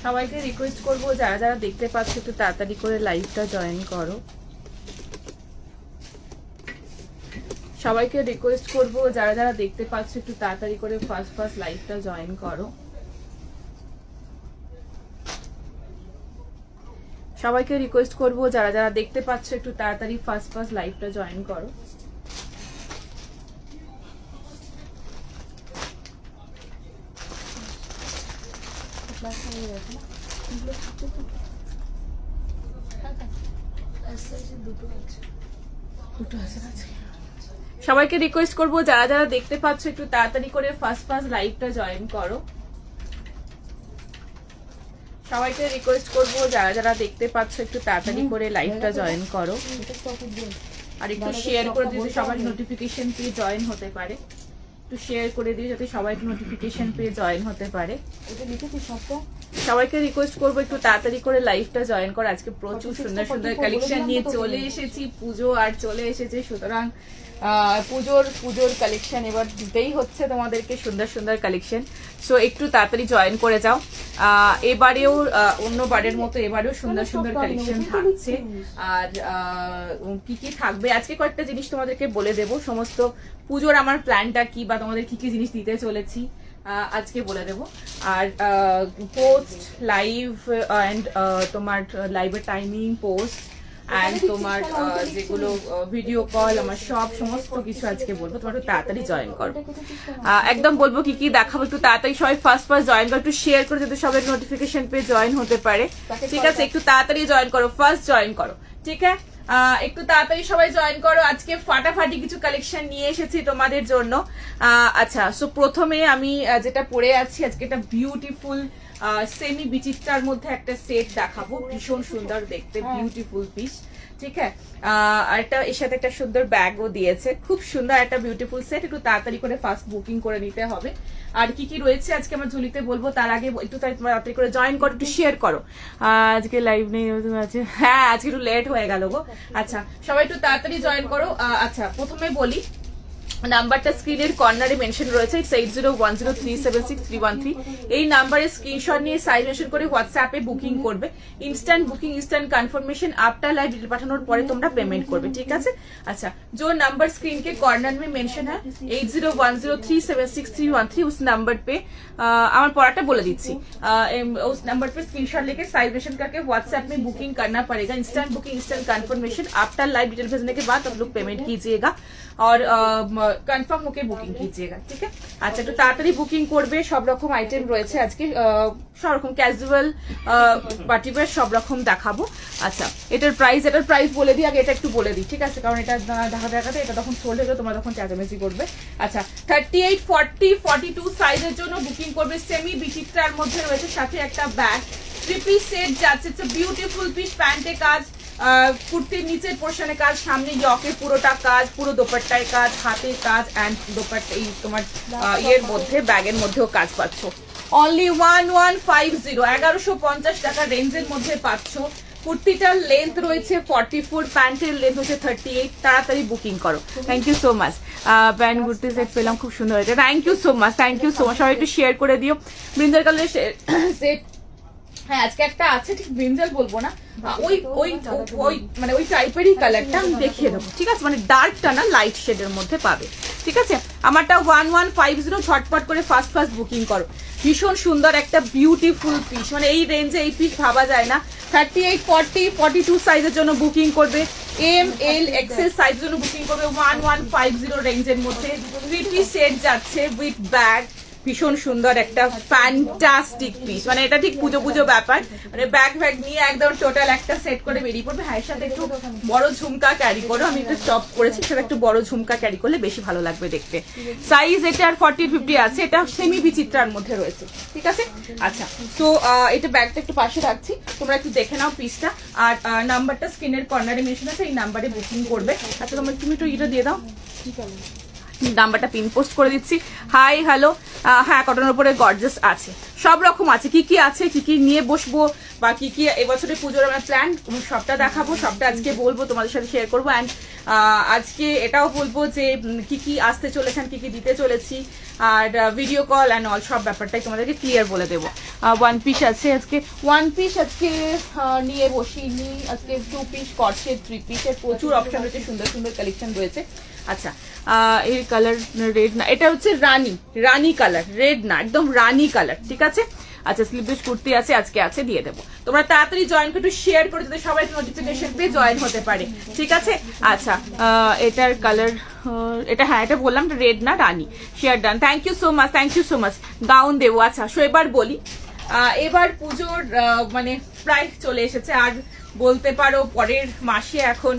সবাইকে রিকোয়েস্ট করব যারা যারা দেখতে পাচ্ছ একটু তাড়াতাড়ি করে লাইভটা জয়েন করো। সবাইকে রিকোয়েস্ট করব যারা যারা দেখতে পাচ্ছ একটু তাড়াতাড়ি করে ফার্স্ট লাইভটা জয়েন করো। সবাইকে রিকোয়েস্ট করব যারা যারা দেখতে পাচ্ছ একটু তাড়াতাড়ি ফার্স্ট লাইভটা জয়েন করো। সবাইকে রিকোয়েস্ট করব যারা যারা দেখতে পাচ্ছ একটু তাড়াতাড়ি করে ফার্স্ট লাইভটা জয়েন করো। সবাইকে রিকোয়েস্ট করব যারা যারা দেখতে পাচ্ছ একটু তাড়াতাড়ি করে লাইভটা জয়েন করো আর একটু শেয়ার করে দিতে সবাই নোটিফিকেশন পেয়ে জয়েন হতে পারে। একটু শেয়ার করে দিও যাতে সবাই নোটিফিকেশন পেয়ে জয়েন হতে পারে। সবাইকে রিকোয়েস্ট করবো একটু তাড়াতাড়ি করে লাইভটা জয়েন করো। আজকে প্রচুর সুন্দর সুন্দর কালেকশন নিয়ে চলে এসেছি, পুজো আর চলে এসেছে, সুতরাং পুজোর কালেকশন এবার দিতেই হচ্ছে তোমাদেরকে, সুন্দর সুন্দর কালেকশন। সো একটু তাড়াতাড়ি জয়েন করে যাও। এবারেও অন্যবারের মতো এবারেও সুন্দর সুন্দর কালেকশন থাকছে। আর কি কি থাকবে আজকে কয়েকটা জিনিস তোমাদেরকে বলে দেবো। সমস্ত পুজোর আমার প্ল্যানটা কি বা তোমাদের কি কি জিনিস দিতে চলেছি আজকে বলে দেবো। আর পোস্ট লাইভ অ্যান্ড তোমার লাইভের টাইমিং, পোস্ট অ্যান্ড তোমার যেগুলো ভিডিও কল, আমার সমস্ত কিছু আজকে বলবো। তোমার একটু তাড়াতাড়ি জয়েন করো, একদম বলবো কি কি দেখাবো। একটু তাড়াতাড়ি সবাই ফার্স্ট জয়েন করো, একটু শেয়ার করে যাতে সবাই নোটিফিকেশন পেয়ে জয়েন হতে পারে। ঠিক আছে, একটু তাড়াতাড়ি জয়েন করো, ফার্স্ট জয়েন করো। ঠিক আছে, একটু তাড়াতাড়ি সবাই জয়েন করো। আজকে ফাটাফাটি কিছু কালেকশন নিয়ে এসেছি তোমাদের জন্য। আচ্ছা, সো প্রথমে আমি যেটা পরে আছি আজকে একটা বিউটিফুল সেমি বিচিত্রার মধ্যে একটা সেট দেখাবো, ভীষণ সুন্দর দেখতে, বিউটিফুল পিস। ঠিক আছে, আর একটা এর সাথে একটা সুন্দর ব্যাগও দিয়েছে, খুব সুন্দর একটা বিউটিফুল সেট। একটু তাড়াতাড়ি করে ফার্স্ট বুকিং করে নিতে হবে। আর কি কি রয়েছে আজকে আমার ঝুলিতে বলবো, তার আগে একটু তাড়াতাড়ি করে জয়েন করো, একটু শেয়ার করো। আজকে লাইভ নেই আছে, হ্যাঁ আজকে একটু লেট হয়ে গেল গো। আচ্ছা, সবাই একটু তাড়াতাড়ি জয়েন করো। আচ্ছা, প্রথমে বলি নাম্বারটা স্ক্রিনের কর্নারে মেনশন রয়েছে, 8010376313। এই নাম্বারে স্ক্রিনশট নিয়ে সাইজ মেনশন করে হোয়াটসঅ্যাপে বুকিং করবে। Instant booking, instant confirmation, after live detail পাঠানোর পরে তোমরা পেমেন্ট করবে। ঠিক আছে, আচ্ছা, जो नंबर स्क्रीन के कॉर्नर में मेंशन है 8010376313, उस नंबर पे আমার পড়াটা বলে দিচ্ছি, उस नंबर पे स्क्रीनशॉट लेके साइज मेंशन करके व्हाट्सएप में बुकिंग करना पड़ेगा। Instant booking, instant confirmation, after live detail भेजने के बाद आप लोग पेमेंट कीजिएगा और কনফার্ম ওকে বুকিং कीजिएगा। ঠিক আছে, আচ্ছা, একটু তাড়াতাড়ি বুকিং করবে। সব রকম আইটেম রয়েছে আজকে, সব রকম ক্যাজুয়াল, পার্টিওয়্যার সব রকম দেখাবো। আচ্ছা, এটার প্রাইস বলে দিই আগে, এটা একটু বলে দিই। ঠিক আছে, কারণ এটা দেখাতে এটা তখন সোল্ড হয়ে তোমরা তখন চেঁচামেচি করবে। আচ্ছা, 38, 40, 42 সাইজের জন্য বুকিং করবে। সেমি বিচিত্রার মধ্যে রয়েছে, সাথে একটা ব্যাগ, 3 পিস সেট যাচ্ছে। বিউটিফুল পিস, প্যান্টে কাজ, কুর্তির নিচের পোর্শনে কাজ, সামনে ইয়কে পুরোটা কাজ, পুরো দোপাট্টায় কাজ, হাতে কাজ অ্যান্ড দোপাট্টা এই তোমার ইয়ের মধ্যে ব্যাগের মধ্যেও কাজ পাচ্ছ। অনলি 1150, 1150 টাকা রেঞ্জের মধ্যে পাচ্ছ। কুর্তিটার লেন্থ রয়েছে 44, প্যান্টের লেন্থ হচ্ছে 38। তাড়াতাড়ি বুকিং করো। Thank you so much. Pant kurti set পেলাম, খুব সুন্দর হয়েছে। Thank you so much, thank you so much. সবাই একটু শেয়ার করে দিও। ব্রিঞ্জাল কালারের সেট, হ্যাঁ আজকে একটা আছে, ঠিক ব্রিঞ্জাল বলবো না, মানে ওই টাইপেরই কালারটা আমি দেখিয়ে দেবো। ঠিক আছে, মানে ডার্কটা না, লাইট শেডের মধ্যে পাবে। ঠিক আছে, আমারটা 1150, ঝটপট করে ফার্স্ট বুকিং করো। ভীষণ সুন্দর একটা বিউটিফুল পিস, মানে এই রেঞ্জে এই পিস ভাবা যায় না। 38, 40, 42 সাইজের জন্য বুকিং করবে। এম এল এক্সেল সাইজের জন্য বুকিং করবে 1150 রেঞ্জের মধ্যে। 3 পিস সেট যাচ্ছে উইথ ব্যাগ, ভীষণ সুন্দর একটা ফ্যান্টাস্টিক পিস। মানে এটা ঠিক পুজো ব্যাপার, মানে ব্যাগ নিয়ে একদম টোটাল একটা সেট করে বেরিয়ে পড়বে। হ্যাঁ, সাথে একটু বড় ঝুমকা ক্যারি করো, আমি একটা টপ করেছি, সেটা একটু বড় ঝুমকা ক্যারি করলে বেশি ভালো লাগবে দেখতে। সাইজ এটা আর 40, 50 আছে, এটা সেমি বিচিত্রার মধ্যে রয়েছে। ঠিক আছে, আচ্ছা, তো এটা ব্যাগটা একটু পাশে রাখছি, তোমরা একটু দেখে নাও পিসটা। আর নাম্বারটা স্ক্রিনের কর্নারে মেনশন আছে, এই নাম্বারে বুকিং করবে। আচ্ছা, তুমি একটু এটা দিয়ে দাও, নাম্বারটা পিন পোস্ট করে দিচ্ছি। হাই হ্যালো, হ্যাঁ কটনের উপরে গর্জাস আছে, সব রকম আছে। কি কি আছে, কি কি নিয়ে বসবো, বা কি কি এবছরের পুজোর আমার প্ল্যান সবটা দেখাবো, সবটা আজকে বলবো, তোমাদের সাথে শেয়ার করবো। অ্যান্ড আজকে এটাও বলবো যে কি কি আসতে চলেছেন, কি কি দিতে চলেছি, আর ভিডিও কল অ্যান্ড অল সব ব্যাপারটাই তোমাদেরকে ক্লিয়ার বলে দেবো। ওয়ান পিস আছে আজকে, ওয়ান পিস আজকে নিয়ে বসিনি, আজকে 2 পিস করছে, 3 পিসের প্রচুর অপশন রয়েছে, সুন্দর সুন্দর কালেকশন রয়েছে। আচ্ছা এই কালার রেড না, এটা হচ্ছে রানী কালার, রেড না, একদম রানী কালার, ঠিক আছে। আচ্ছা স্লিভলেস কুর্তি আছে, আজকে আছে, দিয়ে দেবো। তোমরা তাড়াতাড়ি জয়েন করে একটু শেয়ার করে যাতে সবাই নোটিফিকেশন পেয়ে জয়েন হতে পারে, ঠিক আছে। আচ্ছা এটার কালার এটা, হ্যাঁ এটা বললাম রেড না, রানী। Share done, thank you so much, thank you so much. Gown দেবো। আচ্ছা সো এবার বলি, এবার পুজোর মানে প্রায় চলে এসেছে, আর বলতে পারো পরের মাসে এখন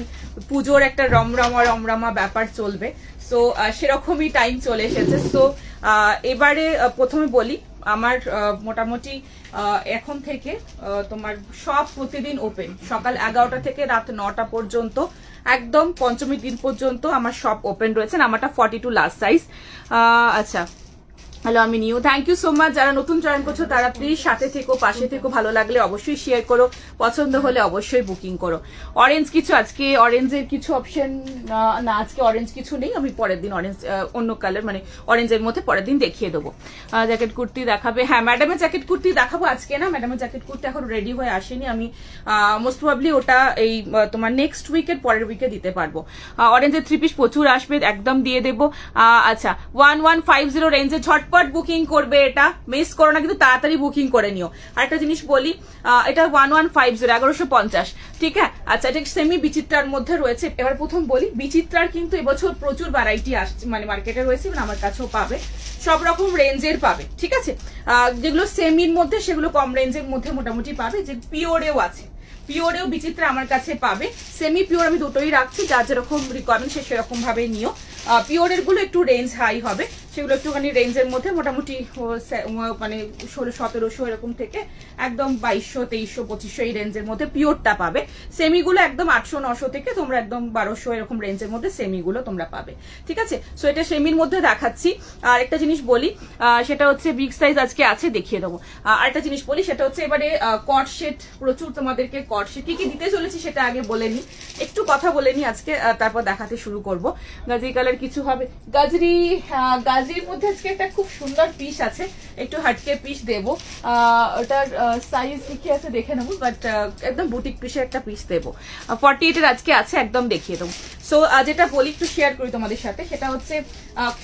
পুজোর একটা রমরমা ব্যাপার চলবে। সো সেরকমই টাইম চলে এসেছে। সো এবারে প্রথমে বলি, আমার মোটামুটি এখন থেকে তোমার সব প্রতিদিন ওপেন, সকাল 11টা থেকে রাত 9টা পর্যন্ত, একদম পঞ্চমীর দিন পর্যন্ত আমার সব ওপেন রয়েছে। আমারটা 42 লার্জ সাইজ। আচ্ছা হ্যালো, আমি new, thank you so much. যারা নতুন জয়েন করছো তারা প্লিজ সাথে থেকো, পাশে থেকো, ভালো লাগলে অবশ্যই শেয়ার করো, পছন্দ হলে অবশ্যই বুকিং করো। অরেঞ্জ কিছু, আজকে অরেঞ্জের কিছু অপশন না, আজকে অরেঞ্জ কিছু নেই, আমি পরের দিন অরেঞ্জ অন্য কালার মানে অরেঞ্জের মধ্যে পরের দিন দেখিয়ে দেবো। জ্যাকেট কুর্তি দেখাবে, হ্যাঁ ম্যাডামের জ্যাকেট কুর্তি দেখাবো, আজকে না, ম্যাডামের জ্যাকেট কুর্তি এখন রেডি হয়ে আসেনি, আমি মোস্ট প্রবাবলি ওটা এই তোমার নেক্সট উইকের পরের উইকে দিতে পারবো। অরেঞ্জের 3 পিস প্রচুর আসবে, একদম দিয়ে দেবো। আচ্ছা 1150 রেঞ্জে ঝটপট বুকিং করবে, এটা মিস করো না, কিন্তু তাড়াতাড়ি বুকিং করে নিও। আরেকটা জিনিস বলি, এটা 1150 1150, ঠিক আছে। আচ্ছা এটা সেমি বিচিত্রার মধ্যে রয়েছে। এবার প্রথম বলি, বিচিত্রার কিন্তু এবছর প্রচুর ভ্যারাইটি আসছে, মানে মার্কেটে রয়েছে, মানে আমার কাছেও পাবে, সব রকম রেঞ্জের পাবে, ঠিক আছে। যেগুলো সেমির মধ্যে সেগুলো কম রেঞ্জের মধ্যে মোটামুটি পাবে, যে পিওরেও আছে, পিওরেও বিচিত্রা আমার কাছে পাবে, সেমি পিওর আমি দুটোই রাখছি, যার যেরকম রিকোয়ারমেন্ট সে সেরকম ভাবে নিও। পিওরের গুলো একটু রেঞ্জ হাই হবে, সেগুলো একটুখানি রেঞ্জের মধ্যে মোটামুটি মানে 1600-1700 এরকম থেকে একদম 2200-2300-2500 এই রেঞ্জের মধ্যে পিওরটা পাবে। সেমিগুলো একদম 800-900 থেকে তোমরা একদম 1200 এরকম রেঞ্জের মধ্যে সেমিগুলো তোমরা পাবে, ঠিক আছে। সো এটা সেমির মধ্যে দেখাচ্ছি। আর একটা জিনিস বলি, সেটা হচ্ছে বিগ সাইজ আজকে আছে, দেখিয়ে দেবো। আরেকটা জিনিস বলি, সেটা হচ্ছে এবারে কট সেট, প্রচুর তোমাদেরকে কট সেট কি কি দিতে চলেছি সেটা আগে বলে নি, একটু কথা বলে নি আজকে, তারপর দেখাতে শুরু করব। গাজরি কালার কিছু হবে, গাজরির মধ্যে আজকে একটা খুব সুন্দর পিস আছে, একটু হাটকে পিস দেবো, ওটার সাইজ লিখে আছে দেখে নেবো, বাট একদম বুটিক পিসের একটা পিস দেবো। 48 এর আজকে আছে, একদম দেখিয়ে দেবো। সো যেটা বলি একটু শেয়ার করি তোমাদের সাথে, সেটা হচ্ছে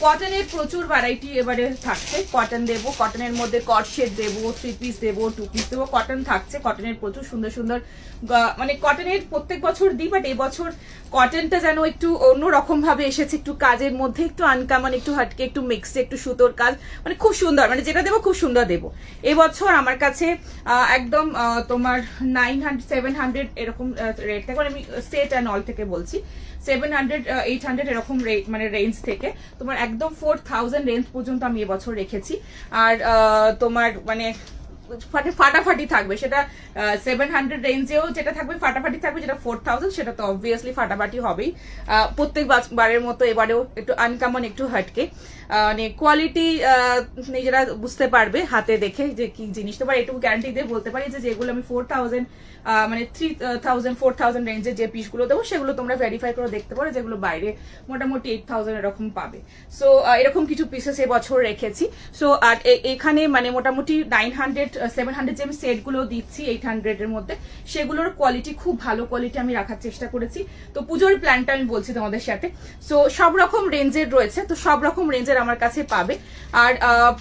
কটনের প্রচুর ভ্যারাইটি এবারে থাকছে। কটন দেবো, কটনের মধ্যে কট শেড দেবো, 3 পিস দেবো, 2 পিস দেবো, কটন থাকছে। কটনের প্রচুর সুন্দর সুন্দর, মানে কটনের প্রত্যেক বছর দিই, বাট এবছর কটনটা যেন একটু অন্যরকম ভাবে এসেছে, একটু কাজের মধ্যে একটু আনকমন, একটু হাটকে, একটু মিক্সে, একটু সুতোর কাজ, মানে খুব সুন্দর, মানে যেটা দেবো খুব সুন্দর দেবো। এবছর আমার কাছে একদম তোমার 900-700 এরকম রেট থেকে, আমি সেট অ্যান্ড অল থেকে বলছি, 700-800 এরকম মানে রেঞ্জ থেকে তোমার একদম 4000 রেঞ্জ পর্যন্ত আমি এবছর রেখেছি। আর তোমার মানে ফাটাফাটি থাকবে, সেটা 700 রেঞ্জেও যেটা থাকবে ফাটাফাটি থাকবে, যেটা 4000 সেটা তো অবভিয়াসলি ফাটাফাটি হবেই। প্রত্যেকবারের মতো এবারেও একটু আনকমন, একটু হাটকে, মানে কোয়ালিটি নিজেরা বুঝতে পারবে হাতে দেখে যে কি জিনিস। তোমার এটুকু গ্যারান্টি দিয়ে বলতে পারি যে যেগুলো আমি 4000 মানে 3000-4000 রেঞ্জের যে পিসগুলো দেবো সেগুলো তোমরা ভেরিফাই করে দেখতে পারো, যেগুলো বাইরে মোটামুটি 8000 এরকম পাবে। সো এরকম কিছু পিসেস এবছর রেখেছি। সো আর এখানে মানে মোটামুটি 900-700 যে আমি সেটগুলো দিচ্ছি 800 এর মধ্যে, সেগুলোর কোয়ালিটি খুব ভালো কোয়ালিটি আমি রাখার চেষ্টা করেছি। তো পুজোর প্ল্যানটা আমি বলছি তোমাদের সাথে। সো সব রকম রেঞ্জের রয়েছে, তো সব রকম রেঞ্জের আমার কাছে পাবে। আর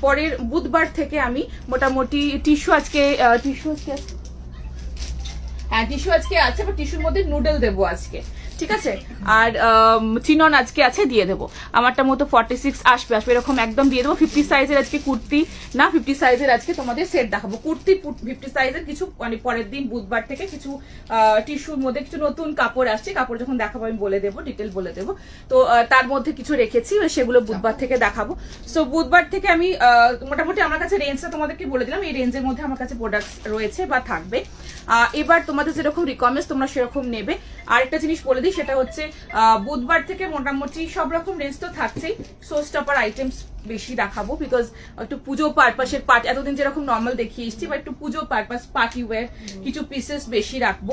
পরের বুধবার থেকে আমি মোটামুটি টিস্যু আজকে টিস্যু আজকে আছে, বা টিস্যুর মধ্যে নুডল দেবো আজকে, ঠিক আছে। আর চিনন আজকে আছে, দিয়ে দেবো। আমারটা মতো 46 আসবে এরকম একদম দিয়ে দেবো। 50 সাইজের আজকে কুর্তি না, 50 সাইজের আজকে তোমাদের সেট দেখাবো। কুর্তি 50 সাইজের কিছু, মানে পরের দিন বুধবার থেকে কিছু টিস্যুর মধ্যে কিছু নতুন কাপড় আসছে, কাপড় যখন দেখাবো আমি বলে দেবো, ডিটেল বলে দেবো। তো তার মধ্যে কিছু রেখেছি, সেগুলো বুধবার থেকে দেখাবো। সো বুধবার থেকে আমি মোটামুটি আমার কাছে রেঞ্জটা তোমাদেরকে বলে দিলাম, এই রেঞ্জের মধ্যে আমার কাছে প্রোডাক্ট রয়েছে বা থাকবে। এবার তোমাদের যেরকম রিকোয়ারমেন্টস তোমরা সেরকম নেবে। আর একটা জিনিস বলে দিই, সেটা হচ্ছে বুধবার থেকে মোটামুটি সব রকম রেঞ্জ তো থাকছেই, শো স্টপার আইটেমস বেশি দেখাবো, বিকজ একটু পুজো পারপাসের এতদিন যেরকম নর্মাল দেখিয়ে এসছি, বা একটু পুজো পারপাস পার্টি ওয়্যার কিছু পিসেস বেশি রাখবো,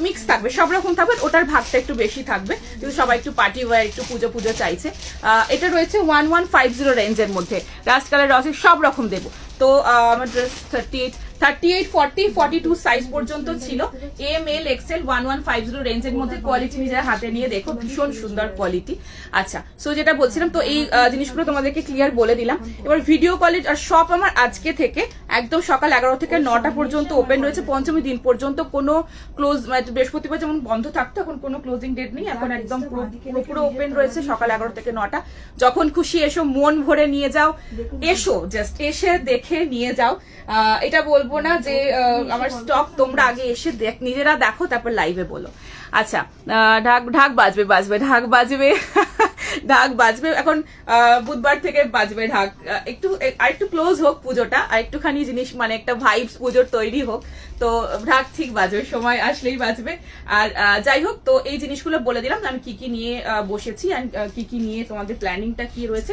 মিক্স থাকবে, সব রকম থাকবে, ওটার ভাগটা একটু বেশি থাকবে, কিন্তু সবাই একটু পার্টি ওয়্যার একটু পুজো পুজো চাইছে। এটা রয়েছে 1150 রেঞ্জের মধ্যে, রাস্ট কালার রয়েছে, সব রকম দেবো। তো আমার ড্রেস 38, 40, 42 সাইজ পর্যন্ত ছিল, এম এল এক্সেল 1150 রেঞ্জের মধ্যে। কোয়ালিটি নিজের হাতে নিয়ে দেখো, ভীষণ সুন্দর কোয়ালিটি। আচ্ছা, সো যেটা বলছিলাম, তো এই জিনিসগুলো তোমাদেরকে ক্লিয়ার বলে দিলাম। এবার ভিডিও কলে শপ আমার আজকে থেকে একদম সকাল 11 থেকে 9টা পর্যন্ত ওপেন রয়েছে, পঞ্চমী দিন পর্যন্ত। কোনো ক্লোজ, বৃহস্পতিবার যেমন বন্ধ থাকতো, এখন কোনো ক্লোজিং ডেট নেই, এখন একদম পুরো ওপেন রয়েছে সকাল 11 থেকে 9টা। যখন খুশি এসো, মন ভরে নিয়ে যাও, এসো, জাস্ট এসে দেখে নিয়ে যাও। এটা বলবো না যে আমার স্টক, তোমরা আগে এসে নিজেরা দেখো, তারপর লাইভে বলো। আচ্ছা, ঢাক বাজবে ঢাক বাজবে এখন, বুধবার থেকে বাজবে ঢাক। একটু ক্লোজ হোক পুজোটা, আর একটুখানি জিনিস মানে একটা ভাইবস পুজোর তৈরি হোক, তো ঢাক ঠিক বাজবে, সময় আসলেই বাজবে। আর যাই হোক, তো এই জিনিসগুলো বলে দিলাম আমি কি কি নিয়ে বসেছি, আর কি কি নিয়ে তোমাদের প্ল্যানিংটা কি রয়েছে।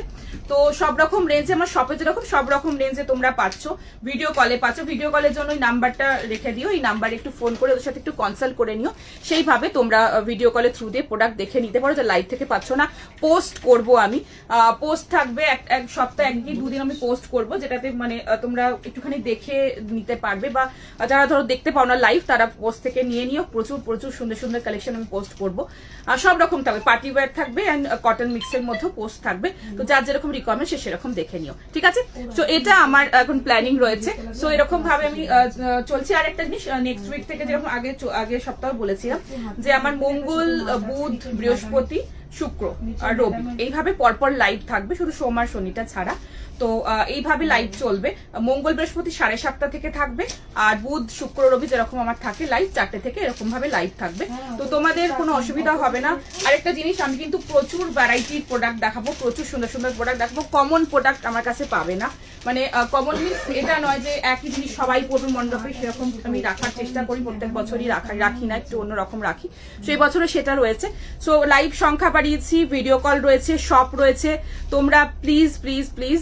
তো সব রকম রেঞ্জে আমার শপে যেরকম, সব রকম রেঞ্জে তোমরা পাচ্ছ, ভিডিও কলে পাচ্ছ। ভিডিও কলের জন্য ওই নাম্বারটা রেখে দিও, এই নাম্বারে একটু ফোন করে ওদের সাথে একটু কনসাল্ট করে নিও, সেইভাবে তোমরা ভিডিও কলের থ্রু দিয়ে প্রোডাক্ট দেখে নিতে পারো, যে লাইভ থেকে পাচ্ছ না। পোস্ট করব আমি, পোস্ট থাকবে এক সপ্তাহে 1 কি 2 দিন আমি পোস্ট করব, যেটাতে মানে তোমরা একটুখানি দেখে নিতে পারবে, বা যারা ধরো দেখতে পাও না লাইভ, তারা পোস্ট থেকে নিয়ে নিও। প্রচুর সুন্দর সুন্দর কালেকশন আমি পোস্ট করব, সব রকম থাকবে, পার্টি ওয়্যার থাকবে, অ্যান্ড কটন মিক্সের মধ্যে পোস্ট থাকবে। তো যার যেরকম রিকোয়ারমেন্ট সে সেরকম দেখে নিও, ঠিক আছে? তো এটা আমার এখন প্ল্যানিং রয়েছে। সো এরকম ভাবে আমি চলছি। আর একটা জিনিস, নেক্সট উইক থেকে যেরকম আগে সপ্তাহ বলেছিলাম, যে আমার মঙ্গল, বুধ, বৃহস্পতি, শুক্র আর রবি এইভাবে পরপর লাইভ থাকবে, শুধু সোম আর শনিটা ছাড়া। তো এইভাবে লাইভ চলবে। মঙ্গল বৃহস্পতি 7:30 থেকে থাকবে, আর বুধ শুক্র রবি যেরকম আমার থাকে লাইভ 4টে থেকে, এরকম ভাবে লাইভ থাকবে। তো তোমাদের কোনো অসুবিধা হবে না। আরেকটা জিনিস, আমি কিন্তু প্রচুর ভ্যারাইটির প্রোডাক্ট দেখাবো, প্রচুর সুন্দর সুন্দর প্রোডাক্ট দেখাবো। কমন প্রোডাক্ট আমার কাছে পাবে না, মানে কমন মিনস এটা নয় যে একই জিনিস সবাই পড়বে মণ্ডপে, সেরকম আমি রাখার চেষ্টা করি, প্রত্যেক বছরই রাখি না, একটু অন্যরকম রাখি। সেই বছরও সেটা রয়েছে। সো লাইভ সংখ্যা বাড়িয়েছি, ভিডিও কল রয়েছে, শপ রয়েছে। তোমরা প্লিজ প্লিজ প্লিজ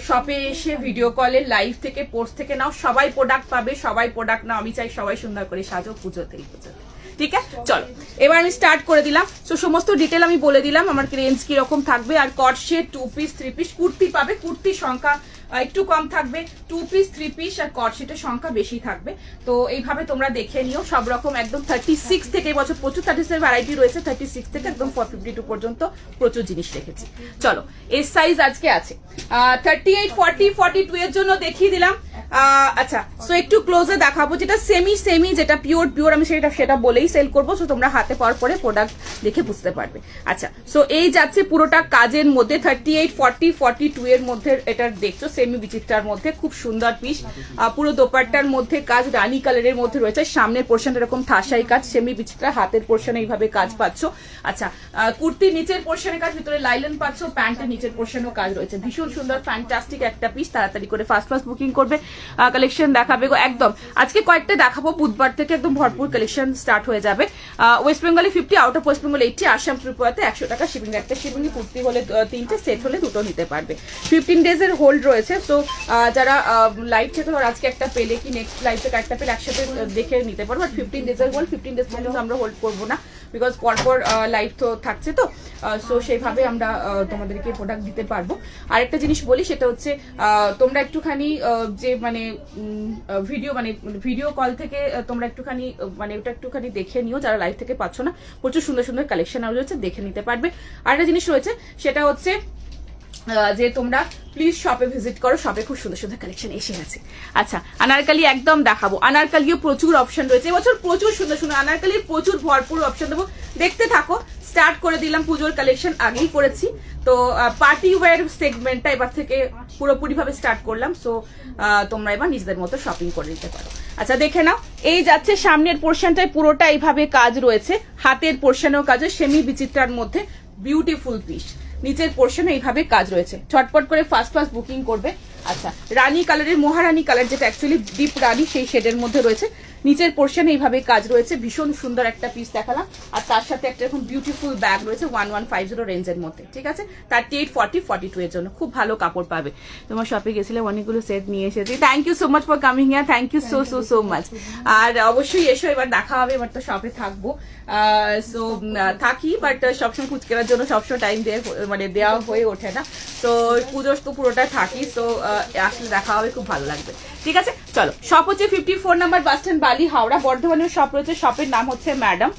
শপে এসে ভিডিও কলে লাইভ থেকে পোস্ট থেকে নাও, সবাই প্রোডাক্ট পাবে, সবাই প্রোডাক্ট নাও। আমি চাই সবাই সুন্দর করে সাজো পুজোতেই। ঠিক আছে, চলো এবার আমি স্টার্ট করে দিলাম। তো সমস্ত ডিটেল আমি বলে দিলাম, আমার রেঞ্জ কিরকম থাকবে। আর কট সেট, 2 পিস 3 পিস কুর্তি পাবে, কুর্তির সংখ্যা একটু কম থাকবে, 2 পিস 3 পিস, আর কট সেটের সংখ্যা বেশি থাকবে। তো এইভাবে তোমরা দেখে নিও, সব রকম একদম 36 থেকে, এবছর প্রচুর 36 ভ্যারাইটি রয়েছে, 36 থেকে একদম 452 পর্যন্ত প্রচুর জিনিস রেখেছি। চলো, এর সাইজ আজকে আছে 38, 40, 42 এর জন্য দেখিয়ে দিলাম। আচ্ছা, সো একটু ক্লোজে দেখাবো, যেটা সেমি যেটা পিওর আমি সেটা বলেই সেল করবো। সো তোমরা হাতে পাওয়ার পরে প্রোডাক্ট দেখে বুঝতে পারবে। আচ্ছা, সো এই যাচ্ছে পুরোটা কাজের মধ্যে, 38, 40, 42 এর মধ্যে এটা দেখছো, সেমি বিচিত্রার মধ্যে, খুব সুন্দর পিস। পুরো দোপাট্টার মধ্যে কাজ রানী কালারের মধ্যে রয়েছে, সামনের পোর্শন এরকম থাসাই কাজ, সেমি বিচিত্রা, হাতের পোর্শনে এইভাবে কাজ পাচ্ছ। আচ্ছা, কুর্তির নিচের পোর্শনে কাজ, ভিতরে লাইলেন পাচ্ছ, প্যান্টের নিচের পোর্শনেও কাজ রয়েছে। ভীষণ সুন্দর ফ্যান্টাস্টিক একটা পিস, তাড়াতাড়ি করে ফার্স্ট বুকিং করবে, কালেকশন দেখাবে একদম। আজকে কয়েকটা দেখাবো, বুধবার থেকে একদম ভরপুর কালেকশন স্টার্ট হয়ে যাবে। ওয়েস্ট বেঙ্গলে 50, out of West Bengal 80, Assam ত্রিপুরাতে 100 টাকা শিপিং। একটা শিপিং কুর্তি হলে 3টে, সেট হলে 2টো নিতে পারবে। 15 ডেজের হোল্ড রয়েছে। সো যারা লাইভ থেকে আজকে একটা পেলে কি নেক্সট লাইভ থেকে একটা পেলে একসাথে দেখে নিতে পারবো। আর 15 ডেজের হোল্ড, 15 ডেজ কিন্তু আমরা হোল্ড করবো না, বিকজ পরপর লাইভ তো থাকছে। তো সো সেইভাবে আমরা তোমাদেরকে প্রোডাক্ট দিতে পারবো। আরেকটা জিনিস বলি, সেটা হচ্ছে তোমরা একটুখানি যে মানে ভিডিও কল থেকে তোমরা একটুখানি ওটা একটুখানি দেখে নিও, যারা লাইভ থেকে পাচ্ছ না। প্রচুর সুন্দর সুন্দর কালেকশন রয়েছে, দেখে নিতে পারবে। আরেকটা জিনিস রয়েছে, সেটা হচ্ছে যে তোমরা প্লিজ শপে ভিজিট করো, শপে খুব সুন্দর সুন্দর কালেকশন এসে গেছে। আচ্ছা, আনারকালি একদম দেখাবো, আনারকালিও প্রচুর অপশন রয়েছে এবছর, প্রচুর সুন্দর সুন্দর আনারকালির প্রচুর ভরপুর অপশন দেবো, দেখতে থাকো। স্টার্ট করে দিলাম, পুজোর কালেকশন আগেই করেছি। তো পার্টি ওয়্যার সেগমেন্টটা এবার থেকে পুরোপুরি ভাবে স্টার্ট করলাম। সো তোমরা এবার নিজেদের মতো শপিং করে নিতে পারো। আচ্ছা, দেখে নাও, এই যাচ্ছে সামনের পোর্শনটায় পুরোটা এইভাবে কাজ রয়েছে, হাতের পোর্শনেও কাজ, সেমি বিচিত্রার মধ্যে বিউটিফুল পিস। নিচের পোর্শনে এইভাবে কাজ রয়েছে, চটপট করে ফার্স্ট বুকিং করবে। আচ্ছা, রানী কালারের, মহারানী কালার, যেটা অ্যাকচুয়ালি ডিপ রানী, সেই শেডের মধ্যে রয়েছে। নিচের পোর্শনে এইভাবে কাজ রয়েছে, ভীষণ সুন্দর একটা পিস দেখালাম। আর তার সাথে একটা এরকম বিউটিফুল ব্যাগ রয়েছে 1150 রেঞ্জের মধ্যে, ঠিক আছে। 38, 40, 42 এর জন্য খুব ভালো কাপড় পাবে। তোমার শপে গেছিলে, অনেকগুলো সেট নিয়ে এসেছি। Thank you so much for coming here, thank you so so so much. আর অবশ্যই এসো, এবার দেখা হবে, এবার তো শপে থাকবো। সো থাকি, বাট সবসময় কুচ কেনার জন্য সবসময় টাইম মানে দেওয়া হয়ে ওঠে না। তো পুজোর তো পুরোটা থাকি, সো আসলে দেখা হবে, খুব ভালো লাগবে, ঠিক আছে। চলো, শপ হচ্ছে 54 নাম্বার বাস স্ট্যান্ড, বালি, হাওড়া। বর্ধমানের শপ রয়েছে, শপের নাম হচ্ছে ম্যাডাম।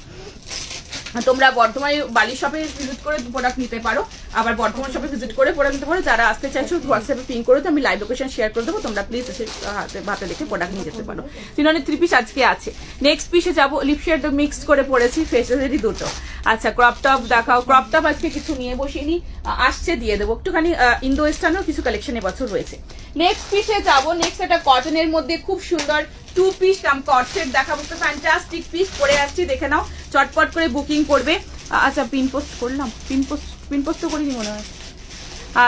তোমরা বর্ধমানে বালি শপে ভিজিট করে প্রোডাক্ট নিতে পারো, আবার বর্ধমান শপে ভিজিট করে প্রোডাক্ট নিতে পারো। যারা আসতে চাইছো হোয়াটসঅ্যাপে পিং করে তো আমি লাইভ লোকেশন শেয়ার করে দেবো, তোমরা প্লিজ এসে হাতে দেখে প্রোডাক্ট নিয়ে যেতে পারো। 3 পিস আজকে আছে। নেক্সট পিসে যাবো, লিপ শেড মিক্সড করে পড়েছি, ফেসেসেরই দুটো। আচ্ছা, ক্রপ টপ দেখাও। ক্রপ টপ আজকে কিছু নিয়ে বসিনি, আসছে দিয়ে দেবো। একটুখানি ইন্দো ওয়েস্টার্নেও কিছু কালেকশন এবছর রয়েছে। নেক্সট পিসে যাবো, নেক্সট একটা কটনের মধ্যে খুব সুন্দর 2 পিস কট সেট দেখাবো, তো ফ্যান্টাস্টিক পিস পরে আসছি, দেখে নাও, চটপট করে বুকিং করবে। আচ্ছা, পিন পোস্ট করলাম, পিন পোস্ট তো করিনি মনে হয়।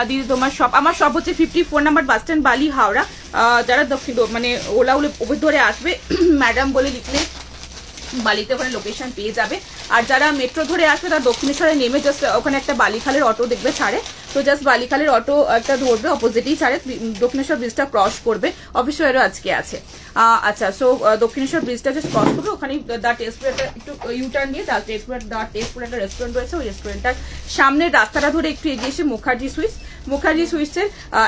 দিদি তোমার শপ, আমার শপ হচ্ছে 54 নাম্বার বাস স্ট্যান্ড, বালি, হাওড়া। যারা দক্ষিণ মানে ওলা ধরে আসবে ম্যাডাম বলে লিখলে বালিতে ওখানে লোকেশন পেয়ে যাবে। আর যারা মেট্রো ধরে আসবে তারা দক্ষিণেশ্বরে নেমে জাস্ট ওখানে একটা বালিখালের অটো দেখবে ছাড়ে, তো জাস্ট বালিখালের অটো একটা ধরবে, অপোজিটেই ছাড়ে, দক্ষিণেশ্বর ব্রিজটা ক্রস করবে। অফিস ওয়ারও আজকে আছে। আচ্ছা, সো দক্ষিণেশ্বর ব্রিজটা জাস্ট ক্রস করবে, ওখানে দ্য টেস্টপুর একটা একটু ইউটার্ন দিয়ে দ্য টেস্টপুর একটা রেস্টুরেন্ট রয়েছে, ওই রেস্টুরেন্টটার সামনের রাস্তাটা ধরে একটু এগিয়ে এসে মুখার্জি সুইটসের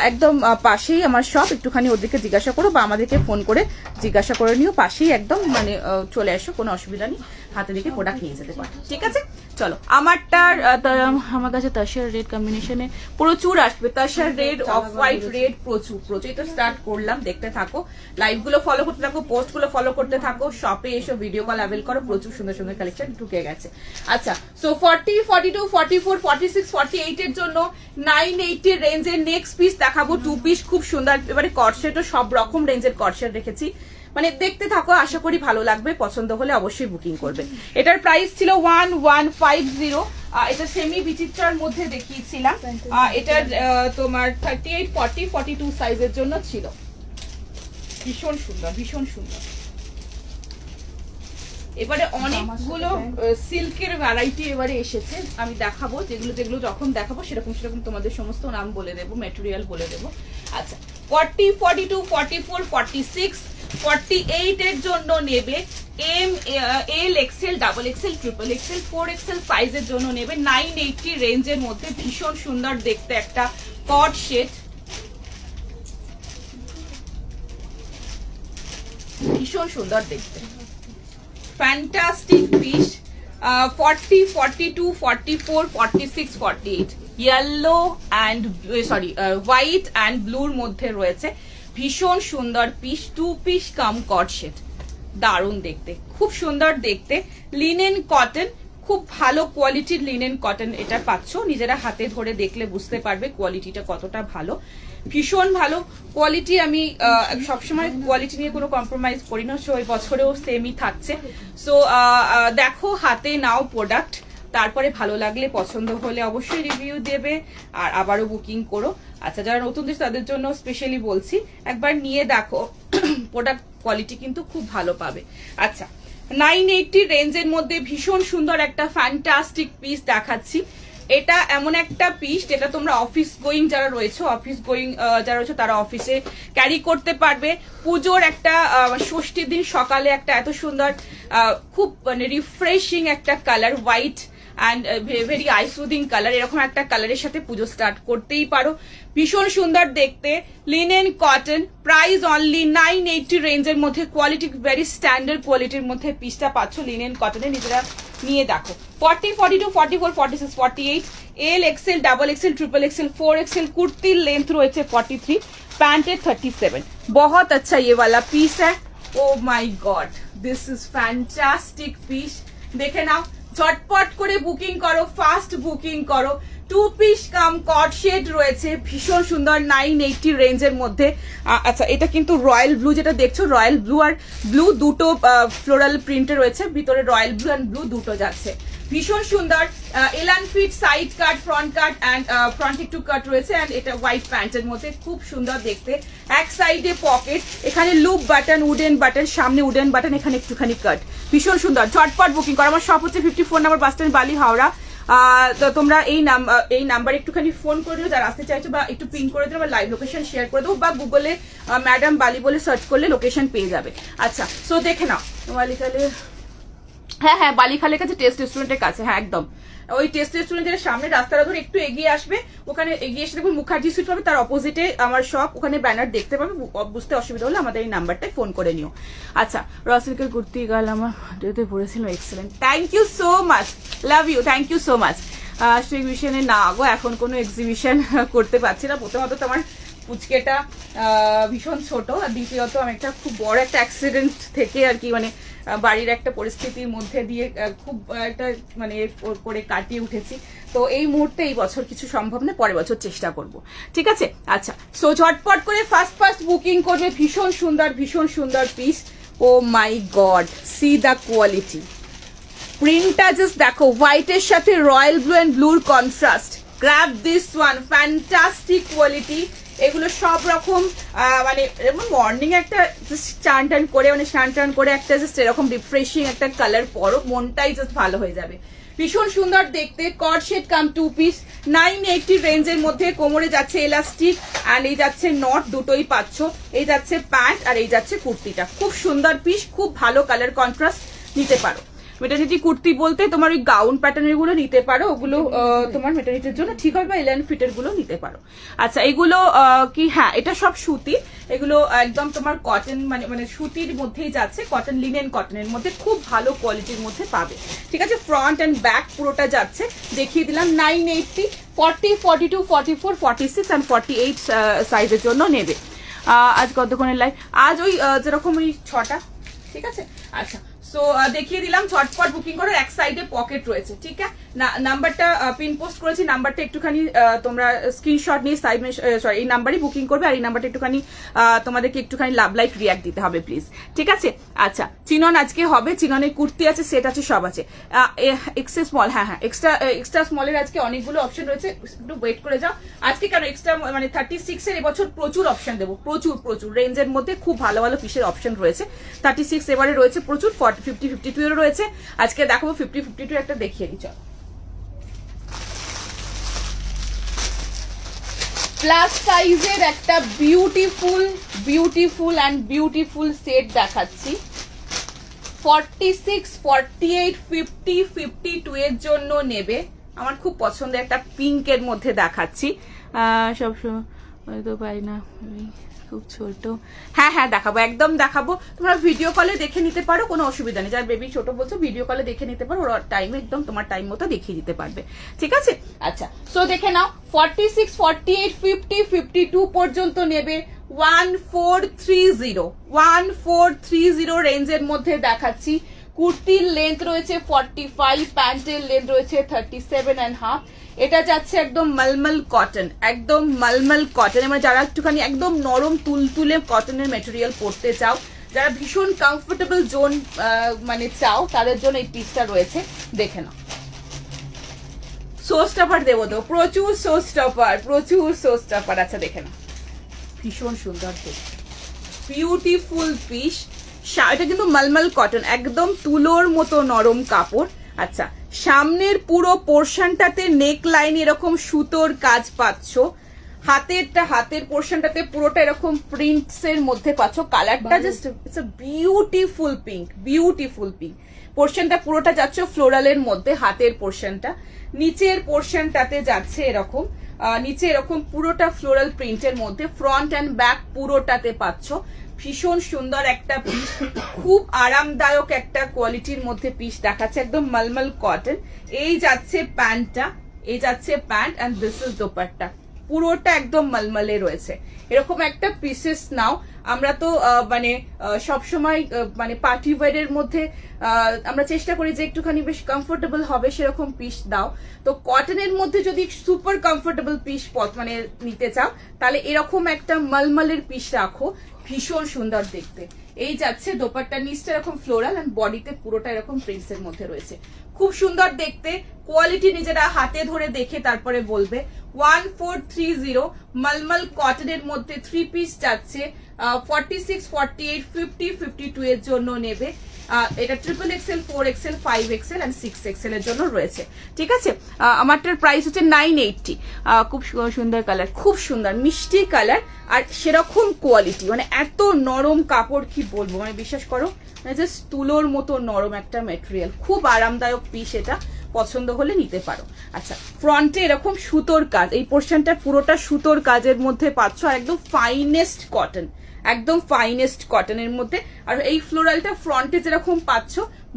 একদম পাশেই আমার শপ। একটুখানি ওদেরকে জিজ্ঞাসা করো বা আমাদেরকে ফোন করে জিজ্ঞাসা করে নিও, পাশেই একদম, মানে চলে আসো, কোনো অসুবিধা নেই, হাতে দেখে প্রোডাক্ট নিয়ে যেতে পারো, ঠিক আছে। চলো, আমারটার আমার কাছে তাসার রেড কম্বিনেশনে প্রচুর আসবে, তাসার রেড, অফ হোয়াইট রেড, প্রচুর তো স্টার্ট করলাম, দেখতে থাকো, লাইভ গুলো ফলো করতে থাকো, পোস্ট গুলো ফলো করতে থাকো, শপে এসো, ভিডিও কল অ্যাভেল করো, প্রচুর সুন্দর সুন্দর কালেকশন ঢুকে গেছে। আচ্ছা, সো 40, 42, 44, 46, 48 এর জন্য 980 রেঞ্জের নেক্সট পিস দেখাবো, 2 পিস খুব সুন্দর। এবারে কটসেটও সব রকম রেঞ্জের কটসেট রেখেছি, মানে দেখতে থাকো, আশা করি ভালো লাগবে, পছন্দ হলে অবশ্যই বুকিং করবে। এটার প্রাইস ছিল 1150। এটা সেমি বিচিত্রার মধ্যে দেখিয়েছিলাম, এটার তোমার 38, 40, 42 সাইজের জন্য ছিল। ভীষণ সুন্দর, ভীষণ সুন্দর। এবারে অনেকগুলো সিল্কের ভ্যারাইটি এবারে এসেছে, আমি দেখাবো, যেগুলো যখন দেখাবো সেরকম তোমাদের সমস্ত নাম বলে দেবো, ম্যাটেরিয়াল বলে দেবো। আচ্ছা, 40, 42, 44, 46, 48 এর জন্য নেবে L XL, double XL, triple Excel, 4XL সাইজের জন্য নেবে 980 রেঞ্জের মধ্যে। ভীষণ সুন্দর দেখতে একটা কট সেট, ভীষণ সুন্দর দেখতে, fantastic piece. 40, 42, 44, 46, 48 yellow and white and ব্লুর মধ্যে রয়েছে, ভীষণ সুন্দর piece, 2 piece cum cut set, দারুণ দেখতে, খুব সুন্দর দেখতে। লিনেন কটন, খুব ভালো কোয়ালিটির লিনেন কটন এটা পাচ্ছ, নিজেরা হাতে ধরে দেখলে বুঝতে পারবে কোয়ালিটিটা কতটা ভালো, ভীষণ ভালো কোয়ালিটি। আমি সবসময় কোয়ালিটি নিয়ে কোনো কম্প্রোমাইজ করি না, সো এই বছরেও সেমই থাকছে। সো দেখো, হাতে নাও প্রোডাক্ট, তারপরে ভালো লাগলে, পছন্দ হলে অবশ্যই রিভিউ দেবে আর আবারও বুকিং করো। আচ্ছা, যারা নতুন দেশ তাদের জন্য স্পেশালি বলছি, একবার নিয়ে দেখো, প্রোডাক্ট কোয়ালিটি কিন্তু খুব ভালো পাবে। আচ্ছা, 980 রেঞ্জের মধ্যে ভীষণ সুন্দর একটা ফ্যান্টাস্টিক পিস দেখাচ্ছি। এটা এমন একটা পিস যেটা তোমরা অফিস গোয়িং যারা রয়েছে, যারা রয়েছে তারা অফিসে ক্যারি করতে পারবে। পুজোর একটা ষষ্ঠীর দিন সকালে একটা এত সুন্দর, খুব মানে রিফ্রেশিং একটা colour, white and very I soothing colour, এরকম একটা কালারের সাথে পুজো স্টার্ট করতেই পারো। ভীষণ সুন্দর দেখতে, লিনেন কটন, প্রাইস অনলি 980 রেঞ্জের মধ্যে, কোয়ালিটি ভেরি স্ট্যান্ডার্ড কোয়ালিটির মধ্যে পিসটা পাচ্ছ লিনেন কটনে, নিজেরা নিয়ে দেখো। 40, 42, 44, 46, 48 L XL, double XL, triple Excel, 4XL, কুর্তির লেন্থ রয়েছে 43, প্যান্টের 37। बहुत अच्छा ये वाला पीस है, oh my god, this is fantastic piece, দেখে নাও, ঝটপট করে বুকিং করো, ফাস্ট বুকিং করো। 2 পিস কাম কট শেড রয়েছে, ভীষণ সুন্দর 980 রেঞ্জের মধ্যে। আচ্ছা, এটা কিন্তু রয়্যাল ব্লু, যেটা দেখছো রয়্যাল ব্লু আর ব্লু দুটো ফ্লোরাল প্রিন্টে রয়েছে, ভিতরে রয়্যাল ব্লু অ্যান্ড ব্লু দুটো যাচ্ছে। ভীষণ সুন্দর এলান fit side cut front cut and front একটু কাট রয়েছে অ্যান্ড এটা হোয়াইট প্যান্টের মধ্যে খুব সুন্দর দেখতে। এক সাইডে পকেট, এখানে লুপ বাটন, উডেন বাটন, সামনে উডেন বাটন, এখানে একটুখানি কাট, ভীষণ সুন্দর। ঝটপট বুকিং করো। আমার শপ হচ্ছে 54 নম্বর বাস স্ট্যান্ড, বালি, হাওড়া। তো তোমরা এই নাম্বারে একটুখানি ফোন করে দিও যারা আসতে চাইছো, বা একটু পিন করে দেবো, লাইভ লোকেশন শেয়ার করে দেবো, বা গুগলে ম্যাডাম বালি বলে সার্চ করলে লোকেশন পেয়ে যাবে। আচ্ছা, সো দেখে নাও বালিখালে, হ্যাঁ হ্যাঁ বালিখালের কাছে টেস্ট রেস্টুরেন্টের কাছে, হ্যাঁ একদম ওই টেস্ট রেস্টুরেন্টের সামনে রাস্তাটা ধরে একটু এগিয়ে আসবে, ওখানে এগিয়ে এসে দেখুন মুখার্জি সুইট পাবে, তার অপোজিটে আমার শপ, ওখানে ব্যানার দেখতে পাবে। বুঝতে অসুবিধা হলে আমাদের এই নাম্বারটায় ফোন করে নিও। আচ্ছা, রসিলকের কুর্তি গাল আমার ভিডিওতে পড়েছিল, excellent, thank you so much, love you, thank you so much. এক্সিবিশনে না গো, এখন কোনো এক্সিবিশন করতে পারছি না। প্রথমত তো আমার পুচকেটা ভীষণ ছোট, আর দ্বিতীয়ত আমি একটা খুব বড় একটা অ্যাক্সিডেন্ট থেকে আর কি, মানে বাড়ির একটা পরিস্থিতির মধ্যে দিয়ে খুব একটা মানে করে কাটিয়ে উঠেছি। তো এই মুহূর্তে এই বছর কিছু সম্ভব না, পরের বছর চেষ্টা করব, ঠিক আছে। আচ্ছা, সো ঝটপট করে ফার্স্ট বুকিং করবে। ভীষণ সুন্দর piece. Oh my god, see the quality, প্রিন্টটা জাস্ট দেখো, হোয়াইটের সাথে রয়্যাল ব্লু অ্যান্ড ব্লুর contrast. Grab this one, fantastic quality. এগুলো সব রকম মানে মর্নিং একটা স্নান টান করে, মানে স্নান টান করে একটা জাস্ট এরকম রিফ্রেশিং একটা কালার পরো, মনটাই জাস্ট ভালো হয়ে যাবে। ভীষণ সুন্দর দেখতে, কট শেড কাম 2 পিস, 980 রেঞ্জের মধ্যে। কোমরে যাচ্ছে এলাস্টিক অ্যান্ড এই যাচ্ছে নট, দুটোই পাচ্ছ। এই যাচ্ছে প্যান্ট আর এই যাচ্ছে কুর্তিটা, খুব সুন্দর পিস, খুব ভালো কালার কন্ট্রাস্ট, নিতে পারো। মেটার্নিটি কুর্তি বলতে তোমার ওই গাউন প্যাটার্নের গুলো নিতে পারো, ওগুলো তোমার মেটার্নিটির জন্য ঠিক হবে, বা এলান ফিটের গুলো নিতে পারো। আচ্ছা, এগুলো কি, হ্যাঁ এটা সব সুতি, এগুলো একদম তোমার কটন, মানে সুতির মধ্যেই যাচ্ছে, কটন, লিনেন কটনের মধ্যে, খুব ভালো কোয়ালিটির মধ্যে পাবে, ঠিক আছে। ফ্রন্ট অ্যান্ড ব্যাক পুরোটা যাচ্ছে, দেখিয়ে দিলাম। 980, 40, 42, 44, 46 অ্যান্ড 48 সাইজের জন্য নেবে। আজ কতক্ষণের লাইভ? আজ ওই যেরকম ওই 6টা, ঠিক আছে। আচ্ছা, সো দেখিয়ে দিলাম, ঝটপট বুকিং করো। এক সাইডে পকেট রয়েছে, ঠিক আছে। নাম্বারটা পিন পোস্ট করেছি, নাম্বারটা একটুখানি তোমরা স্ক্রিনশট নিয়ে এই নাম্বারই বুকিং করবে, আর এই নাম্বারটা একটুখানি তোমাদেরকে একটুখানি লাভ লাইক রিয়াক্ট দিতে হবে প্লিজ, ঠিক আছে। আচ্ছা, চিনন আজকে হবে, চিননের কুর্তি আছে, সেট আছে, সব আছে। এক্সট্রা স্মল, হ্যাঁ এক্সট্রা স্মলের আজকে অনেকগুলো অপশন রয়েছে, একটু ওয়েট করে যাও। আজকে কেন এক্সট্রা, মানে 36 এর এবছর প্রচুর অপশন দেবো, প্রচুর রেঞ্জের মধ্যে খুব ভালো পিসের অপশন রয়েছে। 36 এবারে রয়েছে প্রচুর, 50, 52 এরও রয়েছে। আজকে দেখাবো 50, 52 একটা দেখিয়ে দিই, চলো। প্লাস সাইজের একটা বিউটিফুল সেট দেখাচ্ছি। 46, 48, 50, 52 এর জন্য নেবে। আমার খুব পছন্দের একটা পিঙ্কের মধ্যে দেখাচ্ছি, সবসময় তো পাই না, খুব ছোট। হ্যাঁ দেখাবো, একদম দেখাবো। তোমরা ভিডিও কলে দেখে নিতে পারো, কোনো অসুবিধা নেই। যার বেবি ছোট বলছো ভিডিও কলে দেখে নিতে পারো, ওরা টাইমে একদম তোমার টাইম মতো দেখিয়ে দিতে পারবে, ঠিক আছে। আচ্ছা, সো দেখে নাও। 46, 48, 50, 52 পর্যন্ত নেবে। 1430 রেঞ্জের মধ্যে দেখাচ্ছি। কুর্তির লেন্থ রয়েছে 45, প্যান্টের লেন্থ রয়েছে 37.5। এটা যাচ্ছে একদম মলমল কটন, একদম মলমল কটন। মানে যারা একটুখানি একদম নরম তুলতুলে কটনের মেটেরিয়াল পরতে চাও, যারা ভীষণ কমফোর্টেবল জোন মানে চাও, তাদের জন্য এই পিসটা রয়েছে, দেখে নাও। সোস স্টপার দেবো তো, প্রচুর সোস স্টপার। আচ্ছা, দেখে নাও, ভীষণ সুন্দর, বিউটিফুল পিস। এটা কিন্তু মলমল কটন, একদম তুলোর মতো নরম কাপড়। আচ্ছা, সামনের পুরো পোর্শনটাতে নেক লাইন এরকম সুতোর কাজ পাচ্ছ, হাতের পোর্শনটাতে পুরোটা এরকম প্রিন্টস এর মধ্যে পাচ্ছ। কালারটা just it's a beautiful pink. পোর্শনটা পুরোটা যাচ্ছে ফ্লোরালের মধ্যে, হাতের পোর্শনটা। নিচের পোর্শনটাতে যাচ্ছে এরকম, নিচে এরকম পুরোটা ফ্লোরাল প্রিন্টের মধ্যে। ফ্রন্ট অ্যান্ড ব্যাক পুরোটাতে পাচ্ছ। ভীষণ সুন্দর একটা পিস, খুব আরামদায়ক একটা কোয়ালিটির মধ্যে পিস দেখাচ্ছে, একদম মলমল কটন। এই যাচ্ছে প্যান্টটা, অ্যান্ড দিস ইজ দোপাট্টা, পুরোটা একদম মলমলে রয়েছে। এরকম একটা পিসেস নাও। আমরা তো মানে সবসময় মানে পার্টি ওয়্যারের মধ্যে আমরা চেষ্টা করি যে একটুখানি বেশ কমফোর্টেবল হবে সেরকম পিস দাও। তো কটনের মধ্যে যদি সুপার কমফোর্টেবল পিস মানে নিতে চাও, তাহলে এরকম একটা মলমলের পিস রাখো। ভীষণ সুন্দর দেখতে। এই যাচ্ছে দোপাট্টা, নিচটা এরকম ফ্লোরাল এন্ড বডিতে পুরোটা এরকম প্রিন্টস এর মধ্যে রয়েছে, খুব সুন্দর দেখতে। কোয়ালিটি নিজেরা হাতে ধরে দেখে তারপরে বলবে। 1430 মলমল কটনের মধ্যে 3 পিস যাচ্ছে, 46, 48, 50, 52 এর জন্য নেবে। এটা triple Excel, 4XL, 5XL and 6XL এর জন্য রয়েছে, ঠিক আছে। আমারটার প্রাইস হচ্ছে 980। খুব সুন্দর কালার, খুব সুন্দর মিষ্টি কালার, আর সেরকম কোয়ালিটি, মানে এত নরম কাপড় কি বলবো, মানে বিশ্বাস করো জাস্ট তুলোর মতো নরম একটা ম্যাটেরিয়াল, খুব আরামদায়ক পিস। এটা পছন্দ হলে নিতে পারো। আচ্ছা, ফ্রন্টে এরকম সুতোর কাজ, এই পোর্শনটা পুরোটা সুতোর কাজের মধ্যে পাচ্ছ, আর একদম ফাইনেস্ট কটন, একদম ফাইনেস্ট কটনের মধ্যে। আর এই ফ্লোরালটা ফ্রন্টে যেরকম পাচ্ছ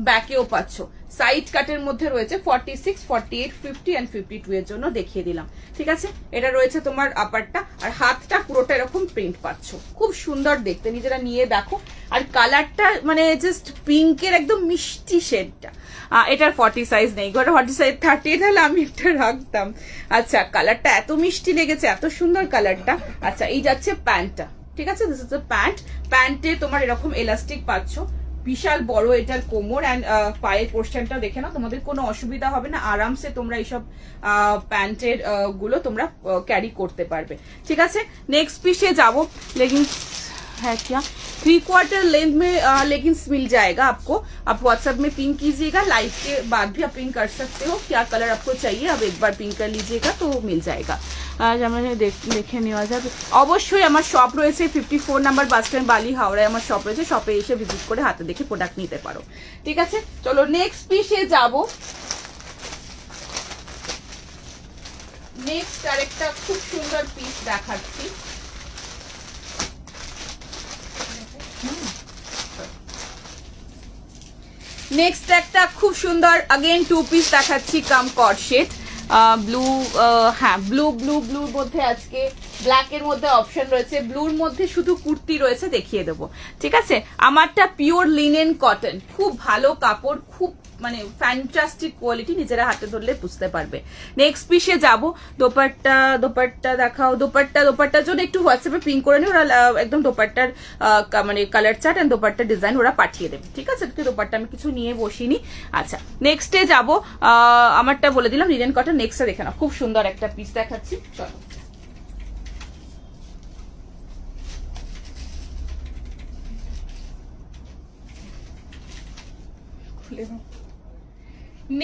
ব্যাকেও পাচ্ছ। সাইড কাটের মধ্যে রয়েছে 46, 48, 50 এন্ড 52 এর জন্য দেখিয়ে দিলাম, ঠিক আছে। এটা রয়েছে তোমার আপারটা, আর হাতটা পুরোটা এরকম প্রিন্ট পাচ্ছ, খুব সুন্দর দেখতে, নিজেরা নিয়ে দেখো। আর কালারটা মানে জাস্ট পিঙ্কের একদম মিষ্টি শেডটা। এটার 40 সাইজ নেই, 40 সাইজ 30 তাহলে আমি একটা রাখতাম। আচ্ছা, কালারটা এত মিষ্টি লেগেছে, এত সুন্দর কালারটা। আচ্ছা, এই যাচ্ছে প্যান্টটা, ঠিক আছে, দিস ইজ দ্য প্যান্ট। প্যান্টে তোমার এরকম এলাস্টিক পাচ্ছ, বিশাল বড় এটার কোমর, এন্ড পায়ের পোর্শনটা দেখে না, তোমাদের কোনো অসুবিধা হবে না, আরামসে তোমরা এইসব প্যান্টের গুলো তোমরা ক্যারি করতে পারবে, ঠিক আছে। नेक्स्ट पीस जाबो, लेगिंग्स है क्या, 3/4 लेंथ में लेगिंग्स मिल जाएगा आपको। आप व्हाट्सएप में पिंक कीजिएगा, लाइव के बाद भी आप पिंक कर सकते हो, क्या कलर आपको चाहिए अब एक बार पिंक कर लीजिएगा तो मिल जाएगा। দেখে নেওয়া যাবে। অবশ্যই আমার শপ রয়েছে 54 নাম্বার বাস স্ট্যান্ড, বালি, হাওড়ায় আমার শপ রয়েছে, শপে এসে ভিজিট করে হাতে দেখে প্রোডাক্ট নিতে পারো, ঠিক আছে। চলো নেক্সট পিসে যাব। নেক্সট আরেকটা খুব সুন্দর পিস দেখাচ্ছি। নেক্সট একটা খুব সুন্দর अगेन 2 পিস দেখাচ্ছি, কাম কট শেড, ব্লু, হ্যাঁ ব্লুর মধ্যে আজকে ব্ল্যাক এর মধ্যে অপশন রয়েছে, ব্লুর মধ্যে শুধু কুর্তি রয়েছে, দেখিয়ে দেবো, ঠিক আছে। আমারটা পিওর লিনেন কটন, খুব ভালো কাপড়, খুব মানে ফ্যান্টাস্টিক কোয়ালিটি, নিজেরা হাতে ধরলে বুঝতে পারবে। নেক্সট পিসে যাবো। দোপাট্টা দেখাও। দোপাট্টার জন্য একটু হোয়াটসঅ্যাপে পিং করে নিই, ওরা একদম দোপাট্টার মানে কালার চার্ট এন্ড দোপাট্টার ডিজাইন ওরা পাঠিয়ে দেবে, ঠিক আছে। দোপাট্টা আমি কিছু নিয়ে বসিনি। আচ্ছা, নেক্সটে যাবো। আমারটা বলে দিলাম লিনেন কটন। নেক্সটে দেখে নাও, খুব সুন্দর একটা পিস দেখাচ্ছি, চলো।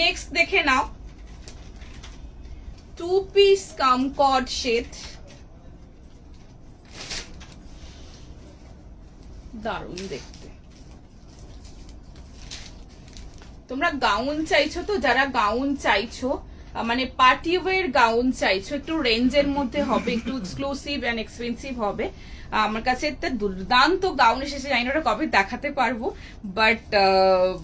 नेक्स्ट देखे नाओ, 2 পিস কাম কট শেড, দারুণ দেখতে। তোমরা গাউন চাইছো তো, যারা গাউন চাইছো মানে পার্টি ওয়্যার গাউন চাইছো, একটু রেঞ্জের মধ্যে হবে, একটু এক্সক্লুসিভ এন্ড এক্সপেন্সিভ হবে, আমার কাছে একটা দুর্দান্ত গাউন এসেছে, জানি না ওটা কবে দেখাতে পারবো, বাট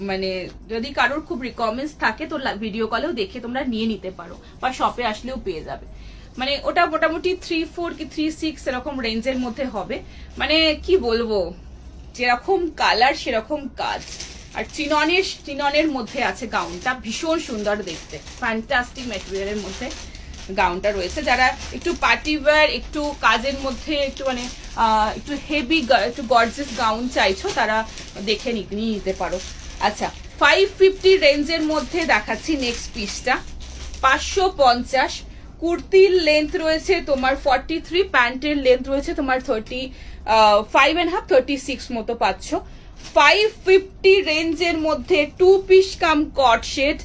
মানে যদি কারোর খুব রিকমেন্ডস থাকে তো ভিডিও কলেও দেখে তোমরা নিয়ে নিতে পারো, বা শপে আসলেও পেয়ে যাবে। মানে ওটা মোটামুটি 3/4 কি 3/6 এরকম রেঞ্জের মধ্যে হবে। মানে কি বলবো, যেরকম কালার সেরকম কাজ, আর চিননের মধ্যে আছে গাউনটা, ভীষণ সুন্দর দেখতে, ফ্যান্টাস্টিক ম্যাটেরিয়ালের মধ্যে গাউনটা রয়েছে। যারা একটু পার্টি ওয়্যার, একটু কাজের মধ্যে একটু মানে একটু হেভি, একটু গর্জিয়াস গাউন চাইছো, তারা দেখে নিয়ে নিতে পারো। আচ্ছা, 550 রেঞ্জের মধ্যে দেখাচ্ছি নেক্সট পিসটা, 550। কুর্তির লেন্থ রয়েছে তোমার 43, প্যান্টের লেন্থ রয়েছে তোমার 35.5, 36 মতো পাচ্ছ। 550 রেঞ্জের মধ্যে 2 পিস কাম কট শেড,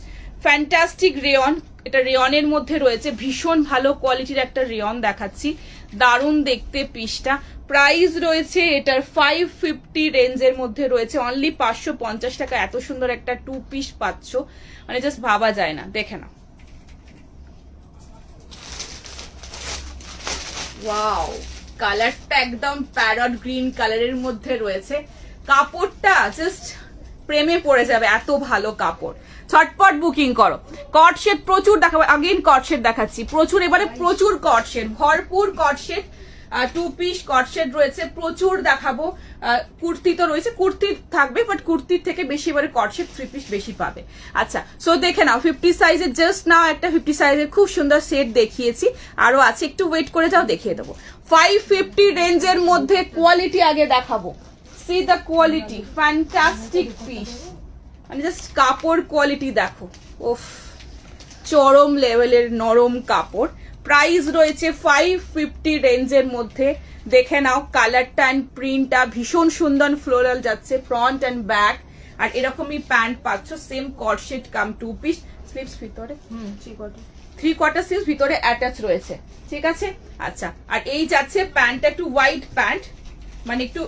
ফ্যান্টাস্টিক রেয়ন, এটা রেয়নের মধ্যে রয়েছে, ভীষণ ভালো কোয়ালিটির একটা রেয়ন দেখাচ্ছি, দারুণ দেখতে পিসটা। প্রাইস রয়েছে এটার 550 রেঞ্জের মধ্যে রয়েছে, অনলি 550 টাকা এত সুন্দর একটা 2 পিস পাচ্ছ, মানে জাস্ট ভাবা যায় না, দেখে না। ওয়াও, কালারটা একদম প্যারট গ্রিন কালারের মধ্যে রয়েছে, কাপড়টা জাস্ট প্রেমে পড়ে যাবে, এত ভালো কাপড়। ছটপট বুকিং করো। কট শেড প্রচুর দেখাবো, अगेन কট শেড দেখাচ্ছি প্রচুর, এবারে প্রচুর কট শেড, ভরপুর কট শেড। টু পিস কটসেট রয়েছে, প্রচুর দেখাবো। কুর্তি তো রয়েছে, কুর্তি থাকবে, বাট কুর্তির থেকে বেশি এবারে কটসেট 3 পিস বেশি পাবে। আচ্ছা, সো দেখে নাও 50 সাইজের, জাস্ট নাও একটা 50 সাইজের খুব সুন্দর সেট দেখিয়েছি, আরো আছে, একটু ওয়েট করে যাও, দেখিয়ে দেবো। 550 রেঞ্জের মধ্যে কোয়ালিটি আগে দেখাবো। C the quality, fantastic piece, মানে জাস্ট কাপড় কোয়ালিটি দেখো, ওফ, চরম লেভেলের নরম কাপড়। প্রাইস রয়েছে 550 রেঞ্জের মধ্যে। দেখে নাও কালারটা অ্যান্ড প্রিন্টটা ভীষণ সুন্দর, ফ্লোরাল যাচ্ছে ফ্রন্ট অ্যান্ড ব্যাক, আর এরকমই প্যান্ট পাচ্ছ, সেম কটসেট কাম 2 পিস, স্লিভস ভিতরে 3 কোয়ার্টার স্লিভস ভিতরে অ্যাটাচ রয়েছে, ঠিক আছে। আচ্ছা, আর এই যাচ্ছে প্যান্টটা একটু হোয়াইট প্যান্ট, মানে একটু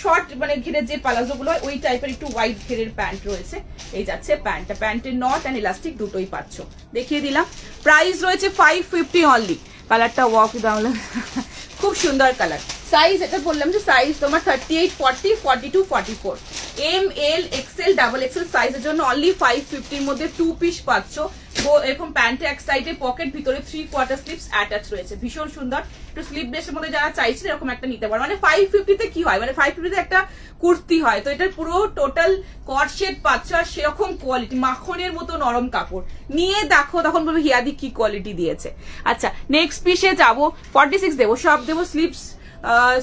শর্ট, মানে ঘিরে যে পালাজো গুলো হয় ওই টাইপের একটু হোয়াইট ঘিরের প্যান্ট রয়েছে। এই যাচ্ছে প্যান্টটা, প্যান্টের নট অ্যান্ড ইলাস্টিক দুটোই পাচ্ছ, দেখিয়ে দিলাম। প্রাইস রয়েছে 550 অনলি। কালারটা ওয়াও, খুব সুন্দর কালার। সাইজ এটা বললাম যে সাইজ তোমার 38, 40, 42, 44, এম, এল, এক্সেল, ডাবল এক্সেল সাইজের জন্য অনলি 550 মধ্যে 2 পিস পাচ্ছ। এরকম প্যান্টে এক সাইডে পকেট, ভিতরে 3 কোয়ার্টার স্লিভস অ্যাটাচ রয়েছে, ভীষণ সুন্দর। একটু স্লিভলেসের মধ্যে যারা চাইছেন এরকম একটা নিতে পারো। মানে 550 কি হয়, মানে 550 একটা কুর্তি হয়, তো এটা পুরো টোটাল কটসেট পাচ্ছ, আর সেরকম কোয়ালিটি, মাখনের মতো নরম কাপড়। নিয়ে দেখো, তখন বলবে হিয়াদি কি কোয়ালিটি দিয়েছে। আচ্ছা, নেক্সট পিসে যাবো। 46 দেবো, সব দেবো স্লিভস।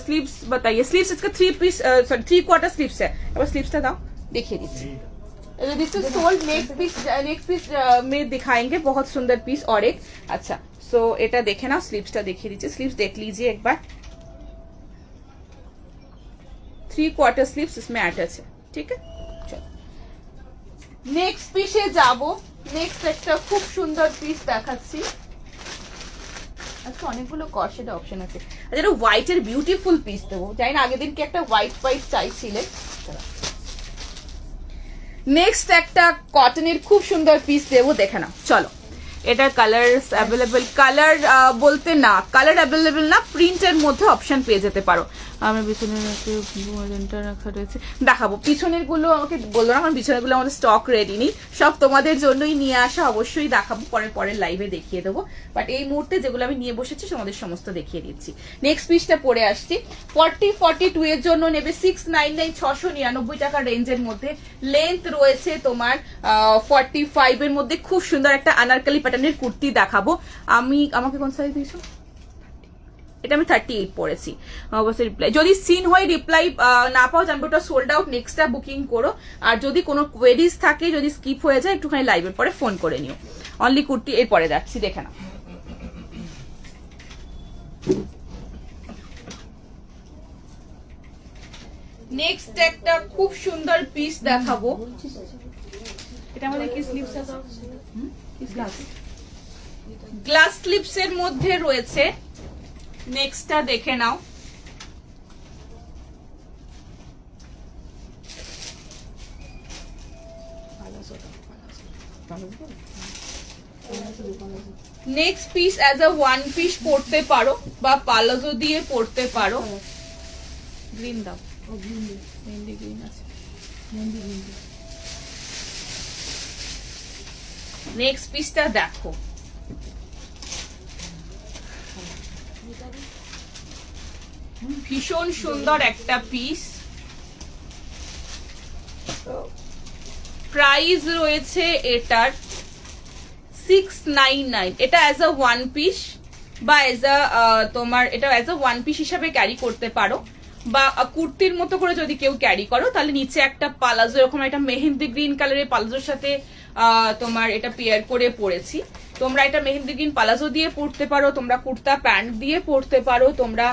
स्लीव्स बताइए, स्लीव्स इसका 3 पीस, सॉरी 3 क्वार्टर स्लीव्स है। अब स्लीव्सটা দাও, দেখিয়ে দিচ্ছি। This is sold. Next piece में दिखाएंगे, बहुत सुंदर पीस और एक। अच्छा, सो এটা দেখে নাও, স্লিভসটা দেখিয়ে দিচ্ছি। স্লিভস देख लीजिए एक बार, 3 क्वार्टर स्लीव्स इसमें अटैच है, ठीक है। चलो नेक्स्ट পিসে যাব। নেক্সট একটা খুব সুন্দর পিস দেখাচ্ছি। আচ্ছা, অনেকগুলো কটসেট অপশন আছে। আচ্ছা, হোয়াইট এর বিউটিফুল পিস দেবো, জানি না আগের দিন কি একটা হোয়াইট চাইছিলেন। নেক্সট একটা কটনের খুব সুন্দর পিস দেবো, দেখে নাও। চলো, এটা কালার অ্যাভেলেবল, কালার বলতে না, কালার অ্যাভেলেবল না, প্রিন্টের মধ্যে অপশন পেয়ে যেতে পারো। আমার পিছনের রাখা রয়েছে, দেখাবো। পিছনের গুলো আমাকে বললো না, আমার পিছনের গুলো আমাদের স্টক রেডি নেই, সব তোমাদের জন্যই নিয়ে আসা, অবশ্যই দেখাবো, পরের লাইভে দেখিয়ে দেবো। বাট এই মুহূর্তে যেগুলো আমি নিয়ে বসেছি তোমাদের সমস্ত দেখিয়ে দিচ্ছি। নেক্সট পিসটা পরে আসছি। 40-42 এর জন্য নেবে 699, 699 টাকা রেঞ্জের মধ্যে। লেন্থ রয়েছে তোমার 45 এর মধ্যে। খুব সুন্দর একটা আনারকলি প্যাটার্নের কুর্তি দেখাবো। আমাকে কোন সাইজ দিয়েছো? এটা আমি 38 পড়েছি। অবশ্যই রিপ্লাই, যদি সিন হয়ে রিপ্লাই না পাও জানবো ওটা সোল্ড আউট, নেক্সটটা বুকিং করো। আর যদি কোনো কোয়েরিজ থাকে, যদি স্কিপ হয়ে যায়, একটুখানি লাইভের পরে ফোন করে নিও। অনলি কুর্তি এর পরে যাচ্ছি, দেখে নাও। নেক্সট একটা খুব সুন্দর পিস দেখাবো। এটা আমাদের কি স্লিভস আছে? গ্লাস স্লিভস এর মধ্যে রয়েছে। নেক্সটটা দেখে নাও। Next piece as a one piece পরতে পারো বা পালাজো দিয়ে পরতে পারো। গ্রিন দাও, মেহেন্দি গ্রিন আছে। নেক্সট পিসটা দেখো, ভীষণ সুন্দর একটা পিস। প্রাইস রয়েছে এটার 699। এটা অ্যাজ আ ওয়ান পিস বা অ্যাজ আ তোমার এটা অ্যাজ আ ওয়ান পিস হিসাবে ক্যারি করতে পারো, বা কুর্তির মতো করে যদি কেউ ক্যারি করো, তাহলে নিচে একটা পালাজো, এরকম একটা মেহেন্দি গ্রিন কালারের পালাজোর সাথে তোমার এটা পেয়ার করে পরেছি। তোমরা এটা মেহেন্দি গ্রিন পালাজো দিয়ে পরতে পারো, তোমরা কুর্তা প্যান্ট দিয়ে পরতে পারো, তোমরা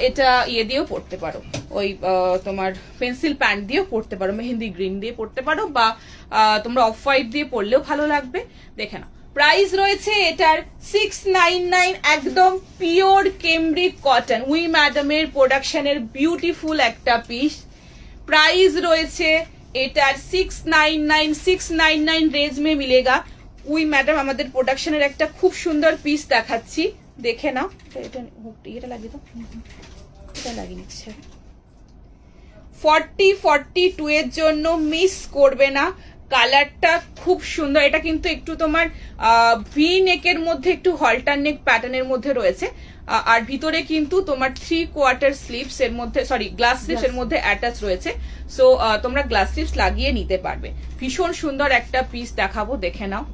এটা ইয়ে দিয়েও পরতে পারো, ওই তোমার পেন্সিল প্যান্ট দিয়েও পরতে পারো, মেহেন্দি গ্রিন দিয়ে পরতে পারো, বা তোমরা অফ হোয়াইট দিয়ে পরলেও ভালো লাগবে। দেখে নাও, প্রাইস রয়েছে এটার 699। একদম পিওর কেমব্রিক কটন, উই ম্যাডামের প্রোডাকশনের বিউটিফুল একটা পিস। प्राइस রয়েছে এটার 699 699 রেঞ্জ মে মিলেগা। উই ম্যাডাম আমাদের প্রোডাকশনের একটা খুব সুন্দর পিস দেখাচ্ছি, দেখে নাও। এটা লাগিয়ে দাও, এটা লাগিয়ে নিচ্ছে। 40-42 এর জন্য মিস করবে না। কালারটা খুব সুন্দর। এটা কিন্তু একটু তোমার ভি নেকের মধ্যে একটু হল্টার নেক প্যাটার্নের মধ্যে রয়েছে। আর ভিতরে কিন্তু তোমার 3/4 স্লিভস এর মধ্যে, সরি গ্লাস স্লিভস এর মধ্যে অ্যাটাচ রয়েছে। সো তোমরা গ্লাস স্লিভস লাগিয়ে নিতে পারবে। ভীষণ সুন্দর একটা পিস দেখাবো, দেখে নাও,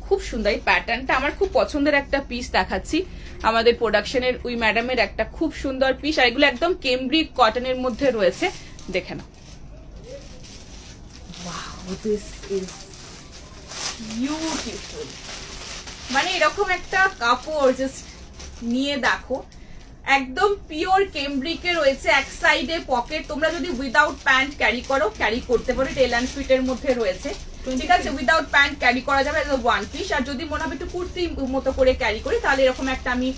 খুব সুন্দর। এই প্যাটার্নটা আমার খুব পছন্দের একটা পিস দেখাচ্ছি, আমাদের প্রোডাকশনের ওই ম্যাডামের একটা খুব সুন্দর পিস। আর এগুলো একদম কেমব্রিক কটনের মধ্যে রয়েছে, দেখে নাও। Wow, this is beautiful। মানে এরকম একটা কাপড় জাস্ট নিয়ে দেখো, একদম পিওর কেমব্রিকে রয়েছে, এক সাইডে পকেট। তোমরা যদি উইদাউট প্যান্ট ক্যারি করো, ক্যারি করতে পারো, টেল অ্যান্ড ফিটের মধ্যে রয়েছে, ঠিক আছে। উইদাউট প্যান্ট ক্যারি করা যাবে, ওয়ান পিস। আর যদি মনে হবে একটু কুর্তি মতো করে ক্যারি করি, তাহলে এরকম একটা আমি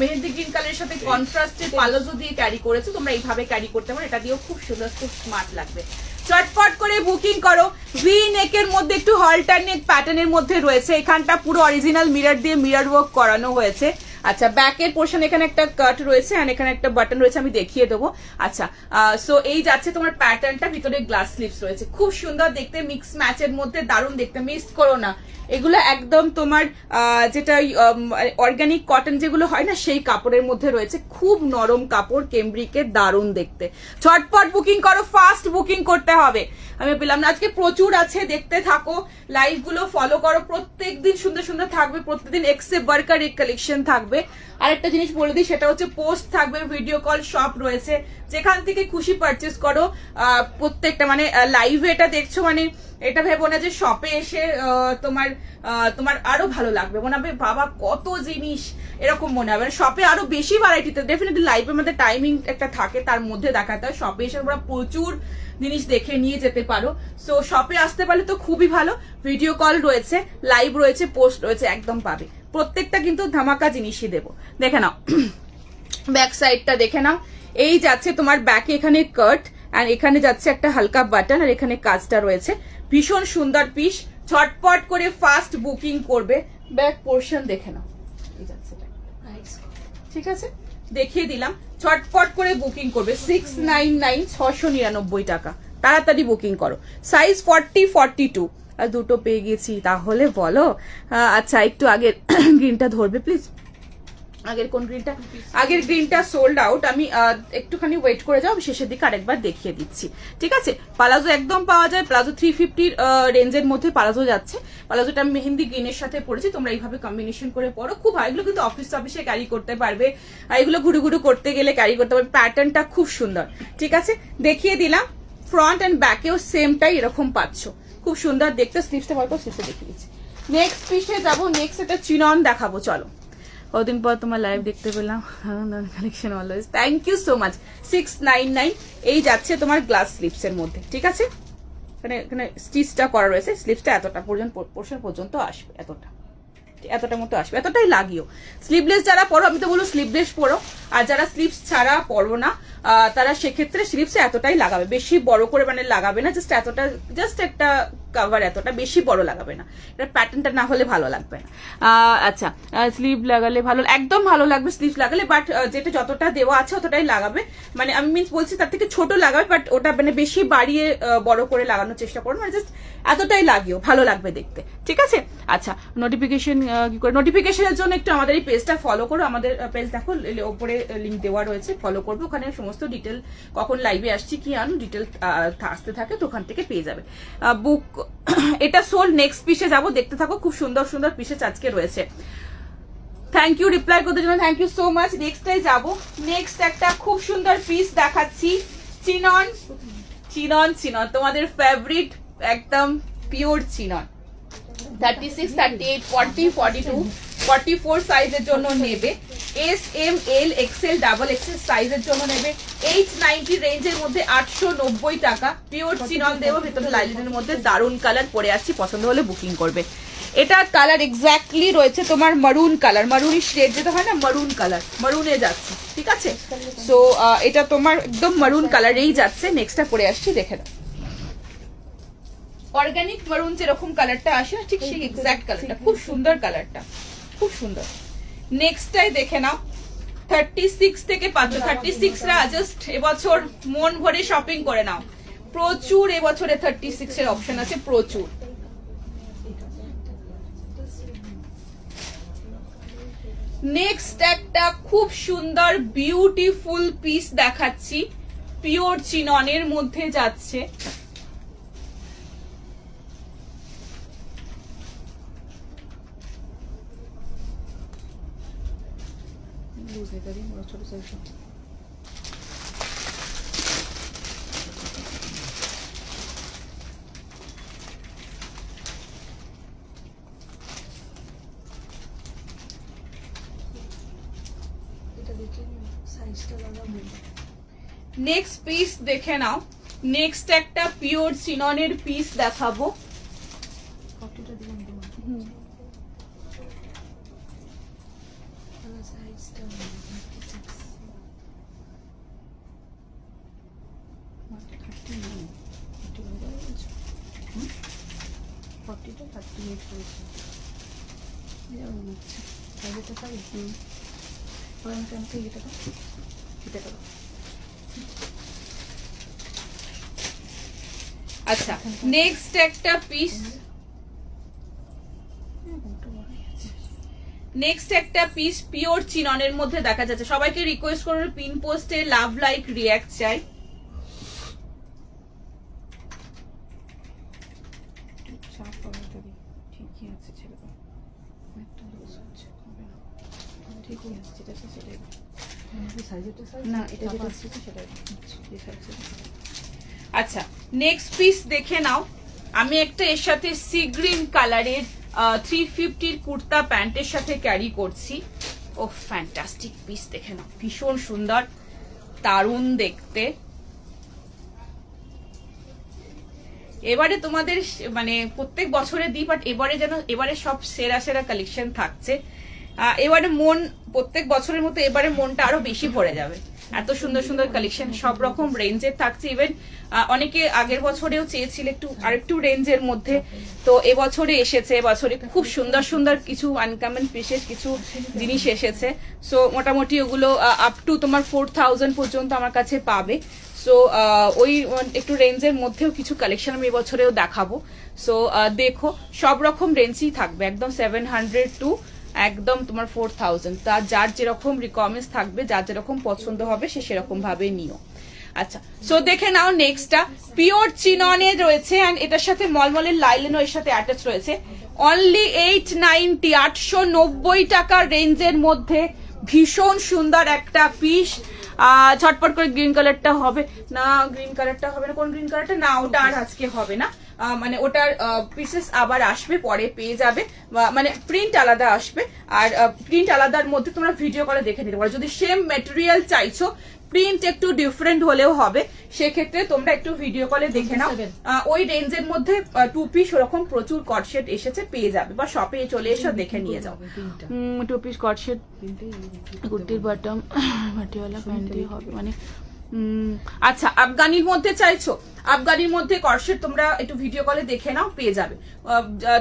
মেহেন্দি গ্রিন কালারের সাথে কন্ট্রাস্টের পালাজো দিয়ে ক্যারি করেছি, তোমরা এইভাবে ক্যারি করতে পারো। এটা দিয়েও খুব সুন্দর, খুব স্মার্ট লাগবে। চটপট করে বুকিং করো। ভি নেকের মধ্যে একটু হলটার নেক প্যাটার্নের মধ্যে রয়েছে, এখানটা পুরো অরিজিনাল মিরর দিয়ে মিরর ওয়ার্ক করানো হয়েছে। আচ্ছা, ব্যাকের পোর্শন এখানে একটা কাট রয়েছে আর এখানে একটা বাটন রয়েছে, আমি দেখিয়ে দেবো। আচ্ছা, সো এই যাচ্ছে তোমার প্যাটার্নটা, ভিতরে গ্লাস স্লিভস রয়েছে, খুব সুন্দর দেখতে, মিক্স ম্যাচের মধ্যে দারুণ দেখতে, মিস করো না। এগুলো একদম তোমার যেটা অর্গানিক কটন যেগুলো হয় না, সেই কাপড়ের মধ্যে রয়েছে, খুব নরম কাপড়, কেমব্রিকের, দারুণ দেখতে। ঝটপট বুকিং করো, ফাস্ট বুকিং করতে হবে। আমি পেলাম না, আজকে প্রচুর আছে, দেখতে থাকো, লাইভ গুলো ফলো করো, প্রত্যেকদিন সুন্দর সুন্দর থাকবে, প্রত্যেকদিন এক্সে বার্কার এক কালেকশন থাকবে। আর একটা জিনিস বলে দিই, সেটা হচ্ছে পোস্ট থাকবে, ভিডিও কল শপ রয়েছে, যেখান থেকে খুশি পারচেস করো। প্রত্যেকটা মানে লাইভে এটা দেখছো, মানে এটা ভেবো না যে শপে এসে তোমার আরো ভালো লাগবে, মনে হবে বাবা কত জিনিস, এরকম মনে হবে। শপে আরো বেশি ভ্যারাইটিতে, ডেফিনেটলি লাইভের মধ্যে টাইমিং একটা থাকে, তার মধ্যে দেখাতে হয়। শপে এসে তোমরা প্রচুর জিনিস দেখে নিয়ে যেতে পারো। সো শপে আসতে পারলে তো খুবই ভালো, ভিডিও কল রয়েছে, লাইভ রয়েছে, পোস্ট রয়েছে, একদম পাবে। প্রত্যেকটা কিন্তু ধামাকা জিনিসই দেবো, দেখে নাও। ব্যাক সাইডটা দেখে নাও, এই যাচ্ছে তোমার ব্যাকে এখানে কাট, আর এখানে যাচ্ছে একটা হালকা বাটন, আর এখানে কাজটা রয়েছে, ভীষণ সুন্দর পিস। ঝটপট করে ফাস্ট বুকিং করবে। ব্যাক পোর্শন দেখে নাও, ঠিক আছে, দেখিয়ে দিলাম। ঝটপট করে বুকিং করবে, 699, 699 টাকা। তাড়াতাড়ি বুকিং করো। সাইজ 40, 42, আর দুটো পেয়ে গেছি, তাহলে বলো। আচ্ছা, একটু আগের গ্রিনটা ধরবে প্লিজ। আগের কোন গ্রিনটা? আগের গ্রিনটা সোল্ড আউট। আমি একটুখানি ওয়েট করে যাও, শেষের দিকে আরেকবার দেখিয়ে দিচ্ছি, ঠিক আছে। পালাজো একদম পাওয়া যায়, প্লাজো 350 রেঞ্জের মধ্যে পালাজো যাচ্ছে। পালাজোটা আমি মেহেন্দি গ্রিনের সাথে পরেছি, তোমরা এইভাবে কম্বিনেশন করে পরো, খুব ভালো। এগুলো কিন্তু অফিসে ক্যারি করতে পারবে, আর এগুলো ঘুরু ঘুরু করতে গেলে ক্যারি করতে পারবে। প্যাটার্নটা খুব সুন্দর, ঠিক আছে, দেখিয়ে দিলাম। ফ্রন্ট এন্ড ব্যাকেও সেমটাই এরকম পাচ্ছ, খুব সুন্দর দেখতে। স্লিভসটা ভালো করে স্লিভসে দেখিয়ে দিচ্ছি। নেক্সট পিসে যাবো, নেক্সট একটা চিনন দেখাবো, চলো। কদিন পর তোমার লাইভ দেখতে পেলাম, collection always, thank you so much. 699, এই যাচ্ছে তোমার গ্লাস স্লিভস এর মধ্যে, ঠিক আছে। এখানে স্টিচটা করা রয়েছে, স্লিভসটা এতটা পোর্শন পর্যন্ত আসবে, এতটা মতো আসবে, এতটাই লাগিও। স্লিভলেস যারা পরো, আমি তো বলবো স্লিভলেস পরো, আর যারা স্লিভস ছাড়া পরো না, তারা সেক্ষেত্রে স্লিভসে এতটাই লাগাবে, বেশি বড় করে মানে লাগাবে না, জাস্ট এতটা, জাস্ট একটা কাভার, এতটা বেশি বড় লাগাবে না, এটা প্যাটার্নটা না হলে ভালো লাগবে না। আচ্ছা, স্লিভ লাগালে ভালো, একদম ভালো লাগবে স্লিভ লাগালে, বাট যেটা যতটা দেওয়া আছে অতটাই লাগাবে, মানে আমি মিন্স বলছি তার থেকে ছোট লাগাবে, বাট ওটা মানে বেশি বাড়িয়ে বড় করে লাগানোর চেষ্টা করো, মানে জাস্ট এতটাই লাগিও, ভালো লাগবে দেখতে, ঠিক আছে। আচ্ছা, নোটিফিকেশন কি করে? নোটিফিকেশনের জন্য একটু আমাদের এই পেজটা ফলো করো, আমাদের পেজ দেখো ওপরে লিঙ্ক দেওয়া রয়েছে, ফলো করবে, ওখানে সমস্ত ডিটেল, কখন লাইভে আসছি কি আনো ডিটেল আসতে থাকে, তো ওখান থেকে পেয়ে যাবে। বুক এটা সোল। নেক্সট পিসে যাবো, দেখতে থাকো, খুব সুন্দর সুন্দর পিসেস আজকে রয়েছে। থ্যাংক ইউ রিপ্লাই করতে জন্য, থ্যাংক ইউ সো মাচ। নেক্সটটাই যাবো, নেক্সট একটা খুব সুন্দর পিস দেখাচ্ছি, চিনন, চিনন, চিনন, তোমাদের ফেভারিট, একদম পিওর চিনন। 36, 38, 40, 42, 44 সাইজের জন্য নেবে, এস, এম, এল, এক্সেল, ডাবল এক্সেল সাইজের জন্য নেবে। 890 রেঞ্জের মধ্যে 890 টাকা, পিওর চিনন দেবো, ভেতরে লাইলিনের মধ্যে দারুন কালার পরে আসছি, পছন্দ হলে বুকিং করবে। এটার কালার এক্স্যাক্টলি রয়েছে তোমার মারুন কালার, মারুনি শেড যেটা হয় না, মারুন কালার, মারুনে যাচ্ছে, ঠিক আছে। সো এটা তোমার একদম মারুন কালারেই যাচ্ছে। নেক্সটটা পরে আসছি, দেখে নাও। অর্গানিক মারুন যেরকম কালারটা আসে ঠিক সেই এক্স্যাক্ট কালারটা, খুব সুন্দর কালারটা, খুব সুন্দর। নেক্সটটাই দেখে নাও, 36 থেকে 5, 36 রা জাস্ট এবছর মন ভরে শপিং করে নাও, প্রচুর এবছরে 36 এর অপশন আছে, প্রচুর। নেক্সট একটা খুব সুন্দর বিউটিফুল পিস দেখাচ্ছি, পিওর চিননের মধ্যে যাচ্ছে। ছোট সাইজ নেক্সট পিস দেখে নাও। নেক্সট একটা পিওর চিননের পিস দেখাবো। আচ্ছা নেক্সট একটা পিস, নেক্সট একটা পিস পিওর চিননের মধ্যে দেখা যাচ্ছে। সবাইকে রিকোয়েস্ট করব পিন পোস্টে লাভ লাইক রিঅ্যাক্ট চাই। আচ্ছা নেক্সট পিস দেখে নাও। আমি একটা এর সাথে সি গ্রিন কালারের 350 কুর্তা প্যান্টের সাথে ক্যারি করছি। ও ফ্যান্টাস্টিক পিস, দেখে নাও, ভীষণ সুন্দর, দারুণ দেখতে। এবারে তোমাদের মানে প্রত্যেক বছরে দিই, বাট এবারে সব সেরা সেরা কালেকশন থাকছে। এবারে মন প্রত্যেক বছরের মতো এবারে মনটা আরো বেশি ভরে যাবে। এত সুন্দর সুন্দর কালেকশন সব রকম রেঞ্জের থাকছে। ইভেন অনেকে আগের বছরেও চেয়েছিল আরেকটু রেঞ্জের মধ্যে, তো এবছরে এসেছে। এবছরে খুব সুন্দর সুন্দর কিছু আনকমন পিসেস কিছু জিনিস এসেছে। সো মোটামুটি ওগুলো আপ টু তোমার 4000 পর্যন্ত আমার কাছে পাবে। সো ওই একটু রেঞ্জের মধ্যেও কিছু কালেকশন আমি এবছরেও দেখাবো। সো দেখো সব রকম রেঞ্জই থাকবে, একদম 700 টু একদম তোমার 4000। তার যার যেরকম রিকোয়ারমেন্টস থাকবে, যার যেরকম পছন্দ হবে সে সেরকম ভাবে নিও। আচ্ছা সো দেখে নাও নেক্সটটা পিওর চিননে রয়েছে, এন্ড এটার সাথে মলমলের লাইলেনও এর সাথে অ্যাটাচ রয়েছে। অনলি 890 890 টাকার রেঞ্জের মধ্যে ভীষণ সুন্দর একটা পিস। ঝটপট করে গ্রিন কালারটা হবে না, গ্রিন কালারটা হবে না, কোন গ্রিন কালারটা না, ওটা আর আজকে হবে না। মানে ওটার পিসেস আবার আসবে, পরে পেয়ে যাবে, মানে প্রিন্ট আলাদা আসবে। আর প্রিন্ট আলাদার মধ্যে তোমরা ভিডিও করে দেখে নিতে পারো। যদি সেম ম্যাটেরিয়াল চাইছো, প্রিন্ট একটু ডিফারেন্ট হলেও হবে, সেক্ষেত্রে তোমরা একটু ভিডিও কলে দেখে নাও। ওই রেঞ্জের মধ্যে 2 পিস ওরকম প্রচুর কটসেট এসেছে, পেয়ে যাবে, বা শপে চলে এসে দেখে নিয়ে যাও। 2 পিস কটসেট কুর্তির বটম মাটিওয়ালা প্যান্ট দিয়ে হবে মানে। আচ্ছা আফগানির মধ্যে চাইছো, আফগানির মধ্যে কটসেট তোমরা একটু ভিডিও কলে দেখে নাও, পেয়ে যাবে।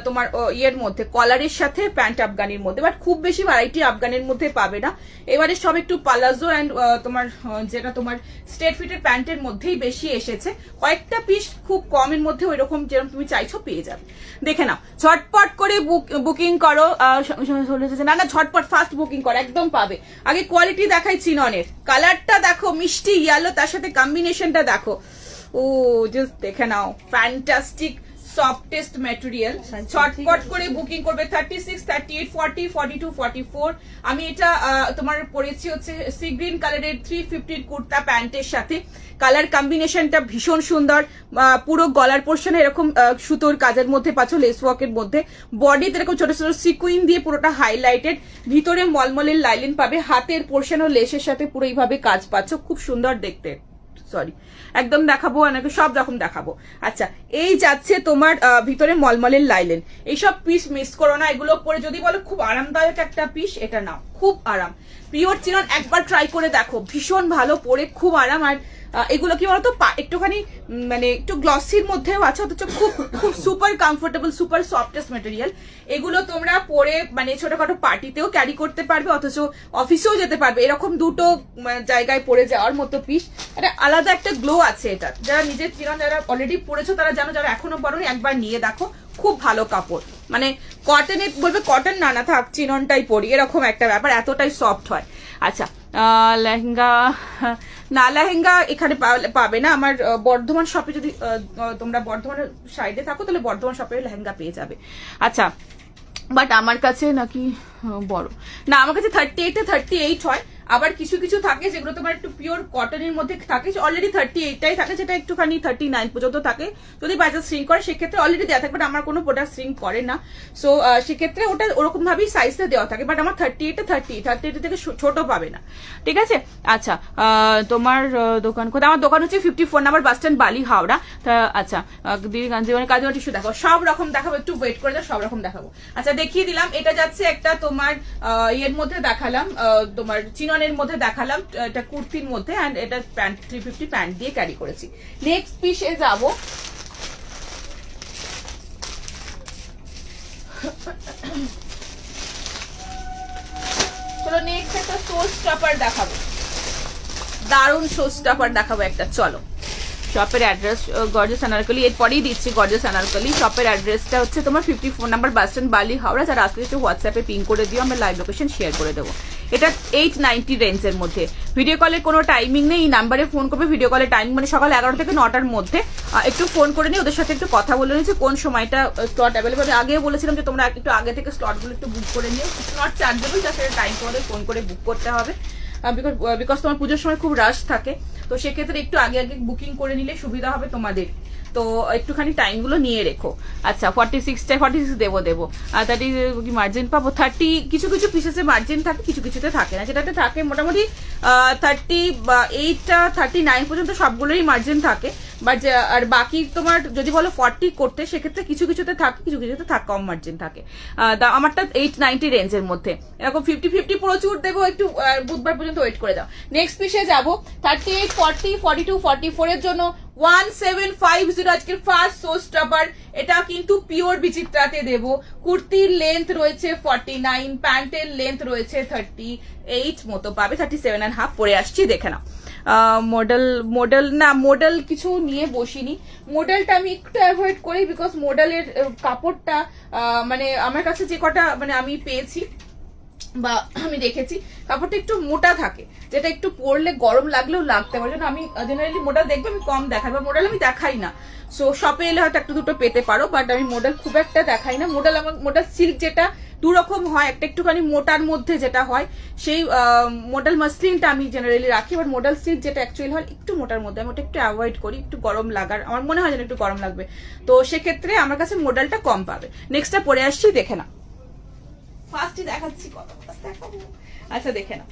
তোমার ইয়ের মধ্যে কলারের সাথে প্যান্ট আফগানির মধ্যে, বাট খুব বেশি ভ্যারাইটি আফগানের মধ্যে পাবে না। এবারে সব একটু পালাজো অ্যান্ড তোমার যেটা তোমার স্ট্রেট ফিটের প্যান্টের মধ্যেই বেশি এসেছে। কয়েকটা পিস খুব কমের মধ্যে ওই রকম যেরকম তুমি চাইছো পেয়ে যাবে, দেখে নাও। ঝটপট করে বুকিং করো। না না ঝটপট ফাস্ট বুকিং করো, একদম পাবে। আগে কোয়ালিটি দেখাই চিননের, কালারটা দেখো মিষ্টি ইয়েলো, তার সাথে কম্বিনেশনটা দেখো, ও জাস্ট দেখে নাও, ফ্যান্টাস্টিক সফটেস্ট ম্যাটেরিয়াল। ছটপট করে বুকিং করবে। 36, 38, 40, 42, 44। আমি এটা তোমার পরেছি হচ্ছে সি গ্রিন কালারের 350 কুর্তা প্যান্টের সাথে। কালার কম্বিনেশনটা ভীষণ সুন্দর। পুরো গলার পোর্শনে এরকম সুতোর কাজের মধ্যে পাচ্ছ, লেস ওয়ার্কের মধ্যে। বডিতে এরকম ছোট ছোট সিকুইন দিয়ে পুরোটা হাইলাইটেড, ভিতরে মলমলের লাইলিন পাবে, হাতের পোর্শন ও লেসের সাথে পুরো এইভাবে কাজ পাচ্ছ, খুব সুন্দর দেখতে। সরি একদম দেখাবো, অনেকে সব রকম দেখাবো। আচ্ছা এই যাচ্ছে তোমার ভিতরে মলমলের লাইলেন। এইসব পিস মিস করো না, এগুলো পরে যদি বলো খুব আরামদায়ক একটা পিস, এটা নাও, খুব আরাম। পিওর চিনন একবার ট্রাই করে দেখো, ভীষণ ভালো, পরে খুব আরাম। আর এগুলো কি বলতো একটুখানি মানে একটু গ্লসির মধ্যেও আছে, অথচ খুব খুব super comfortable, super softest material. এগুলো তোমরা পরে মানে ছোটখাটো পার্টিতেও ক্যারি করতে পারবে, অথচ অফিসেও যেতে পারবে, এরকম দুটো জায়গায় পরে যাওয়ার মতো পিস। এটা আলাদা একটা গ্লো আছে এটা। যারা নিজের চিনন যারা অলরেডি পরেছো তারা জানো, যারা এখনো পরোনি একবার নিয়ে দেখো, খুব ভালো কাপড়, মানে কটনের বলবে কটন না থাক চিননটাই পরি, এরকম একটা ব্যাপার, এতটাই সফট হয়। আচ্ছা লেহেঙ্গা, না লেহেঙ্গা এখানে পাবে না। আমার বর্ধমান শপে, যদি তোমরা বর্ধমানের সাইডে থাকো তাহলে বর্ধমান শপে লেহেঙ্গা পেয়ে যাবে। আচ্ছা বাট আমার কাছে নাকি বড় না, আমার কাছে 38 হয়। আবার কিছু কিছু থাকে যেগুলো তোমার একটু পিওর কটনের মধ্যে থাকে, অলরেডি 38টাই থাকে, যেটা একটুখানি 39 পর্যন্ত থাকে। যদি বাজার শ্রিঙ্ক করে সেক্ষেত্রে অলরেডি দেওয়া থাকে, বাট আমার কোনো প্রোডাক্ট শ্রিঙ্ক করে না, সো সেক্ষেত্রে ওটা ওরকম ভাবেই সাইজটা দেওয়া থাকে। বাট আমার 38 থেকে ছোট পাবে না, ঠিক আছে। আচ্ছা তোমার দোকান কোথায়? আমার দোকান হচ্ছে 54 নাম্বার বাস স্ট্যান্ড, বালি, হাওড়া। আচ্ছা দিদি কাঞ্জিবরী কাজে টিস্যু দেখো, সব রকম দেখাবো, একটু ওয়েট করে যাও, সব রকম দেখাবো। আচ্ছা দেখিয়ে দিলাম, এটা যাচ্ছে একটা তোমার এর মধ্যে দেখালাম, তোমার চিননের মধ্যে দেখালাম, এটা কুর্তির মধ্যে, এন্ড এটা প্যান্ট 350 প্যান্ট দিয়ে ক্যারি করেছি। নেক্সট পিসে যাব, চলো নেক্সট একটা শো স্টপার দেখাবো, দারুণ শো স্টপার দেখাবো একটা। চলো শপের অ্যাড্রেস গর্জিয়াস আনারকলি, এরপরেই দিচ্ছি গর্জিয়াস আনারকলি। শপের অ্যাড্রেসটা হচ্ছে তোমার 54 নাম্বার বাস স্ট্যান্ড, বালি, হাওড়া। যারা আসলে একটু হোয়াটসঅ্যাপে পিং করে দিও, আমরা লাইভ লোকেশন শেয়ার করে দেবো। এটা 890 রেঞ্জের মধ্যে। ভিডিও কলের কোনো টাইমিং নেই, এই নাম্বারে ফোন করবে। ভিডিও কলের টাইম মানে সকাল 11 থেকে 9টার মধ্যে। একটু ফোন করে নিই, ওদের সাথে একটু কথা বলে নিয়েছি কোন সময়টা স্লট অ্যাভেলেবল। আগেও বলেছিলাম যে তোমরা একটু আগে থেকে স্লটগুলো একটু বুক করে নিও, স্লট চার্জেবল, যাতে টাইম তোমাদের ফোন করে বুক করতে হবে, বিকজ তোমার পুজোর সময় খুব রাশ থাকে। তো সেক্ষেত্রে একটু আগে আগে বুকিং করে নিলে সুবিধা হবে তোমাদের, তো একটুখানি টাইমগুলো নিয়ে রেখো। আচ্ছা 46 দেবো দ্যাট ইজ কি মার্জিন পাবো 30, কিছু কিছু পিসেসে মার্জিন থাকে, কিছু কিছুতে থাকে না। যেটাতে থাকে মোটামুটি 38 39 পর্যন্ত সবগুলোই মার্জিন থাকে। বাট আর বাকি তোমার যদি বলো 40 করতে, সেক্ষেত্রে কিছু কিছুতে থাকে, কিছু কিছুতে কম মার্জিন থাকে। আমারটা 890 রেঞ্জের মধ্যে। এরকম 50 প্রচুর দেবো, একটু বুধবার পর্যন্ত ওয়েট করে দাও। নেক্সট পিসে যাবো 38 40 42 44 এর জন্য 1750 আজকের ফার্স্ট শো স্টপার। এটা কিন্তু পিওর বিচিত্রাতে দেব। কুর্তির লেন্থ রয়েছে 49, প্যান্টের লেন্থ রয়েছে 38 মতো পাবে, 37.5 পরে আসছি, দেখে নাও। মডেল কিছু নিয়ে বসিনি, মডেলটা আমি একটু অ্যাভয়েড করি, বিকজ মডেলের কাপড়টা মানে আমার কাছে যে কটা মানে আমি পেয়েছি বা আমি দেখেছি, কাপড়টা একটু মোটা থাকে, যেটা একটু পরলে গরম লাগলেও লাগতে পারে। আমি জেনারেলি মডেল দেখবো, আমি কম দেখাই, বা মডেল আমি দেখাই না। সো শপে এলে হয়তো একটা দুটো পেতে পারো, বাট আমি মডেল খুব একটা দেখাই না। মডেল সিল্ক যেটা দু রকম হয়, একটা একটুখানি মোটার মধ্যে যেটা হয় সেই মডেল মাসলিনটা আমি জেনারেলি রাখি, বাট মডেল সিল্ক যেটা অ্যাকচুয়ালি হয় একটু মোটার মধ্যে, আমি ওটা একটু অ্যাভয়েড করি, একটু গরম লাগার আমার মনে হয় যেন একটু গরম লাগবে, তো সেক্ষেত্রে আমার কাছে মডেলটা কম পাবে। নেক্সটটা পরে আসছি, দেখে না, ফার্স্টই দেখাচ্ছি কত দেখাবো। আচ্ছা দেখে না,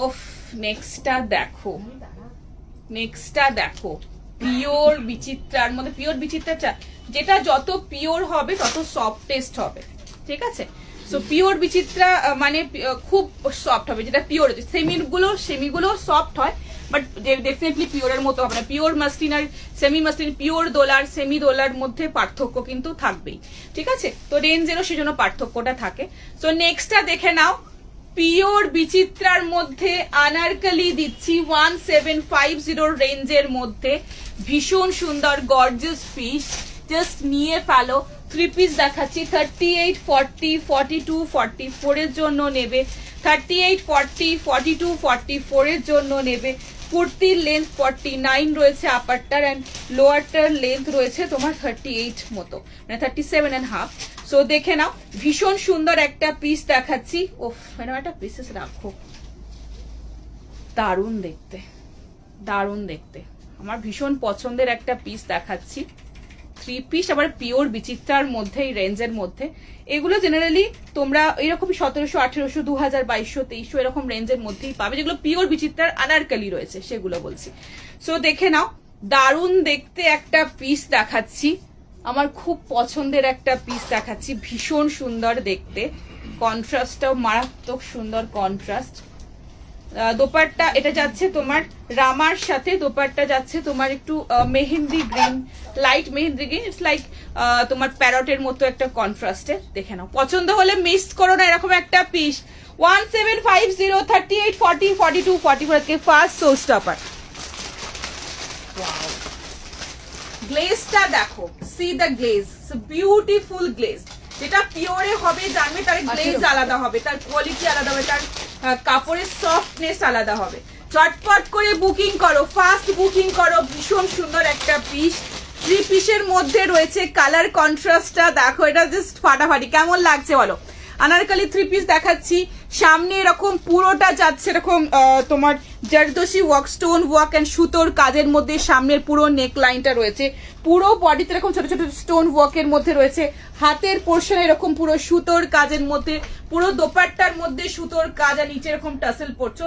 ওফ নেক্সটটা দেখো, পিওর বিচিত্রার মধ্যে, পিওর বিচিত্রা যেটা যত পিওর হবে তত সফটেস্ট হবে, ঠিক আছে। সো পিওর বিচিত্রা মানে খুব সফট হবে, যেটা পিওর সেমিগুলো সফট হয়, বাট ডেফিনেটলি পিওরের মতো হবে না। পিওর মাসলিন আর সেমি মাসলিন, পিওর দোলার সেমি দোলার মধ্যে পার্থক্য কিন্তু থাকবেই, ঠিক আছে। তো রেঞ্জেরও সেজন্য পার্থক্যটা থাকে। সো নেক্সটটা দেখে নাও, পিওর বিচিত্রার মধ্যে আনারকলি দিচ্ছি 1750 রেঞ্জের মধ্যে, ভীষণ সুন্দর গর্জিয়াস পিস, জাস্ট নিয়ে ফেলো। 3 পিস দেখাচ্ছি, 38 40 42 44 এর জন্য নেবে, 38 40 42 44 এর জন্য নেবে। কুর্তির লেন্থ 49 রয়েছে আপারটার, অ্যান্ড লোয়ারটার লেন্থ রয়েছে তোমার 38 মতো, মানে 37.5। সো দেখে নাও, ভীষণ সুন্দর একটা পিস দেখাচ্ছি। ওফ ম্যাডাম একটা পিসেস রাখো, দারুণ দেখতে, আমার ভীষণ পছন্দের একটা পিস দেখাচ্ছি। 3 পিস, আবার পিওর বিচিত্রার মধ্যে, এই রেঞ্জের মধ্যে। এগুলো জেনারেলি তোমরা এরকম 1700 1800 2000 2200 2300 এরকম রেঞ্জের মধ্যেই পাবে, যেগুলো পিওর বিচিত্রার আনারকলি রয়েছে সেগুলো বলছি। সো দেখে নাও, দারুণ দেখতে একটা পিস দেখাচ্ছি, আমার খুব পছন্দের একটা পিস দেখাচ্ছি, ভীষণ সুন্দর দেখতে, কন্ট্রাস্টটাও মারাত্মক সুন্দর কন্ট্রাস্ট। দোপাট্টা এটা যাচ্ছে তোমার রামার সাথে, দোপাট্টা যাচ্ছে তোমার একটু mehendi green, light mehendi green, it's like তোমার প্যারটের মতো একটা কন্ট্রাস্টে। দেখে নাও, পছন্দ হলে মিস করো না এরকম একটা পিস। 1750, 38, 40, 42, 44 আজকে ফার্স্ট শো স্টপার। গ্লেজটা দেখো, see the glaze, beautiful glaze. যেটা পিওরে হবে জানবে তার গ্লেজ আলাদা হবে, তার কোয়ালিটি আলাদা হবে, তার কাপড়ের সফটনেস আলাদা হবে। চটপট করে বুকিং করো, ফাস্ট বুকিং করো। ভীষণ সুন্দর একটা পিস, 3 পিসের মধ্যে রয়েছে। কালার কন্ট্রাস্টটা দেখো, এটা জাস্ট ফাটাফাটি। কেমন লাগছে বলো? আনারকলি 3 পিস দেখাচ্ছি। সামনে এরকম পুরোটা যাচ্ছে এরকম তোমার zardosi work, stone work and সুতোর কাজের মধ্যে সামনের পুরো নেক লাইনটা রয়েছে। পুরো বডিতে এরকম ছোট ছোট স্টোন ওয়ার্কের মধ্যে রয়েছে। হাতের পোর্শন এরকম পুরো সুতোর কাজের মধ্যে, পুরো দোপাট্টার মধ্যে সুতোর কাজ, আর নিচে এরকম টাসেল পড়ছে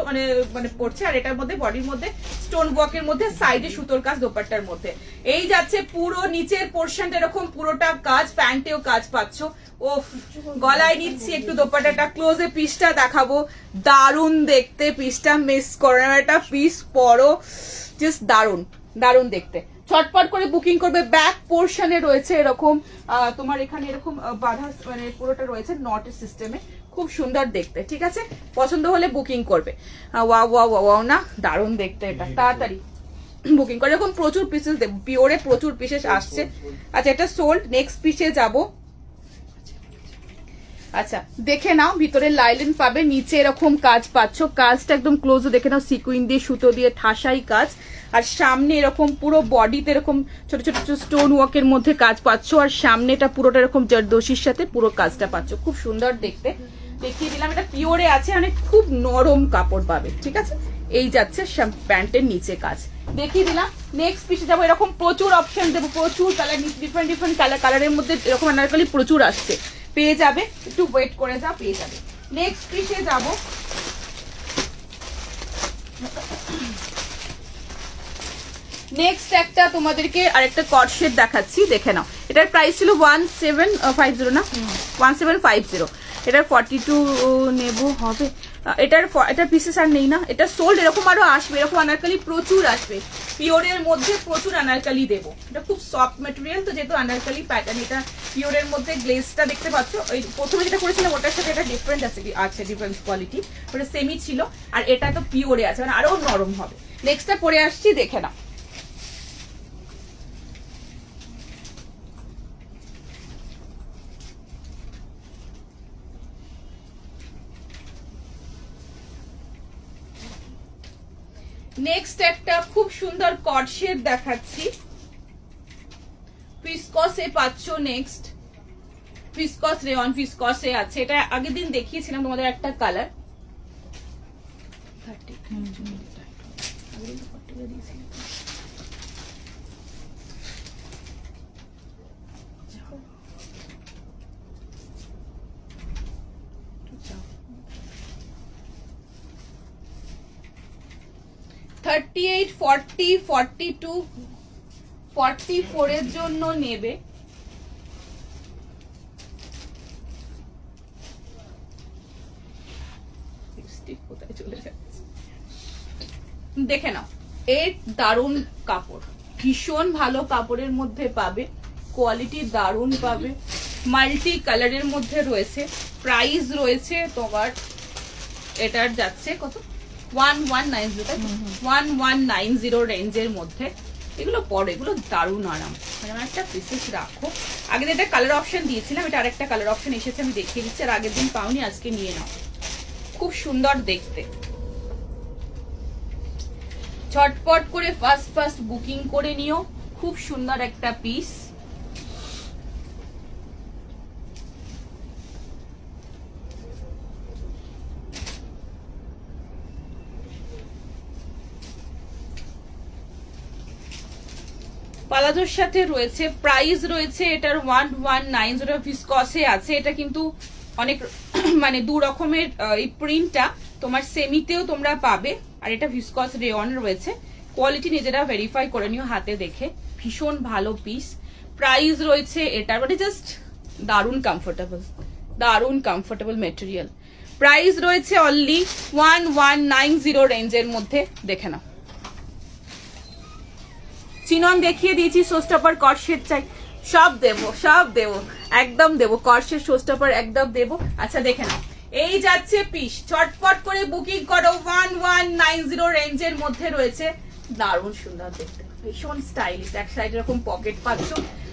মানে পড়ছে। আর এটার মধ্যে বডির মধ্যে স্টোন ওয়ার্কের মধ্যে সাইডে সুতোর কাজ দোপাট্টার মধ্যে। এই যাচ্ছে পুরো নিচের পোর্শনটা এরকম পুরোটা কাজ, প্যান্টেও কাজ পাচ্ছ। ও গলায় নিচ্ছি একটু দোপাট্টাটা, ক্লোজে পিসটা দেখাবো। দারুণ দেখতে পিসটা, মিস করো না। একটা পিস পরো, জাস্ট দারুণ দারুণ দেখতে। ছটপট করে বুকিং করবে। ব্যাক পোর্শনে রয়েছে এরকম তোমার এখানে এরকম বাঁধা, মানে পুরোটা রয়েছে নটের সিস্টেমে, খুব সুন্দর দেখতে। ঠিক আছে, পছন্দ হলে বুকিং করবে। ওয়াও ওয়াও ওয়াও না, দারুণ দেখতে। এটা তাড়াতাড়ি বুকিং করে। এরকম প্রচুর পিসেস দেবো, পিওরে প্রচুর পিসেস আসছে। আচ্ছা, এটা সোল্ড। নেক্সট পিসে যাবো। আচ্ছা, দেখে নাও, ভিতরে লাইলিন পাবে, নিচে এরকম কাজ পাচ্ছ। কাজটা একদম ক্লোজ দেখে নাও, সিকুইন দিয়ে সুতো দিয়ে ঠাসাই কাজ। আর সামনে এরকম পুরো বডিতে এরকম ছোট ছোট স্টোন ওয়ার্কের মধ্যে কাজ পাচ্ছ। আর সামনেটা পুরোটা এরকম জারদোসির সাথে পুরো কাজটা পাচ্ছ, খুব সুন্দর দেখতে। দেখিয়ে দিলাম, এটা পিওরে আছে, মানে খুব নরম কাপড় পাবে। ঠিক আছে, এই যাচ্ছে প্যান্টের নিচে কাজ, দেখিয়ে দিলাম। নেক্সট পিসে যাবো। এরকম প্রচুর অপশন দেবো, প্রচুর কালার, ডিফারেন্ট ডিফারেন্ট কালারের মধ্যে এরকম আনারকলি প্রচুর আসছে, পেয়ে যাবে। একটু ওয়েট করে যা, পেয়ে যাবে। নেক্সট পিসে যাব। নেক্সট একটা তোমাদেরকে আরেকটা কট সেট দেখাচ্ছি, দেখে নাও। এটার প্রাইস ছিল 1750 না, 1750। এটার 42 নেব হবে। এটার পিসেস আর নেই না, এটা সোল্ড। এরকম আরো আসবে, এরকম আনারকলি প্রচুর আসবে। পিওরের মধ্যে প্রচুর আনারকলি দেবো। এটা খুব সফট ম্যাটেরিয়াল, তো যেহেতু আনারকলি প্যাটার্ন, এটা পিওরের মধ্যে গ্লেজটা দেখতে পাচ্ছ। ওই প্রথমে যেটা করেছিলাম ওটার সাথে এটা ডিফারেন্ট আছে, ডিফারেন্ট কোয়ালিটি। ওটা সেমি ছিল, আর এটা তো পিওরে আছে, মানে আরো নরম হবে। নেক্সটটা পরে আসছি, দেখে নাও। নেক্সট একটা খুব সুন্দর কট শেড দেখাচ্ছি, ফিসকসে পাচ্ছ। নেক্সট ফিসকস, রেয়ন ফিসকসে আছে। এটা আগের দিন দেখিয়েছিলাম তোমাদের একটা কালার। 38, 40, 42, 44 এর জন্য নেবে। কোথায় চলে যাচ্ছে দেখে নাও। এর দারুণ কাপড়, ভীষণ ভালো কাপড়ের মধ্যে পাবে, কোয়ালিটি দারুণ পাবে, মাল্টি কালারের মধ্যে রয়েছে। প্রাইস রয়েছে তোমার, এটার যাচ্ছে কত, 1190, 1190 রেঞ্জের মধ্যে। এগুলো পরে, এগুলো দারুণ আরাম। মানে একটা পিসেস রাখো। আগে যেটা কালার অপশন দিয়েছিলাম, এটা আরেকটা কালার অপশন এসেছে, আমি দেখিয়ে দিচ্ছি। আর আগের দিন পাওনি, আজকে নিয়ে নাও, খুব সুন্দর দেখতে। ঝটপট করে ফার্স্ট বুকিং করে নিও, খুব সুন্দর একটা পিস। পালাজোর সাথে রয়েছে। প্রাইস রয়েছে এটার 1190, ভিসকসে আছে। এটা কিন্তু অনেক মানে দু রকমের এই প্রিন্টটা, তোমার সেমিতেও তোমরা পাবে, আর এটা ভিসকস রেয়ন রয়েছে। কোয়ালিটি নিজেরা ভেরিফাই করে নিও হাতে দেখে, ভীষণ ভালো পিস। প্রাইস রয়েছে এটার, মানে জাস্ট দারুণ কমফোর্টেবল মেটেরিয়াল। প্রাইস রয়েছে অনলি 1190 রেঞ্জের মধ্যে। দেখে নাও, চিনন দেখিয়ে দিয়েছি, শোস্টপার কর্সেট চাই, সব দেবো, সব দেবো, একদম দেবো, কর্সেট শোস্টপার একদম দেবো। আচ্ছা দেখে নাও, এই যাচ্ছে পিস, চটপট করে বুকিং করো। 1190 রেঞ্জের মধ্যে রয়েছে, দারুণ সুন্দর দেখতে, ভীষণ স্টাইলিশ। এক সাইড এরকম পকেট পাচ্ছ,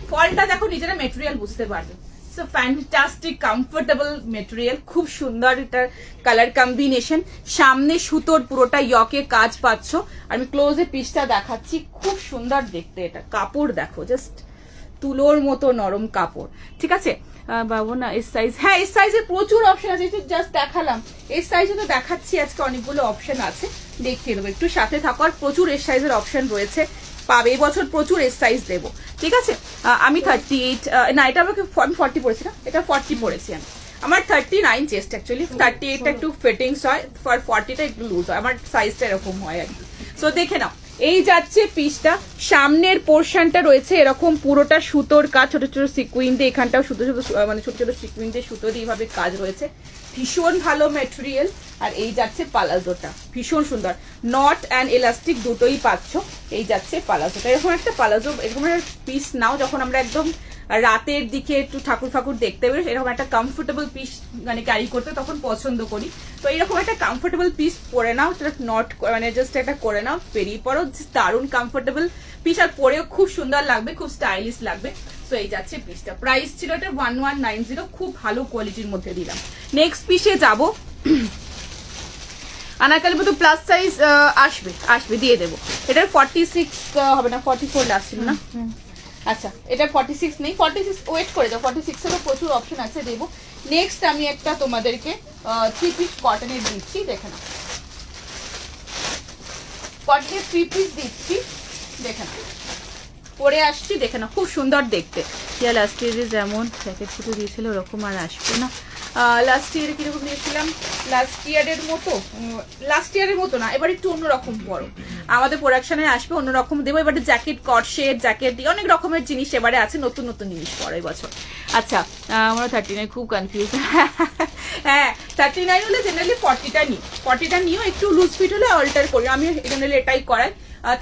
ফলটা দেখো, নিজেরা মেটেরিয়াল বুঝতে পারবে। সো ফ্যান্টাস্টিক কমফোর্টেবল মেটেরিয়াল, খুব সুন্দর এটার কালার কম্বিনেশন। সামনে সুতোর পুরোটা ইয়কে কাজ পাচ্ছ। আমি ক্লোজে পিসটা দেখাচ্ছি, খুব সুন্দর দেখতে। এটা কাপড় দেখো, জাস্ট তুলোর মতো নরম কাপড়, ঠিক আছে বাবু না? এস সাইজ, হ্যাঁ এস সাইজে প্রচুর অপশন আছে, একটু জাস্ট দেখালাম। এস সাইজে তো দেখাচ্ছি, আজকে অনেকগুলো অপশন আছে, দেখিয়ে দেবো, একটু সাথে থাকার। প্রচুর এস সাইজের অপশন রয়েছে, পাবে এবছর প্রচুর এস সাইজ দেবো, ঠিক আছে? আমি 38, না এটা আমাকে 40 পড়েছি না, এটা 40 পড়েছি আমি। আমার 39 চেস্ট, অ্যাকচুয়ালি 38টা একটু ফিটিংস হয়, 40টা একটু লুজ হয়, আমার সাইজটা এরকম হয় আর কি। সো দেখে নাও, এই যাচ্ছে পিসটা। সামনের পোর্শনটা রয়েছে এরকম পুরোটা সুতোর কাজ, ছোট ছোট সিকুইন দিয়ে, এখানটাও ছোট ছোট মানে ছোট ছোট সিকুইন দিয়ে সুতো দিয়ে এইভাবে কাজ রয়েছে, ভীষণ ভালো মেটেরিয়াল। আর এই যাচ্ছে পালাজোটা, ভীষণ সুন্দর, নট অ্যান্ড এলাস্টিক দুটোই পাচ্ছ। এই যাচ্ছে পালাজোটা, এরকম একটা পালাজো, এরকম একটা পিস নাও যখন আমরা একদম রাতের দিকে একটু ঠাকুর ফাকুর দেখতে বেরো, এরকম একটা কমফোর্টেবল পিস মানে ক্যারি করতে তখন পছন্দ করি। তো এরকম একটা কমফোর্টেবল পিস পরে নাও, নট মানে জাস্ট একটা করে নাও, বেরিয়ে পড়ো, দারুণ কমফোর্টেবল পিস, আর পরেও খুব সুন্দর লাগবে, খুব স্টাইলিশ লাগবে। তো এই যাচ্ছে পিসটা, প্রাইস ছিল এটা 1190, খুব ভালো কোয়ালিটির মধ্যে দিলাম। নেক্সট পিসে যাবো, আনারকালির মতো প্লাস সাইজ আসবে, আসবে দিয়ে দেবো। এটার 46 হবে না, 44 লাস্ট ছিল না? আচ্ছা, এটা 46 নেই, 46 ওয়েট করে যাও, 46 এরও প্রচুর অপশন আছে, দেবো। নেক্সট আমি একটা তোমাদেরকে 3 পিস কটনের দিচ্ছি, দেখে নাও, কটনের 3 পিস দিচ্ছি, দেখে নাও, পরে আসছি, দেখে নাও, খুব সুন্দর দেখতে। ইয়া লাস্ট ইয়ারে যেমন প্যাকেট ফুটো দিয়েছিল ওরকম আর আসবে না। লাস্ট ইয়ারে কিরকম দিয়েছিলাম, লাস্ট ইয়ারের মতো না, এবার একটু অন্যরকম বড় আমাদের প্রোডাকশনে আসবে, অন্যরকম দেবো। এবারে জ্যাকেট, কটশেট, জ্যাকেট দিয়ে অনেক রকমের জিনিস এবারে আছে, নতুন নতুন জিনিস পরে বছর। আচ্ছা, আমরা 39 খুব কনফিউজ। হ্যাঁ 39 হলে জেনারেলি 40টা নিই, 40টা নিয়েও একটু লুজ ফিট হলে অল্টার করি, আমি জেনারেলি এটাই করাই।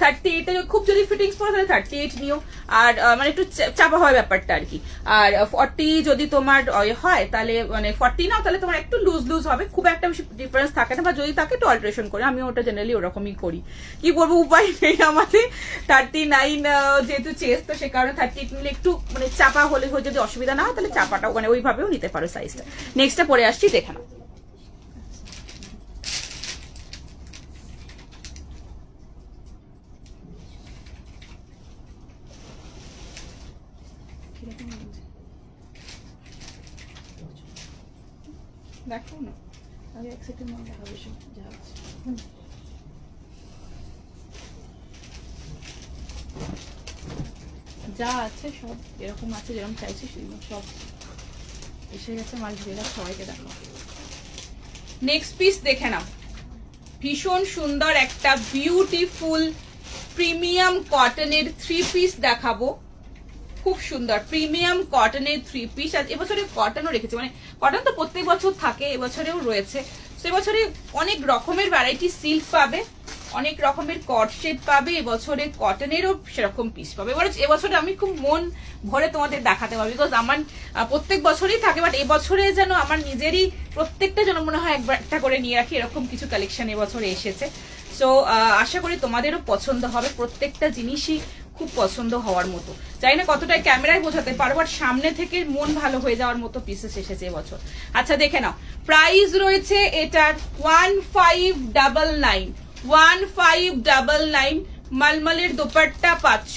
38 খুব যদি ফিটিংস পড়ে তাহলে 38 নিও, আর মানে একটু চাপা হয় ব্যাপারটা আর কি। আর 40 যদি তোমার হয় তাহলে মানে 40 নাও, তাহলে তোমার একটু লুজ লুজ হবে, খুব একটা বেশি ডিফারেন্স থাকে না, বা যদি থাকে একটু অল্টারেশন করে, আমি ওটা জেনারেলি ওরকমই করি। কি বলবো, উপায় নেই আমাদের, 39 যেহেতু চেস্ট, তো সে কারণে 38 নিলে একটু মানে চাপা হলে যদি অসুবিধা না হয় তাহলে চাপাটাও মানে ওইভাবেও নিতে পারো সাইজটা। নেক্সটটা পরে আসছি, দেখে নাও। দেখো না, আগে এক সেকেন্ড মনে হবে সব যা আছে, যা আছে সব এরকম আছে, যেরকম চাইছি সব এসে গেছে, মাল ঢুকে সবাইকে দেখো। নেক্সট পিস দেখে নাও, ভীষণ সুন্দর একটা বিউটিফুল প্রিমিয়াম কটনের 3 পিস দেখাবো, খুব সুন্দর প্রিমিয়াম কটনের 3 পিস। আর এবছরে কটনও রেখেছে, মানে কটন তো প্রত্যেক বছর থাকে, এবছরেও রয়েছে। তো এবছরে অনেক রকমের ভ্যারাইটি সিল্ক পাবে, অনেক রকমের কটশেড পাবে, এবছরে কটনেরও সেরকম পিস পাবে। এবছরে আমি খুব মন ভরে তোমাদের দেখাতে পারবো, বিকজ আমার প্রত্যেক বছরই থাকে, বাট এবছরে যেন আমার নিজেরই প্রত্যেকটা যেন মনে হয় একবার একটা করে নিয়ে রাখি, এরকম কিছু কালেকশন এবছরে এসেছে। সো আশা করি তোমাদেরও পছন্দ হবে, প্রত্যেকটা জিনিসই খুব পছন্দ হওয়ার মতো। জানি না কতটা ক্যামেরায় বোঝাতে পারবো, আর সামনে থেকে মন ভালো হয়ে যাওয়ার মতো পিসেস এসেছে এবছর। আচ্ছা দেখে নাও, প্রাইস রয়েছে এটার 1599, 1599। মালমালের দোপাট্টা পাচ্ছ,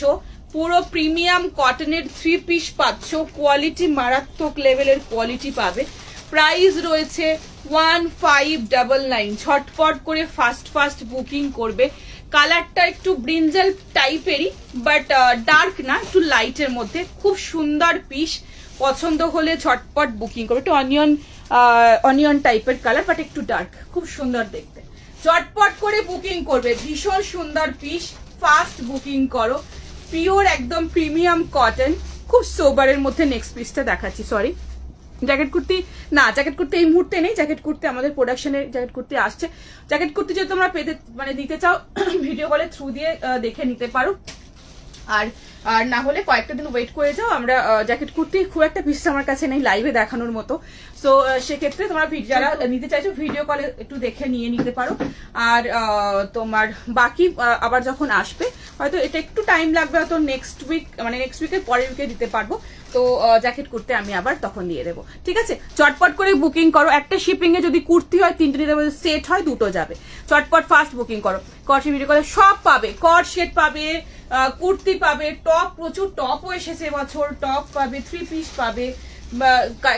পুরো প্রিমিয়াম কটনের 3 পিস পাচ্ছ, কোয়ালিটি মারাত্মক লেভেলের কোয়ালিটি পাবে। প্রাইস রয়েছে 1599। ঝটপট করে ফাস্ট বুকিং করবে। কালারটা একটু ব্রিঞ্জাল টাইপেরই, বাট ডার্ক না, একটু লাইটের মধ্যে, খুব সুন্দর পিস। পছন্দ হলে ঝটপট বুকিং করবে। একটু অনিয়ন টাইপের কালার, বাট একটু ডার্ক, খুব সুন্দর দেখতে। ঝটপট করে বুকিং করবে, ভীষণ সুন্দর পিস, ফাস্ট বুকিং করো। পিওর একদম প্রিমিয়াম কটন, খুব সোবারের মধ্যে। নেক্সট পিসটা দেখাচ্ছি, সরি জ্যাকেট কুর্তি না, জ্যাকেট কুর্তি এই মুহূর্তে নেই, জ্যাকেট কুর্তি আমাদের প্রোডাকশনের জ্যাকেট কুর্তি আসছে। জ্যাকেট কুর্তি যদি তোমরা পেতে মানে দিতে চাও ভিডিও কলের থ্রু দিয়ে দেখে নিতে পারো, আর না হলে কয়েকটা দিন ওয়েট করে যাও। আমরা জ্যাকেট কুর্তি খুব একটা পিস আমার কাছে নেই লাইভে দেখানোর মতো, সো সেক্ষেত্রে তোমরা যারা নিতে চাইছো ভিডিও কলে একটু দেখে নিয়ে নিতে পারো। আর তোমার বাকি আবার যখন আসবে হয়তো এটা একটু টাইম লাগবে, হয়তো নেক্সট উইক মানে নেক্সট উইকের পরের উইকে দিতে পারবো। তো জ্যাকেট কুর্তি আমি আবার তখন দিয়ে দেবো, ঠিক আছে? চটপট করে বুকিং করো। একটা শিপিং এ যদি কুর্তি হয় 3টে নিতে পারবে, সেট হয় 2টো যাবে। চটপট ফাস্ট বুকিং করো। কট ভিডিও কলে সব পাবে, কট সেট পাবে, কুর্তি পাবে, টপ প্রচুর টপও এসেছে এবছর, টপ পাবে, 3 পিস পাবে,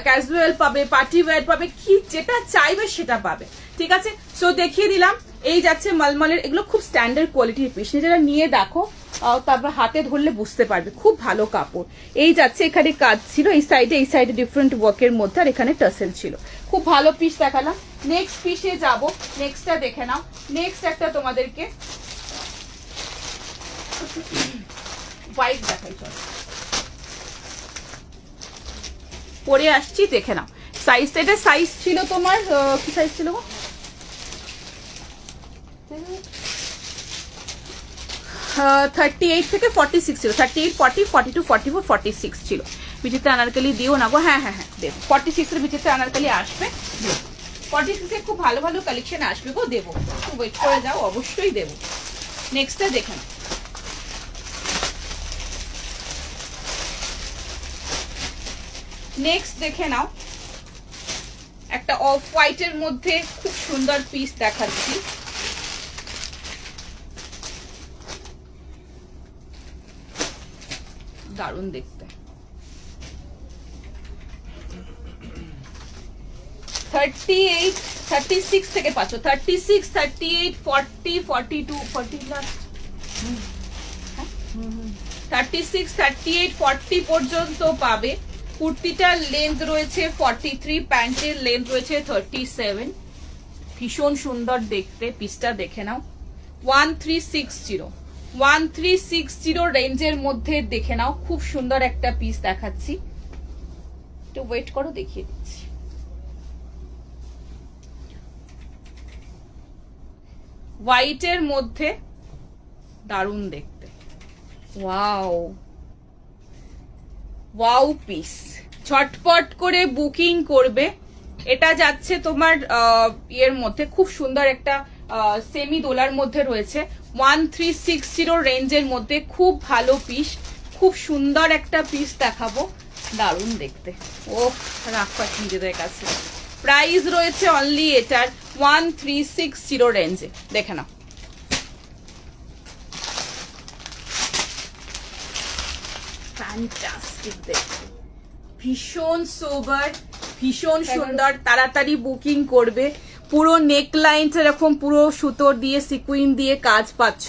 ক্যাজুয়াল পাবে, পার্টি ওয়্যার পাবে, কি যেটা চাইবে সেটা পাবে, ঠিক আছে? সো দেখিয়ে দিলাম। এই যাচ্ছে মলমলের, এগুলো খুব স্ট্যান্ডার্ড কোয়ালিটির পিস, নিজেরা নিয়ে দেখো, তারপর হাতে ধরলে বুঝতে পারবে, খুব ভালো কাপড়। এই যাচ্ছে, এখানে কাজ ছিল এই সাইডে ডিফারেন্ট ওয়ার্কের মধ্যে, আর এখানে টাসেল ছিল, খুব ভালো পিস দেখালাম। নেক্সট পিসে যাব, নেক্সটটা দেখে নাও। নেক্সট একটা তোমাদেরকে হোয়াইট দেখাই, চলো পরে আসছি, দেখে নাও। সাইজটা, এটা সাইজ ছিল তোমার কি সাইজ ছিল? 38 থেকে 46 ছিল, 38, 40, 42, 44, 46 ছিল। বিচিত্রা আনারকলি দিও না গো, হ্যাঁ হ্যাঁ হ্যাঁ দেবো। 46 এর বিচিত্রা আনারকলি আসবে, 46 এ খুব ভালো ভালো কালেকশন আসবে গো, দেবো, খুব ওয়েট করে যাও, অবশ্যই দেবো। নেক্সটটা দেখে নাও। নেক্সট দেখে নাও, একটা অফ হোয়াইটের মধ্যে খুব সুন্দর পিস দেখাচ্ছি। দারুণ দেখতে, 38, 36 থেকে পাচ্ছ, 36, 38, 40, 42, 40 লাস্ট, 36, 38, 40 পর্যন্ত পাবে। কুর্তিটার লেন্থ রয়েছে 43, প্যান্টের লেন্থ রয়েছে 37, ভীষণ সুন্দর দেখতে। পিসটা দেখে নাও, 1360 রেঞ্জের মধ্যে দেখে নাও, খুব সুন্দর একটা পিস দেখাচ্ছি, একটু ওয়েট করো, দেখিয়ে দিচ্ছি। হোয়াইটের মধ্যে দারুণ দেখতে, ওয়াও ওয়াও পিস, ছটপট করে বুকিং করবে। এটা যাচ্ছে তোমার ইয়ের মধ্যে, খুব সুন্দর একটা সেমি দোলার মধ্যে রয়েছে, 1360 রেঞ্জের মধ্যে, খুব ভালো পিস, খুব সুন্দর একটা পিস দেখাবো, দারুণ দেখতে। ও রাখা নিজেদের কাছে। প্রাইস রয়েছে অনলি এটার 1360 রেঞ্জে, দেখে নাও। ফ্যান্টাস্টিক দেখতে, ভীষণ সোবার, ভীষণ সুন্দর। তাড়াতাড়ি বুকিং করবে। পুরো নেক লাইন এরকম পুরো সুতোর দিয়ে সিকুইন দিয়ে কাজ পাচ্ছ,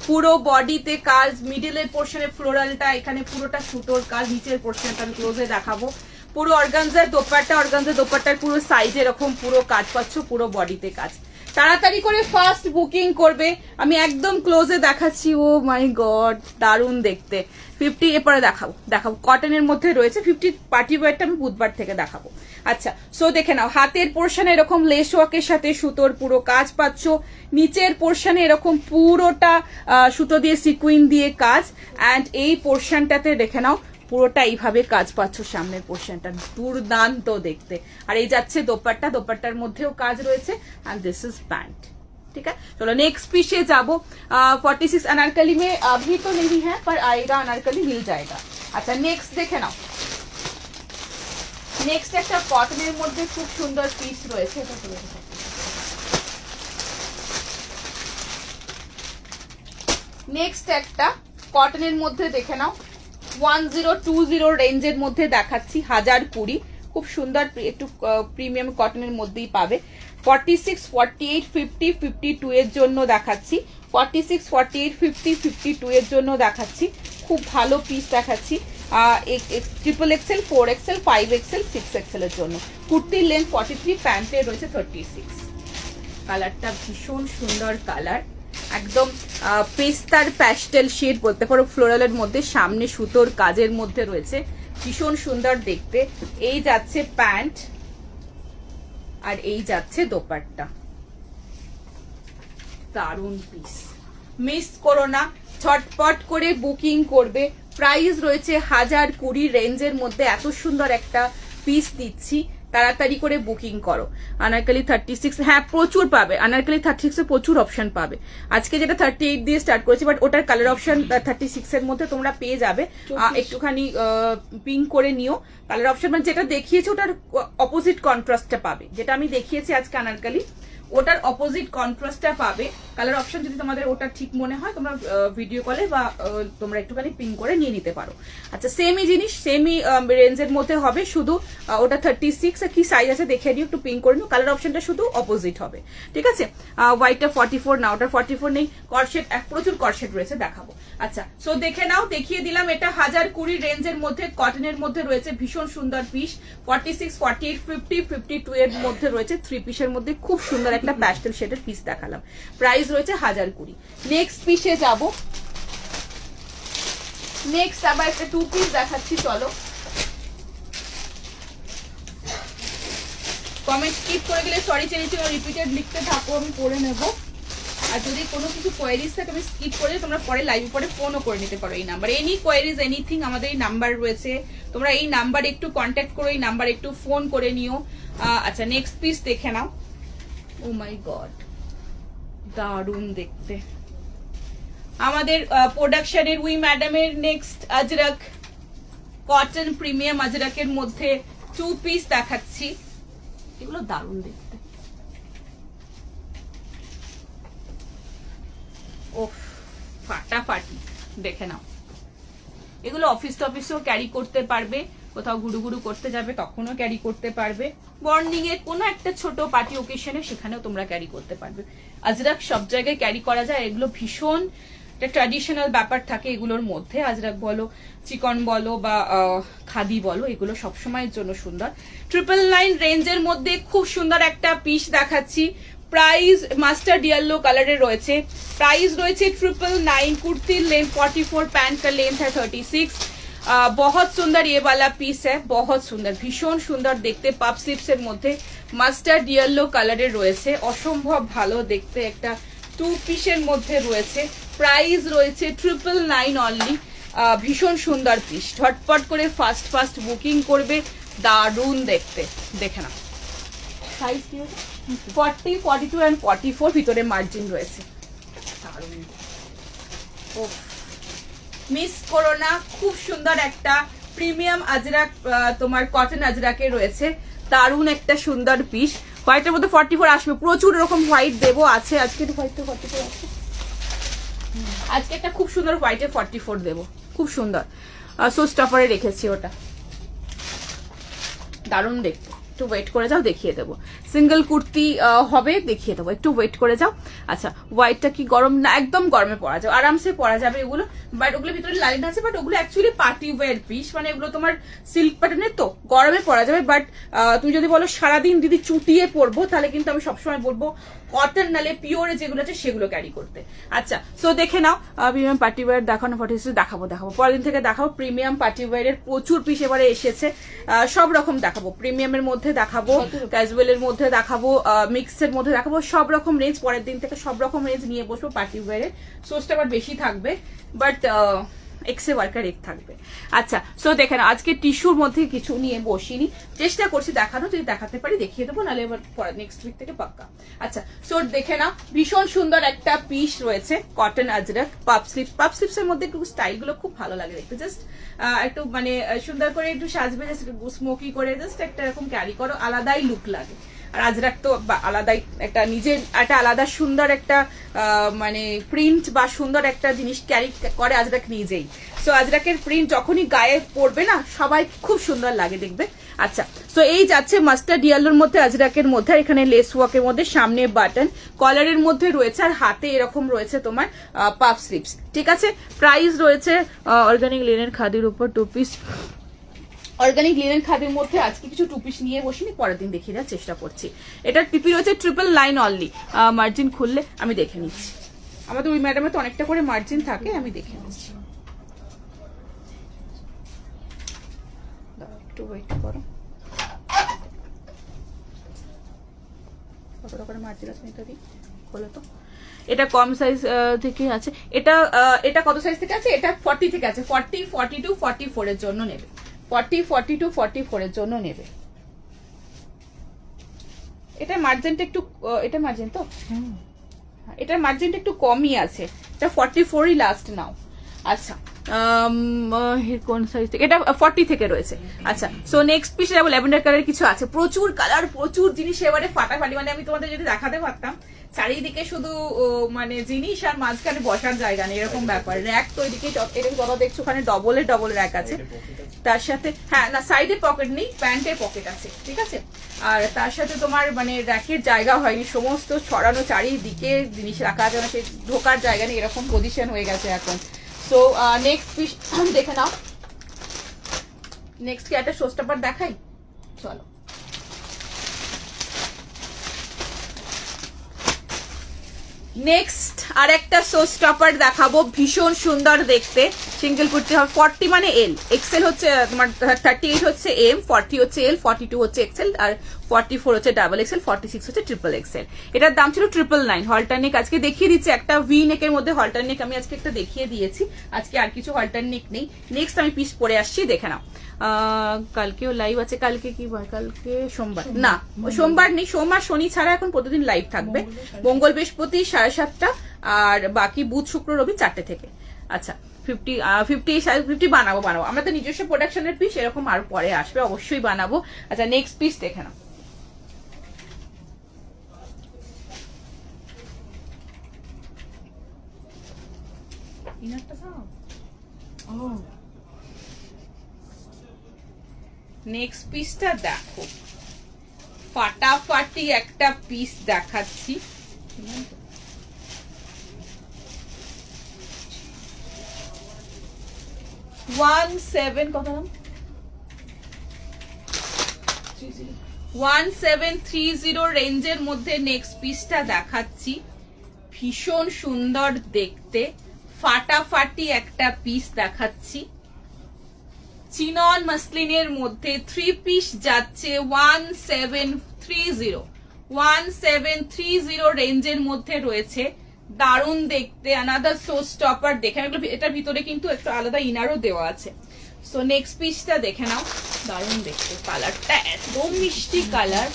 পুরো বডিতে কাজ, মিডলের পোর্শনে ফ্লোরালটা, এখানে পুরোটা সুতোর কাজ, নিচের পোর্শনটা আমি ক্লোজে দেখাবো, পুরো অর্গানজার দোপাট্টা, অর্গানজার দোপাট্টার পুরো সাইডে এরকম পুরো কাজ পাচ্ছ, পুরো বডিতে কাজ। তাড়াতাড়ি করে ফার্স্ট বুকিং করবে, আমি একদম ক্লোজে দেখাচ্ছি। ও মাই গড, দারুণ দেখতে। 50 এরপরে দেখাবো কটনের মধ্যে রয়েছে। 50 পার্টি ওয়্যারটা আমি বুধবার থেকে দেখাবো। আচ্ছা, সো দেখে নাও, হাতের পোর্শনে এরকম লেস ওয়ার্কের সাথে সুতোর পুরো কাজ পাচ্ছ, নিচের পোর্শনে এরকম পুরোটা সুতো দিয়ে সিকুইন দিয়ে কাজ, অ্যান্ড এই পোর্শনটাতে দেখে নাও পুরোটা এইভাবে কাজ পাচ্ছ, সামনের পোর্শনটা দুর্দান্ত দেখতে। আর এই যাচ্ছে দোপাট্টা, দোপাট্টার মধ্যেও কাজ রয়েছে, एंड दिस इज पैंट। ठीक है, चलो नेक्स्ट पीछे जाबो। 46 अनारकली में अभी तो नहीं है, पर आएगा, अनारकली मिल जाएगा। अच्छा, नेक्स्ट देखे नाओ, नेक्स्ट একটা কটনের মধ্যে খুব সুন্দর পিস রয়েছে, এটা তো নেক্সট একটা কটনের মধ্যে দেখে নাও, 1020 রেঞ্জের মধ্যে দেখাচ্ছি, 1020, খুব সুন্দর একটু প্রিমিয়াম কটনের মধ্যেই পাবে। 46, 48, 50, 52 এর জন্য দেখাচ্ছি, 46, 48, 50, 52 এর জন্য দেখাচ্ছি, খুব ভালো পিস দেখাচ্ছি। Triple Excel, 4XL, 5XL, 6XL এর জন্য। কুর্তির লেন্থ 43, প্যান্টের রয়েছে 36। কালারটা ভীষণ সুন্দর কালার, একদম পেস্তার প্যাস্টেল শেড বলতে পারো, ফ্লোরালের মধ্যে, সামনে সুতোর কাজের মধ্যে রয়েছে, ভীষণ সুন্দর দেখতে। এই যাচ্ছে প্যান্ট আর এই যাচ্ছে দোপাট্টা, দারুন পিস, মিস করো না, ছটপট করে বুকিং করবে। প্রাইস রয়েছে 1020 রেঞ্জের মধ্যে এত সুন্দর একটা পিস দিচ্ছি, তাড়াতাড়ি করে বুকিং করো। আনারকলি 36, হ্যাঁ প্রচুর পাবে, আনারকলি 36 এ প্রচুর অপশন পাবে। আজকে যেটা 38 দিয়ে স্টার্ট করেছি, বাট ওটার কালার অপশন 36 এর মধ্যে তোমরা পেয়ে যাবে। একটুখানি পিঙ্ক করে নিও কালার অপশন, মানে যেটা দেখিয়েছে ওটার অপোজিট কন্ট্রাস্টটা পাবে। যেটা আমি দেখিয়েছি আজকে আনারকলি, ওটার অপোজিট কন্ট্রাস্টটা পাবে। কালার অপশন যদি তোমাদের ওটা ঠিক মনে হয় তোমরা ভিডিও কলে বা তোমরা একটুখানি পিং করে নিয়ে নিতে পারো। আচ্ছা সেমই জিনিস, সেমই রেঞ্জের মধ্যে হবে, শুধু ওটা 36 কি সাইজ আছে দেখে নিও, একটু পিং করে নিও। কালার অপশনটা শুধু অপোজিট হবে, ঠিক আছে। হোয়াইটটা 44 না, ওটা 44 নেই। করসেট, প্রচুর করসেট রয়েছে, দেখাবো। আচ্ছা সো দেখে নাও, দেখিয়ে দিলাম। এটা 1020 রেঞ্জের মধ্যে কটনের মধ্যে রয়েছে, ভীষণ সুন্দর পিস। 46, 48, 50, 52 এর মধ্যে রয়েছে, 3 পিসের মধ্যে খুব সুন্দর একটা প্যাস্টেল শেডের পিস দেখালাম। প্রাইস রয়েছে 1020। নেক্সট পিসে যাব। নেক্সট আবার একটা 2 পিস দেখাচ্ছি, চলো। কমেন্ট স্কিপ করে গেলে সরি চেয়েছি, রিপিটেড লিখতে থাকো, আমি পড়ে নেব। আর যদি কোনো কিছু কোয়েরিজ থাকে আমি স্কিপ করে, তোমরা পরে লাইভে পরে ফোনও করে নিতে পারো এই নাম্বার। এনি কোয়েরিজ এনিথিং আমাদের এই নাম্বার রয়েছে, তোমরা এই নাম্বারে একটু কন্ট্যাক্ট করো, এই নাম্বারে একটু ফোন করে নিও। আচ্ছা নেক্সট পিস দেখে নাও। ও মাই গড, দারুণ দেখতে। আমাদের প্রোডাকশনের উই ম্যাডামের নেক্সট আজরাক কটন প্রিমিয়াম আজরাকের মধ্যে 2 পিস দেখাচ্ছি, এগুলো দারুণ দেখতে। ওফ ফাটাফাটি, দেখে নাও। এগুলো অফিস টফিসেও ক্যারি করতে পারবে, কোথাও গুড়ু করতে যাবে তখনও ক্যারি করতে পারবে, মর্নিং এ কোনো একটা ছোট পার্টি ওকেশনে সেখানেও তোমরা ক্যারি করতে পারবে। আজরাক সব জায়গায় ক্যারি করা যায়, এগুলো ভীষণ একটা ট্র্যাডিশনাল ব্যাপার থাকে এগুলোর মধ্যে। আজরাক বলো, চিকন বলো বা খাদি বলো, এগুলো সবসময়ের জন্য সুন্দর। 999 রেঞ্জের মধ্যে খুব সুন্দর একটা পিস দেখাচ্ছি। প্রাইস মাস্টার্ড ইয়েলো কালারের রয়েছে, প্রাইস রয়েছে 999। कुर्ती लेंथ 44, पैंट का लेंथ है 36। बहुत सुंदर ये वाला पीस है, बहुत सुंदर, भीषण सुंदर देखते। पाप स्लिप्स এর মধ্যে মাস্টার্ড ইয়েলো কালারের রয়েছে, অসম্ভব ভালো দেখতে একটা 2 পিসের মধ্যে রয়েছে। প্রাইস রয়েছে 999 অনলি। ভীষণ সুন্দর পিস, ঝটপট করে ফাস্ট বুকিং করবে, দারুণ দেখতে। দেখে না সাইজ কি হচ্ছে, 40, 42 এন্ড 44 ভিতরে মার্জিন রয়েছে। মিস করো না, খুব সুন্দর একটা প্রিমিয়াম আজরাক, তোমার কটন আজরাকে রয়েছে, দারুণ একটা সুন্দর পিস। হোয়াইটের মধ্যে 44 আসবে, প্রচুর রকম হোয়াইট দেবো আছে আজকে। হোয়াইটে 44 আছে, আজকে একটা খুব সুন্দর হোয়াইটে 44 দেবো, খুব সুন্দর। সো স্টাফারে রেখেছি ওটা, দারুণ দেখতে। একটু ওয়েট করে যাও, দেখিয়ে দেবো। সিঙ্গেল কুর্তি হবে, দেখিয়ে দেবো, একটু ওয়েট করে যাও। আচ্ছা হোয়াইটটা কি গরম না, একদম গরমে পরা যাবে, আরামসে পরা যাবে এগুলো। বাট ওগুলো ভিতরে লাইন আছে, বাট ওগুলো অ্যাকচুয়ালি পার্টি ওয়্যার পিস, মানে এগুলো তোমার সিল্ক প্যাটার্নের, তো গরমে পরা যাবে। বাট তুমি যদি বলো সারাদিন দিদি চুটিয়ে পরবো, তাহলে কিন্তু আমি সবসময় বলবো কটন নালে পিওরে যেগুলো আছে সেগুলো ক্যারি করতে। আচ্ছা সো দেখে নাও, প্রিমিয়াম পার্টি ওয়্যার দেখানো, 46 দেখাবো পরের দিন থেকে দেখাবো। প্রিমিয়াম পার্টি ওয়্যারের প্রচুর পিস এবারে এসেছে, সব রকম দেখাবো। প্রিমিয়ামের মধ্যে দেখাবো, ক্যাজুয়ালের মধ্যে দেখাবো, মিক্সের মধ্যে দেখাবো, সব রকম রেঞ্জ। পরের দিন থেকে সব রকম রেঞ্জ নিয়ে বসবো পার্টি ওয়্যারের। সোর্সটা আবার বেশি থাকবে, বাট এক্সে ওয়ার্কার এক থাকবে। আচ্ছা সো দেখেন, আজকে টিস্যুর মধ্যে কিছু নিয়ে বসিনি, চেষ্টা করছি দেখানো, যদি দেখাতে পারি দেখিয়ে দেবো, নাহলে এবার নেক্সট উইক থেকে পাক্কা। আচ্ছা সো দেখে না, ভীষণ সুন্দর একটা পিস রয়েছে, কটন আজরাক, পাপ স্লিপস এর মধ্যে একটু স্টাইল গুলো খুব ভালো লাগে দেখতে। জাস্ট একটু মানে সুন্দর করে একটু সাজবে, জাস্ট স্মোকি করে জাস্ট একটা এরকম ক্যারি করো, আলাদাই লুক লাগে। আর আজরাক তো আলাদাই একটা নিজের একটা আলাদা সুন্দর একটা মানে প্রিন্ট বা সুন্দর একটা জিনিস ক্যারি করে আজরাক নিজেই। সো আজরাকের প্রিন্ট যখনই গায়ে পড়বে না, সবাই খুব সুন্দর লাগে দেখবে। আচ্ছা সো এই যাচ্ছে মাস্টার্ড ইয়েলোর মধ্যে, আজরাকের মধ্যে, এখানে লেস ওয়ার্কের মধ্যে, সামনে বাটন, কলারের মধ্যে রয়েছে, আর হাতে এরকম রয়েছে তোমার পাফ স্লিপস, ঠিক আছে। প্রাইস রয়েছে অর্গানিক লিনেন খাদির উপর 2 পিস। অর্গানিক লিনেন খাদির মধ্যে আজকে কিছু 2 পিস নিয়ে বসিনি, পরের দিন দেখিয়ে দেওয়ার চেষ্টা করছি। এটা টিপি রয়েছে 999 অনলি। মার্জিন খুললে আমি দেখে নিচ্ছি, আমাদের ওই ম্যাডামের তো অনেকটা করে মার্জিন থাকে, আমি দেখে নিচ্ছি। একটু ওয়েট করো, কতটা করে মার্জিন আছে এটা দিই বলো তো। এটা কম সাইজ থেকে আছে, এটা কত সাইজ থেকে আছে? এটা 40 থেকে আছে, 40, 42, 44 এর জন্য নেবে, 40, 42, 44 এর জন্য নেবে। এটা মার্জিনটা একটু, এটা মার্জিন তো, এটার মার্জিনটা একটু কমই আছে, এটা 44ই লাস্ট নাও। আচ্ছা কোন সাইজ থেকে? এটা 40 থেকে রয়েছে। আচ্ছা সো নেক্সট পিস যাবো, ল্যাভেন্ডার কালার কিছু আছে, প্রচুর কালার, প্রচুর জিনিস, এবারে ফাটাফাটি, মানে আমি তোমাদের যদি দেখাতে পারতাম, চারিদিকে শুধু মানে জিনিস আর মাঝখানে বসার জায়গা নেই, এরকম ব্যাপার। র্যাক তো এদিকে, এটা যত দেখছো ওখানে ডবল র্যাক আছে, তার সাথে হ্যাঁ না সাইডে পকেট নেই, প্যান্টের পকেট আছে, ঠিক আছে। আর তার সাথে তোমার মানে র্যাকের জায়গা হয়নি, সমস্ত ছড়ানো চারিদিকে জিনিস রাখা যায় না, সেই ঢোকার জায়গা নেই, এরকম পজিশন হয়ে গেছে এখন। সো নেক্সট পিস দেখে নাও। নেক্সট কি একটা শো স্টপার দেখাই, চলো। নেক্সট আর একটা শো স্টপার দেখাবো, ভীষণ সুন্দর দেখতে, সিঙ্গেল কুর্তি হবে, 40 মানে এল, এক্সেল হচ্ছে তোমার, 38 হচ্ছে এম, 40 হচ্ছে এল, 42 হচ্ছে এক্সেল, আর 44 হচ্ছে ডাবল এক্সেল, 46 হচ্ছে ট্রিপল এক্সেল। এটার দাম ছিল 999। হলটার নেক আজকে দেখিয়ে দিচ্ছি, একটা ভি নেকের মধ্যে হলটার নেক আমি আজকে একটা দেখিয়ে দিয়েছি, আজকে আর কিছু হলটার নেক নেই। নেক্সট আমি পিস পরে আসছি, দেখে নাও। কালকেও লাইভ আছে, কালকে কি বার? কালকে সোমবার না, সোমবার নেই, সোমবার শনি ছাড়া এখন প্রতিদিন লাইভ থাকবে, মঙ্গল বৃহস্পতি 7:30, আর বাকি বুধ শুক্র রবি 4টে থেকে। আচ্ছা 50 বানাবো, আমরা তো নিজস্ব প্রোডাকশনের পিস, এরকম আর পরে আসবে, অবশ্যই বানাবো। আচ্ছা নেক্সট পিস দেখে নাও। নেক্সট পিসটা দেখো, ফাটাফাটি একটা পিস দেখাচ্ছি, 17 কত নাম 1730 রেঞ্জের মধ্যে নেক্সট পিসটা দেখাচ্ছি, ভীষণ সুন্দর দেখতে, ফাটাফাটি একটা পিস দেখাচ্ছি, চিনন মাসলিনের মধ্যে 3 পিস যাচ্ছে 1730 রেঞ্জের মধ্যে রয়েছে, দারুণ দেখতে, আনাদার শো স্টপার দেখে। এটার ভিতরে কিন্তু একটু আলাদা ইনারও দেওয়া আছে। সো নেক্সট পিসটা দেখে নাও, দারুণ দেখতে, কালারটা একদম মিষ্টি কালার,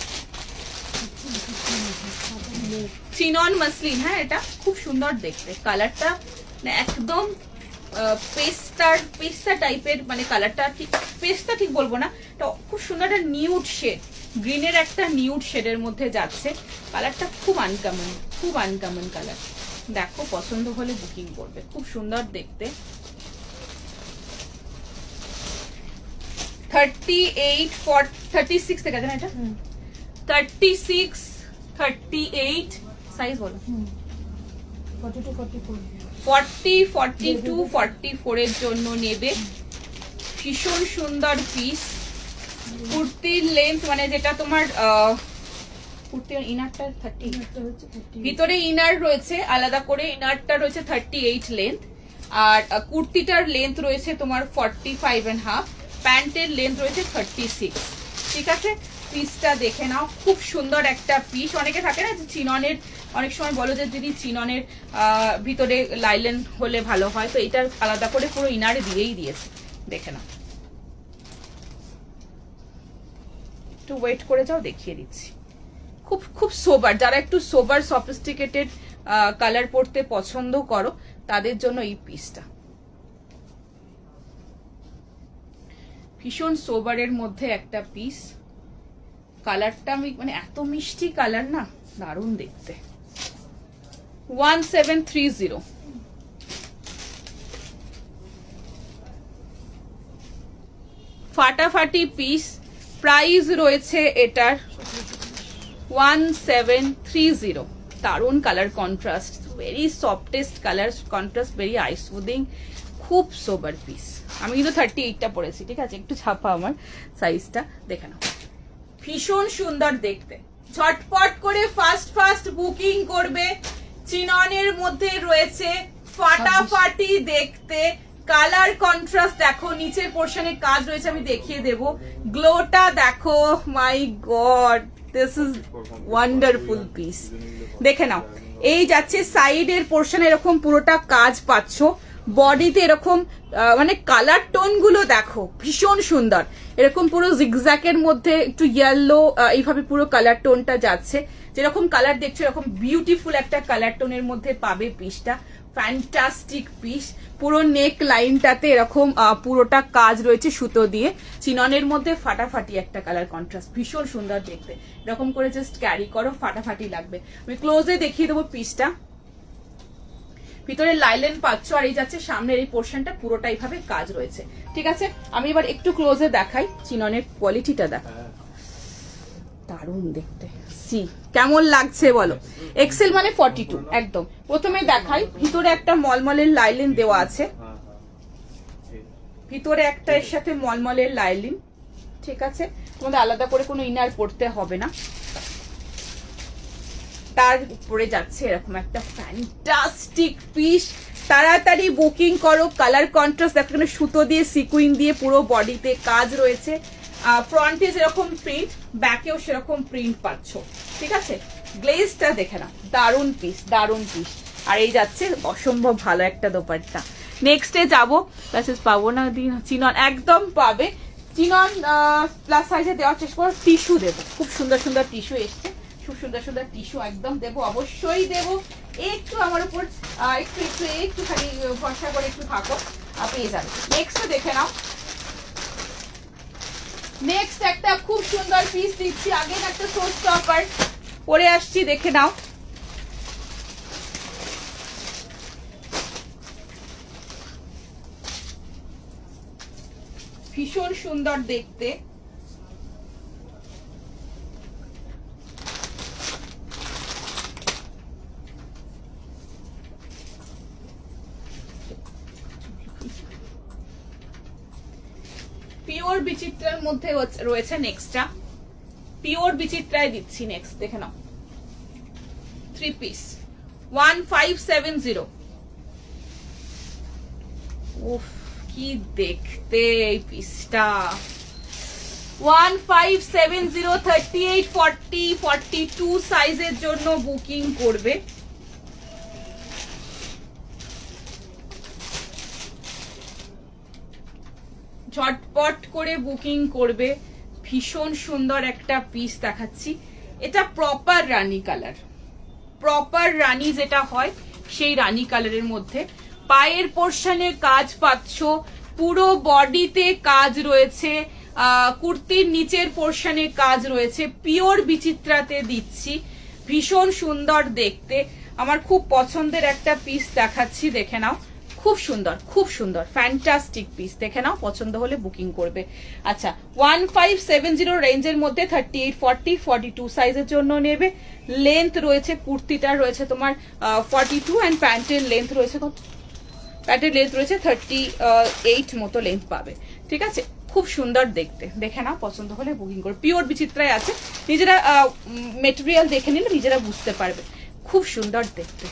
চিনন মাসলিন, হ্যাঁ এটা খুব সুন্দর দেখতে, কালারটা একদম পেস্তা টাইপের, মানে কালারটা ঠিক পেস্তা ঠিক বলবো না, এটা খুব সুন্দর একটা নিউড শেড, গ্রিনের একটা নিউড শেডের মধ্যে যাচ্ছে, কালারটা খুব আনকমন কালার। দেখো পছন্দ হলে বুকিং করবে, খুব সুন্দর দেখতে। 36 থেকে আছে না এটা, 36, 38 সাইজ বলো, 40, 42, 44 এর জন্য নেবে, ভীষণ সুন্দর পিস। কুর্তির লেন্থ মানে যেটা তোমার কুর্তির ইনারটা 30, ভিতরে ইনার রয়েছে আলাদা করে, ইনারটা রয়েছে 38 লেন্থ, আর কুর্তিটার লেন্থ রয়েছে তোমার 45.5, প্যান্টের লেন্থ রয়েছে 36, ঠিক আছে। পিসটা দেখে নাও, খুব সুন্দর একটা পিস। অনেকে থাকে না চিননের, অনেক সময় বলো যে দিদি চিননের ভিতরে লাইলেন হলে ভালো হয়, তো এটার আলাদা করে পুরো ইনারে দিয়েই দিয়েছে, দেখে নাও। একটু ওয়েট করে যাও, দেখিয়ে দিচ্ছি। খুব সোবার, যারা একটু সোবার সফিস্টিকেটেড কালার পরতে পছন্দ করো তাদের জন্য এই পিসটা, ভীষণ সোবারের মধ্যে একটা পিস, কালারটা আমি মানে এত মিষ্টি কালার না, দারুণ দেখতে। 1730, ফাটাফাটি পিস, প্রাইস রয়েছে এটার 1730, দারুণ colour contrast, very softest colour contrast, very I smoothing, খুব সোবার পিস। আমি কিন্তু 38টা পরেছি, ঠিক আছে, একটু ছাপা আমার সাইজটা, দেখে নাও, ভীষণ সুন্দর দেখতে। ঝটপট করে ফাস্ট বুকিং করবে, চিননের মধ্যে রয়েছে, ফাটাফাটি দেখতে, কালার কন্ট্রাস্ট দেখো, নিচের পোর্শনে কাজ রয়েছে, আমি দেখিয়ে দেবো। গ্লোটা দেখো, my god, this is wonderful piece. দেখে নাও, এই যাচ্ছে সাইডের পোর্শনে এরকম পুরোটা কাজ পাচ্ছ, বডিতে এরকম মানে কালার টোন গুলো দেখো ভীষণ সুন্দর, এরকম পুরো জিগজ্যাকের মধ্যে একটু ইয়েলো এইভাবে পুরো কালার টোনটা যাচ্ছে, যেরকম কালার দেখছো এরকম বিউটিফুল একটা কালার টোনের মধ্যে পাবে পিসটা। ফ্যান্টাস্টিক পিস, পুরো নেক লাইনটাতে এরকম পুরোটা কাজ রয়েছে সুতো দিয়ে, চিননের মধ্যে ফাটাফাটি একটা কালার কন্ট্রাস্ট, ভীষণ সুন্দর দেখতে। এরকম করে জাস্ট ক্যারি করো, ফাটাফাটি লাগবে। আমি ক্লোজে দেখিয়ে দেবো পিসটা। ভিতরে লাইলেন পাচ্ছ, আর এই যাচ্ছে সামনের এই পোর্শনটা পুরোটা এইভাবে কাজ রয়েছে। ঠিক আছে, আমি এবার একটু ক্লোজে দেখাই, চিননের কোয়ালিটিটা দেখা, দারুণ দেখতে। সি কেমন লাগছে বলো, এক্সেল মানে 42 একদম। প্রথমে দেখাই, ভিতরে একটা মলমলের লাইলিন দেওয়া আছে, ভিতরে একটা এর সাথে মলমলের লাইলিন। ঠিক আছে, তোমাদের আলাদা করে কোনো ইনার পড়তে হবে না। তার উপরে যাচ্ছে এরকম একটা ফ্যান্টাস্টিক পিস, তাড়াতাড়ি বুকিং করো। কালার কন্ট্রাস্ট দেখো, এখানে সুতো দিয়ে সিকুইন দিয়ে পুরো বডিতে কাজ রয়েছে, ফ্রন্টে যেরকম প্রিন্ট, ব্যাকেও সেরকম প্রিন্ট পাচ্ছ। ঠিক আছে, গ্লেজটা দেখে না, দারুণ পিস, দারুণ পিস। আর এই যাচ্ছে অসম্ভব ভালো একটা দোপাট্টা। নেক্সটে যাবো, পাবো না চিনন, একদম পাবে চিনন প্লাস সাইজে দেওয়ার চেষ্টা করো। টিস্যু দেবো, খুব সুন্দর সুন্দর টিস্যু এসছে, খুব সুন্দর সুন্দর টিস্যু একদম দেবো, অবশ্যই দেবো। একটু আমার উপর একটু একটু একটু খালি ভরসা করে একটু থাকো, পেয়ে যাবে। নেক্সট দেখে নাও, নেক্সট একটা খুব সুন্দর পিস দিচ্ছি, আগে একটা শো স্টপার পরে আসছি, দেখে নাও। ভীষণ সুন্দর দেখতে, পিওর বিচিত্রার মধ্যে রয়েছে। নেক্সটটা পিওর বিচিত্রায় দিচ্ছি, নেক্সট দেখে নাও, 3 পিস 1570। উফ কি দেখতে এই পিসটা, 1570, 38, 40, 42 সাইজের জন্য বুকিং করবে। ঝটপট করে বুকিং করবে, ভীষণ সুন্দর একটা পিস দেখাচ্ছি। এটা প্রপার রানী কালার, প্রপার রানী যেটা হয় সেই রানী কালারের মধ্যে, পায়ের পোর্শনে কাজ পাচ্ছ, পুরো বডিতে কাজ রয়েছে, কুর্তির নিচের পোর্শনে কাজ রয়েছে, পিওর বিচিত্রাতে দিচ্ছি, ভীষণ সুন্দর দেখতে। আমার খুব পছন্দের একটা পিস দেখাচ্ছি, দেখে নাও, খুব সুন্দর, খুব সুন্দর, ফ্যান্টাস্টিক পিস, দেখে নাও, পছন্দ হলে বুকিং করবে। আচ্ছা, 1570 রেঞ্জের মধ্যে 38, 40, 42 সাইজের জন্য নেবে। লেন্থ রয়েছে, কুর্তিটা রয়েছে তোমার 42 অ্যান্ড প্যান্টের লেন্থ রয়েছে কত, প্যান্টের লেন্থ রয়েছে 38 মতো লেন্থ পাবে। ঠিক আছে, খুব সুন্দর দেখতে, দেখে নাও, পছন্দ হলে বুকিং করবে। পিওর বিচিত্রায় আছে, নিজেরা মেটেরিয়াল দেখে নিলে নিজেরা বুঝতে পারবে, খুব সুন্দর দেখতে।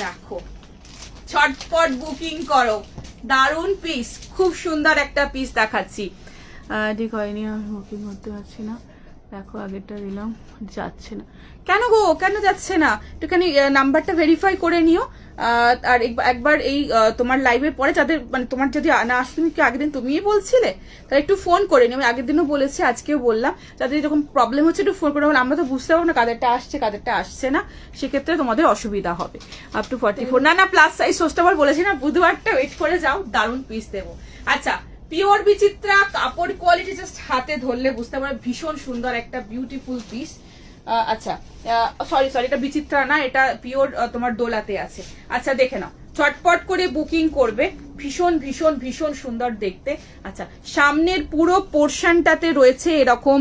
দেখো, ছটপট বুকিং করো, দারুণ পিস, খুব সুন্দর একটা পিস দেখাচ্ছি। ঠিক হয়নি, আমি বুকিং করতে পারছি না, দেখো আগেরটা দিলাম, যাচ্ছে না কেন গো, কেন যাচ্ছে না? একটুখানি নাম্বারটা ভেরিফাই করে নিও। আর একবার এই তোমার লাইভের পরে যাদের মানে তোমার যদি না আসে, তুমি কি আগের দিন তুমিই বলছিলে, তাহলে একটু ফোন করে নিও। আমি আগের দিনও বলেছি, আজকেও বললাম, যাদের এরকম প্রবলেম হচ্ছে একটু ফোন করে, আমরা তো বুঝতে পারবো না কাদেরটা আসছে কাদেরটা আসছে না, সেক্ষেত্রে তোমাদের অসুবিধা হবে। আপ টু 44 না প্লাস সাইজ সোস্টাবার বলেছি না, বুধবারটা ওয়েট করে যাও, দারুণ পিস দেবো। আচ্ছা, পিওর বিচিত্রা, কাপড় কোয়ালিটি জাস্ট হাতে ধরলে বুঝতে পারবে, ভীষণ সুন্দর একটা বিউটিফুল পিস। আচ্ছা, সরি এটা বিচিত্রা না, এটা পিওর তোমার দোলাতে আছে। আচ্ছা, দেখে নাও, চটপট করে বুকিং করবে, ভীষণ ভীষণ ভীষণ সুন্দর দেখতে। আচ্ছা, সামনের পুরো পোর্শনটাতে রয়েছে এরকম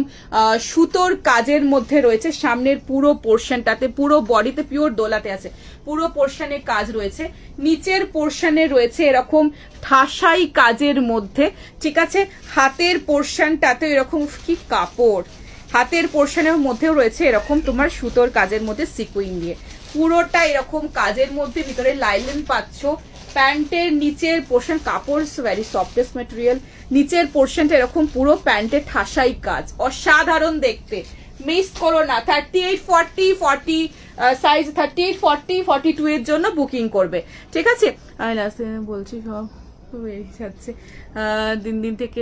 সুতোর কাজের মধ্যে রয়েছে, সামনের পুরো পোর্শনটাতে, পুরো বডিতে পিওর দোলাতে আছে, পুরো পোর্শনে কাজ রয়েছে, নিচের পোর্শনে রয়েছে এরকম ঠাসাই কাজের মধ্যে। ঠিক আছে, হাতের পোর্শনটাতে এরকম কি কাপড়, হাতের পোর্শনের মধ্যেও রয়েছে এরকম তোমার সুতোর কাজের মধ্যে সিকুইন দিয়ে, পুরোটা এরকম কাজের মধ্যে, ভিতরে লাইলেন পাচ্ছ। প্যান্টের নিচের পোর্শন, কাপড় ভেরি সফটেস্ট ম্যাটেরিয়াল, নিচের পোর্শনটা এরকম পুরো প্যান্টের ঠাসাই কাজ, অসাধারণ দেখতে। মিস করো না। 38, 40, 40 সাইজ 38, 40, 42 এর জন্য বুকিং করবে, ঠিক আছে? আমি লাস্টে বলছি সব যাচ্ছে দিন থেকে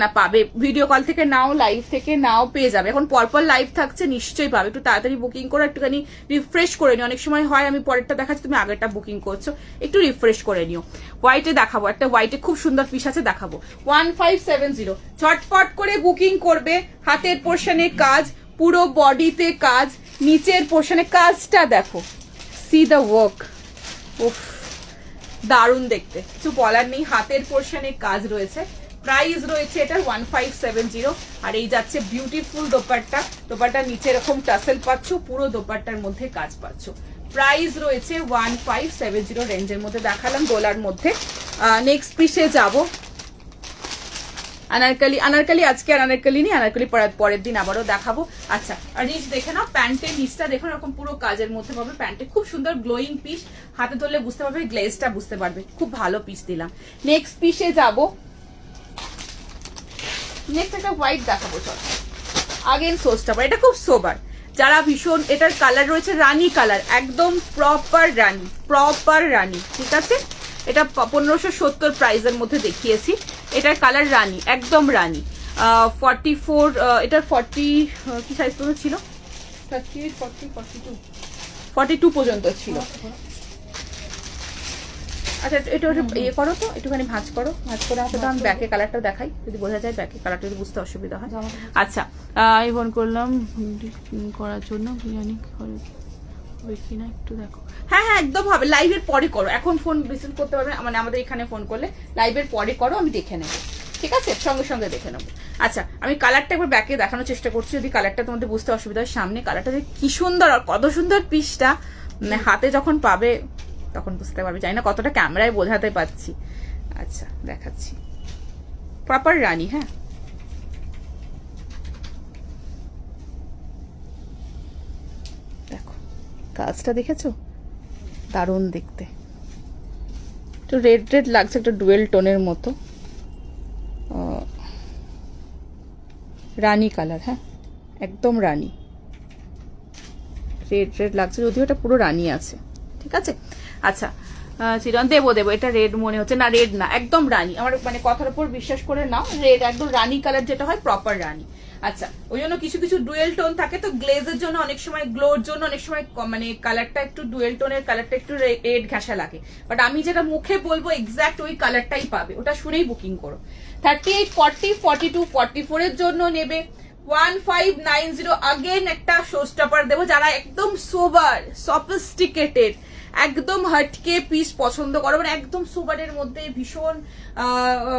না পাবে, ভিডিও কল থেকে নাও, লাইভ থেকে নাও, পেয়ে যাবে। এখন পরপর লাইভ থাকছে, নিশ্চয়ই পাবে। একটু তাড়াতাড়ি বুকিং করে একটুখানি রিফ্রেশ করে নিও। অনেক সময় হয় আমি পরেরটা দেখাচ্ছি, তুমি আগেরটা বুকিং করছো, একটু রিফ্রেশ করে নিও। হোয়াইটে দেখাবো, একটা হোয়াইটে খুব সুন্দর পিস আছে, দেখাবো। 1570, ঝটপট করে বুকিং করবে। হাতের পোর্শনে কাজ, পুরো বডিতে কাজ, নিচের পোর্শনে কাজটা দেখো, সি দ্য ওয়ার্ক, উফ দারুণ দেখতে, কিছু বলার নেই। হাতের পোর্শনে কাজ রয়েছে, প্রাইস রয়েছে এটা 1570। আর এই যাচ্ছে বিউটিফুল দোপাট্টা, দোপাট্টার নিচে এরকম টাসেল পাচ্ছ, পুরো দোপাট্টার মধ্যে কাজ পাচ্ছ। প্রাইস রয়েছে 1570 রেঞ্জের মধ্যে দেখালাম, ডলার মধ্যে। নেক্সট পিসে যাবো, আনারকালি আজকে আর আনারকালি নেই, আনারকালি পরের দিন আবারও দেখাবো। আচ্ছা, আর নিচ দেখে নাও, প্যান্টের নিচটা দেখো এরকম পুরো কাজের মধ্যে পাবে, প্যান্টে খুব সুন্দর গ্লোয়িং পিস, হাতে ধরলে বুঝতে পারবে, গ্লেজটা বুঝতে পারবে, খুব ভালো পিস দিলাম। নেক্সট পিসে যাবো, নেক্সট একটা হোয়াইট দেখাবো, চল আগেন সোসটা, এটা খুব সোবার, যারা ভীষণ, এটার কালার রয়েছে রানী কালার, একদম প্রপার রানী, ঠিক আছে? এটা 1570 প্রাইসের মধ্যে দেখিয়েছি, এটার কালার রানী, একদম রানী। 44, এটার 40 কি সাইজ পর্যন্ত ছিল, 38, 40, 42 পর্যন্ত ছিল। আচ্ছা, এটা ইয়ে করো তো, একটুখানি ভাঁজ করে হাতে দাও, আমি ব্যাকে কালারটা দেখাই, যদি বোঝা যায় ব্যাকে কালারটা, যদি বুঝতে অসুবিধা হয়। আচ্ছা, আমি ফোন করলাম করার জন্য, বিরিয়ানি কিনা একটু দেখো। হ্যাঁ একদম হবে, লাইভের পরে করো, এখন ফোন রিসিভ করতে পারবে, মানে আমাদের এখানে ফোন করলে লাইভের পরে করো, আমি দেখে নেবো, ঠিক আছে? সঙ্গে সঙ্গে দেখে নেবো। আচ্ছা, আমি কালারটা একবার ব্যাকে দেখানোর চেষ্টা করছি, যদি কালারটা তোমাদের বুঝতে অসুবিধা হয়। সামনে কালারটা যে কি সুন্দর, আর কত সুন্দর পিসটা, মানে হাতে যখন পাবে তখন বুঝতে পারবে, জানি না কতটা ক্যামেরায় বোঝাতে পারছি। আচ্ছা, দেখাচ্ছি, প্রপার রানী। হ্যাঁ, দেখো কাজটা দেখেছো, দারুণ দেখতে, একটু রেড লাগছে, একটা ডুয়েল টোনের মতো, রানী কালার। হ্যাঁ, একদম রানী, রেড লাগছে, যদিও এটা পুরো রানী আছে, ঠিক আছে? আচ্ছা, চিরন দেবো, এটা রেড মনে হচ্ছে, না রেড না, একদম রানী, আমার মানে কথার উপর বিশ্বাস করে নাও, রেড একদম রানী কালার যেটা হয়, প্রপার রানী। আচ্ছা, ওই জন্য কিছু কিছু ডুয়েল টোন থাকে, তো গ্লেজের জন্য অনেক সময়, গ্লোর জন্য অনেক সময় মানে কালারটা একটু ডুয়েল টোনের কালারটা একটু রেড ঘাসা লাগে, বাট আমি যেটা মুখে বলবো এক্সাক্ট ওই কালারটাই পাবে, ওটা শুনেই বুকিং করো। 38, 40, 42, 44 এর জন্য নেবে 1590। আগেন একটা শোস্টপার দেবো, যারা একদম সোবার, সফিস্টিকেটেড, একদম হটকে পিস পছন্দ করো, মানে একদম সোবারের মধ্যে ভীষণ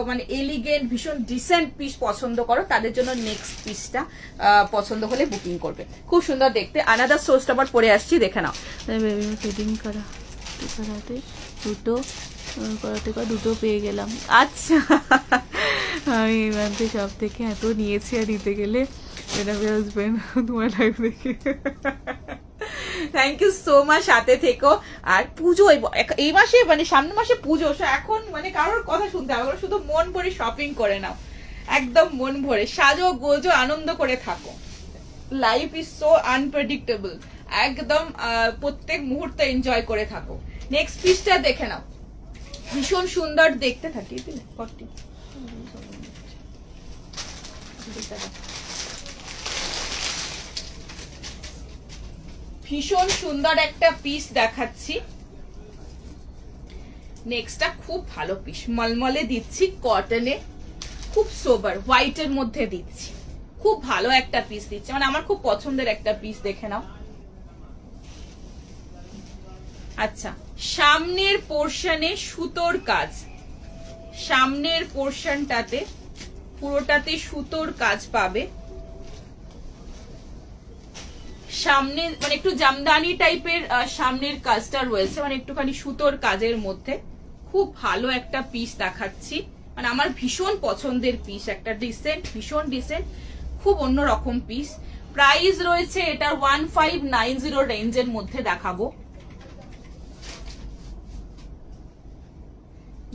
মানে এলিগেন্ট, ভীষণ ডিসেন্ট পিস পছন্দ করো, তাদের জন্য নেক্সট পিসটা পছন্দ হলে বুকিং করবে, খুব সুন্দর দেখতে। আনাদার শোস্টপার পরে আসছি, দেখে নাও। ফিটিং করা দুটো দুটো পেয়ে গেলাম। আচ্ছা, আমি এবার সব থেকে এত নিয়েছি, আর নিতে গেলে এটা হাজবেন্ড তোমার লাইফ দেখে। থ্যাংক ইউ সো মাচ, সাথে থেকো। আর পুজো এই মাসে, মানে সামনের মাসে পুজো, এখন মানে কারোর কথা শুনতে হবে, শুধু মন ভরে শপিং করে নাও, একদম মন ভরে সাজো গোজো, আনন্দ করে থাকো। লাইফ ইজ সো আনপ্রেডিক্টেবল, একদম প্রত্যেক মুহূর্তে এনজয় করে থাকো। নেক্সট পিসটা দেখে নাও, ভীষণ সুন্দর দেখতে। 40 ভীষণ সুন্দর একটা পিস দেখাচ্ছি। নেক্সটটা খুব ভালো পিস, মলমলে দিচ্ছি, কটনে, খুব সোবার হোয়াইটের মধ্যে দিচ্ছি, খুব ভালো একটা পিস দিচ্ছি, মানে আমার খুব পছন্দের একটা পিস, দেখে নাও। আচ্ছা, সামনের পোর্শনে সুতোর কাজ, সামনের পোর্শনটাতে পুরোটাতে সুতোর কাজ পাবে, সামনে মানে একটু জামদানি টাইপের সামনের কাজটা রয়েছে, মানে একটুখানি সুতোর কাজের মধ্যে, খুব ভালো একটা পিস দেখাচ্ছি, মানে আমার ভীষণ পছন্দের পিস, একটা ডিসেন্ট, ভীষণ ডিসেন্ট, খুব অন্যরকম পিস। প্রাইস রয়েছে এটার 1590 রেঞ্জের মধ্যে দেখাবো।